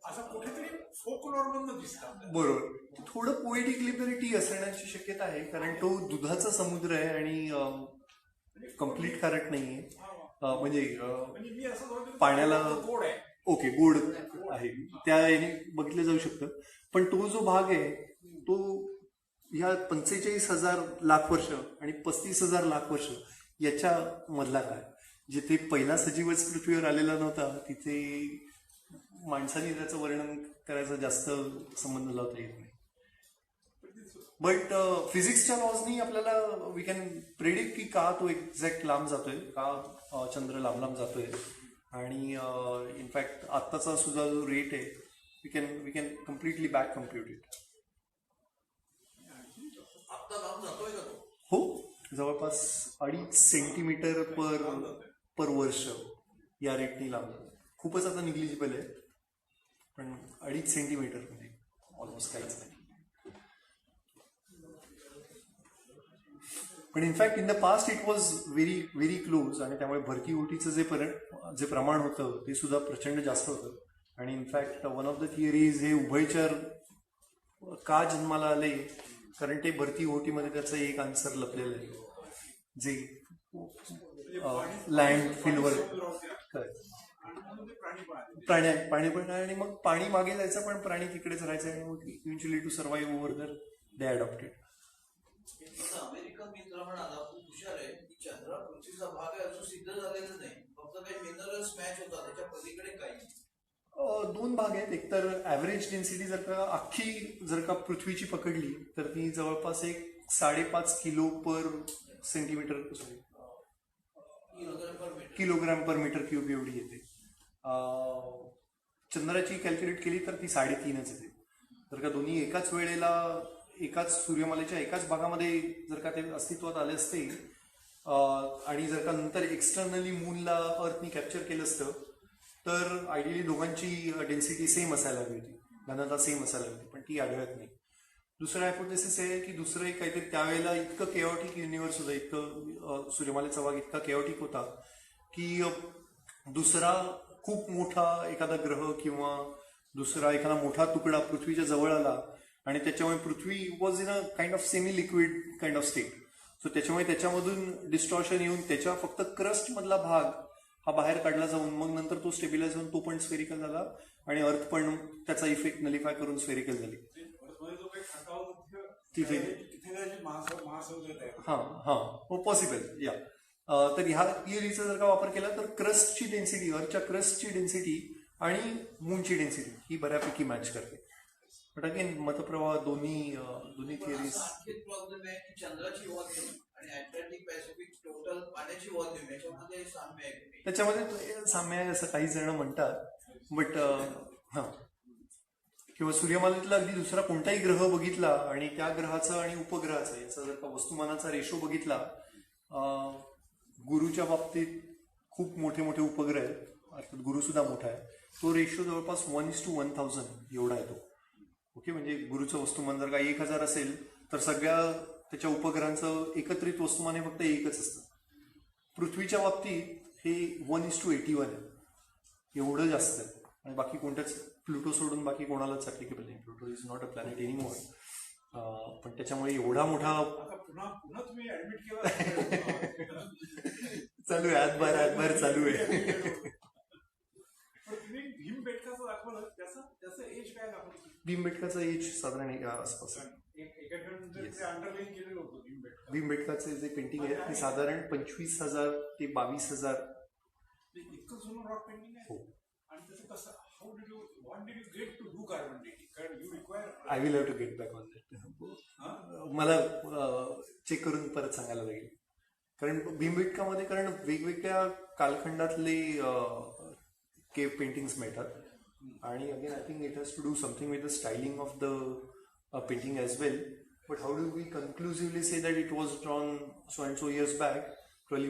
असं कुठेतरी फोकलॉर मधनं दिसतं. बरोबर. थोडं पोएटिक लिबरिटी असण्याची शक्यता आहे, कारण तो दुधाचा समुद्र आहे आणि कम्प्लीट खारट नाहीये. म्हणजे मी असं पाण्याला गोड आहे. ओके गोड आहे त्या याने बघितलं जाऊ शकतं. पण तो जो भाग आहे तो ह्या 45,000 लाख वर्ष आणि 35,000 लाख वर्ष याच्या मधला काळ, जिथे पहिला सजीवच पृथ्वीवर आलेला नव्हता, तिथे माणसाने त्याचं वर्णन करायचा जास्त संबंध लावता येत नाही. बट फिजिक्सच्या लॉजनी आपल्याला वी कॅन प्रेडिक्ट की का तो एक्झॅक्ट लांब जातोय, का चंद्र लांब लांब जातोय. आणि इनफॅक्ट आत्ताचा सुद्धा जो रेट आहे we can completely back compute it. आता लांब जातोय का तो? हो, जवळपास 2.5 सेंटीमीटर पर वर्ष या रेटनी लांब जातो. खूपच आता निग्लिजिबल आहे, पण 2.5 सेंटीमीटर म्हणजे ऑलमोस्ट काहीच नाही. पण in fact in the past it was very very close, आणि त्यामुळे भरती ओटीचं जे प्रमाण होतं ते सुद्धा प्रचंड जास्त होतं. आणि in fact one of the theories हे उभयचर का जन्माला आले, कारण ते भरती ओटीमध्ये त्याचं एक आन्सर लपलेलं आहे, जे लँड फील्डवर पाणी पण, आणि मग पाणी मागे जायचं पण प्राणी तिकडेच राहायचं, आणि मग इव्हेंच्युअली टू सर्व्हाइव्ह ओव्हर दर दे अडॉप्टेड. अमेरिकन मित्र म्हणाला खूप हुशार आहे की चंद्र पृथ्वीचा भाग आहे अजून सिद्ध झालेलं नाही, फक्त काही मिनरल्स मॅच होतात, त्याच्या पलीकडे काही. 2 भाग आहेत. एक तर ॲव्हरेज डेन्सिटी जर का पृथ्वीची पकडली तर ती जवळपास एक 5.5 किलो पर सेंटीमीटर किलोग्राम पर मीटर क्यूब एवढी येते. चंद्राची कॅल्क्युलेट केली तर ती 3.5च येते. जर का दोन्ही एकाच वेळेला एकाच सूर्यमालेच्या एकाच भागामध्ये जर का ते अस्तित्वात आले असते, आणि जर का नंतर एक्सटर्नली मूनला अर्थनी कॅप्चर केलं असतं, तर आयडियली दोघांची डेन्सिटी सेम असायला हवी होती, घनता सेम असायला हवी, पण ती आढळत नाही. दुसरं हायपोथेसिस आहे की दुसरं एक काहीतरी त्यावेळेला इतकं केओटिक युनिव्हर्स होतं, इतकं सूर्यमालेचा भाग इतका केओटिक होता की दुसरा खूप मोठा एखादा ग्रह किंवा दुसरा एखादा मोठा तुकडा पृथ्वीच्या जवळ आला आणि त्याच्यामुळे पृथ्वी was in a kind of semi liquid kind of state. So त्याच्यामुळे त्याच्यामधून डिस्टॉर्शन येऊन त्याच्या फक्त क्रस्ट मधला भाग हा बाहेर काढला जाऊन मग नंतर तो स्टेबिलाइज होऊन तो पण स्फेरिकल झाला आणि अर्थ पण त्याचा इफेक्ट नलिफाय करून स्फेरिकल झाली. जो काही खटाव होता, तिथे तिथे त्याची महासमुद्र तयार होतो. हा पॉसिबल या. तर ह्या थिअरीचा जर का वापर केला तर क्रस्टची डेन्सिटी, अर्थच्या क्रस्टची डेन्सिटी आणि मूनची डेन्सिटी ही बऱ्यापैकी मॅच करते. बट अगेन मतप्रवाह दोन्ही थिअरीज. आणखी प्रॉब्लेम आहे की चंद्राची व्हॉल्यूम आणि अटलांटिक पॅसिफिक टोटल पाण्याची व्हॉल्यूम याच्यामध्ये साम्य आहे की नाही? त्याच्यामध्ये साम्य आहे असं काही जण म्हणतात. बट किंवा सूर्यमालेतला अगदी दुसरा कोणताही ग्रह बघितला आणि त्या ग्रहाचं आणि उपग्रहाचं याचा जर का वस्तुमानाचा रेशो बघितला, गुरुच्या बाबतीत खूप मोठे मोठे उपग्रह आहेत, अर्थात गुरु सुद्धा मोठा आहे. तो रेशो जवळपास 1:1000 एवढा येतो. ओके, म्हणजे गुरुचं वस्तुमान जर का 1000 असेल तर सगळ्या त्याच्या उपग्रहांचं एकत्रित वस्तुमान हे फक्त एकच असतं. पृथ्वीच्या बाबतीत हे 1:81 आहे, एवढं जास्त आहे. आणि बाकी कोणत्याच, प्लुटो सोडून बाकी कोणालाच ऍप्लिकेबल नाही. Pluto is not a planet anymore. पण त्याच्यामुळे एवढा मोठा आता पुन्हा तुम्ही ऍडमिट केला. चालू आहे, आतबाहेर चालू आहे. पण तुम्ही भीमबेटकाचं दाखवलं, त्याचं एज काय दाखवलं? भीमबेटकाचं एज साधारण या आसपास आहे. एका ठिकाणी ते अंडरलाईन केलेलं होतं भीमबेटका. भीमबेटकाचे जे पेंटिंग आहे ते साधारण 25,000 ते 22,000. इतकं जुनं रॉक पेंटिंग आहे. हो. आणि त्याचं कसं, how did you get to do carbon dating? कारण you require. I will have to get back on that. मला चेक करून परत सांगायला लागेल. कारण भीमबेटकामध्ये कारण वेगवेगळ्या कालखंडातले केव पेंटिंग्स मिळतात. आणि again I think it has to do something with the styling of the painting as well. But how do we conclusively say that it was drawn so and so years back? ट्वेली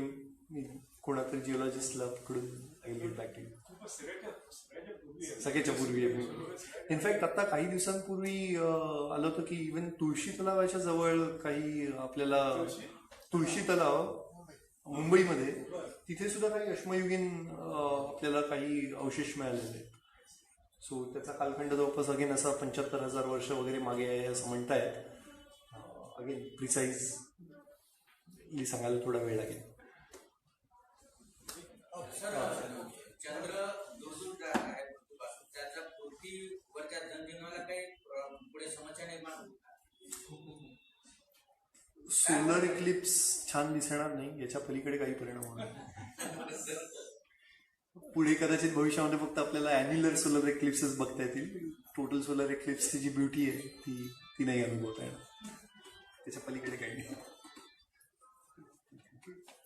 मी कोणातरी जिओलॉजिस्टला कडून I will get back to you. सगळ्याच्या पूर्वी आहे. In fact आता काही दिवसांपूर्वी आलं होतं की इव्हन तुळशी तलावाच्या जवळ काही आपल्याला तुळशी तलाव मुंबईमध्ये तिथे सुद्धा काही अश्मयुगीन आपल्याला काही अवशेष मिळालेले आहेत. सो त्याचा कालखंड जवळपास अगेन असा 75,000 वर्ष वगैरे मागे आहे असं म्हणतायत. अगेन प्रिसाइजली सांगायला थोडा वेळ लागेल. चंद्र दूर आहे पृथ्वीपासून, त्याच्या पृथ्वीवरच्या जनजीवनाला काही पुढे समस्या निर्माण होईल? सोलर इक्लिप्स छान दिसणार नाही, याच्या पलीकडे काही परिणाम होणार. पुढे कदाचित भविष्यामध्ये फक्त आपल्याला अॅन्युलर सोलर इक्लिप्सेस बघता येतील. टोटल सोलर इक्लिप्सची जी ब्युटी आहे ती नाही अनुभवता येणार. त्याच्या पलीकडे काही नाही.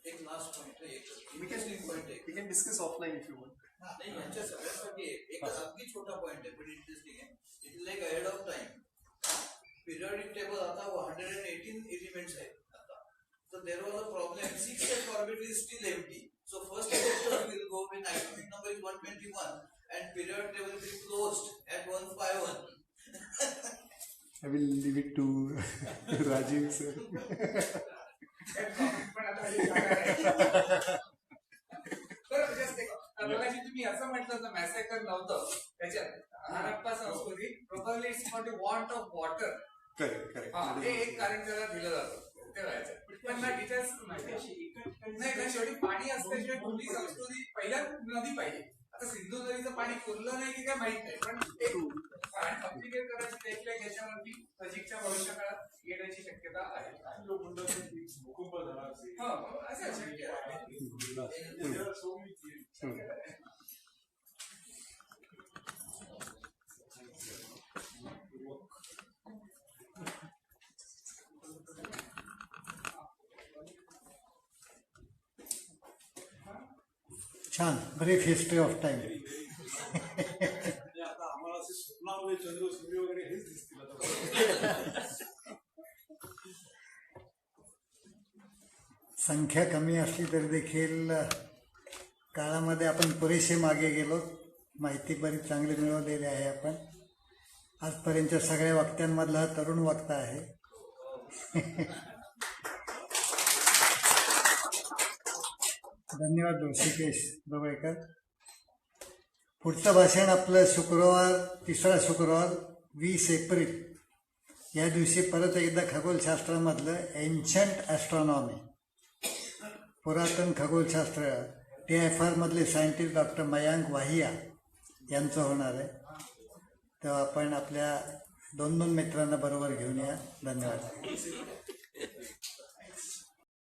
एक लास्ट पॉइंट आहे, एक We can discuss offline if you want. नाही, यांच्या सगळ्यांसाठी एक अगदी छोटा पॉइंट आहे पण इंटरेस्टिंग आहे. It is like ahead of time. Periodic table आता 118 एलिमेंट्स आहेत आता. So there was a problem. 6th orbit is still empty. So first sector will go when atomic number is 121 and periodic table will be closed at 151. I will leave it to Rajiv sir. मगाशी तुम्ही असं म्हटलं तर मॅसेकर नव्हतं त्याच्यात हरप्पा संस्कृती probably it's for the want of water. Correct. हे एक कारण त्याला दिलं जातं ठेवायचं. पण ना डिटेल्स माहिती नाही ना, शेवटी पाणी असल्याशिवाय कुठली संस्कृती पहिल्या नदी पाहिजे. आता सिंधू नदीचं पाणी पुरलं नाही की काय माहित नाही, पण कॉम्प्लिकेट करायची देखील याच्यावरती नजीकच्या भविष्यकाळात येण्याची शक्यता आहे. लोक म्हणतात भूकंप झाला असेल. असं शक्य आहे. छान, ब्रीफ हिस्ट्री ऑफ टाइम. आता आम्हाला असे स्वप्नामध्ये चंद्र सूर्य वगैरे हेच दिसतील आता. संख्या कमी असली तरी देखील काळामध्ये आपण पुरेसे मागे गेलो. माहिती बरीच चांगली मिळवलेली आहे आपण. आजपर्यंतच्या सगळ्या वक्त्यांमधला हा तरुण वक्ता आहे. धन्यवाद ऋषिकेश दवळकर. पुढचं भाषण आपलं शुक्रवार, 3रा शुक्रवार 20 एप्रिल या दिवशी परत एकदा खगोलशास्त्रामधलं एन्शंट ॲस्ट्रॉनॉमी, पुरातन खगोलशास्त्र, TIFR मधले सायंटिस्ट डॉक्टर मयांक वाहिया यांचं होणार आहे. तेव्हा आपण आपल्या 2 मित्रांना बरोबर घेऊन या. धन्यवाद.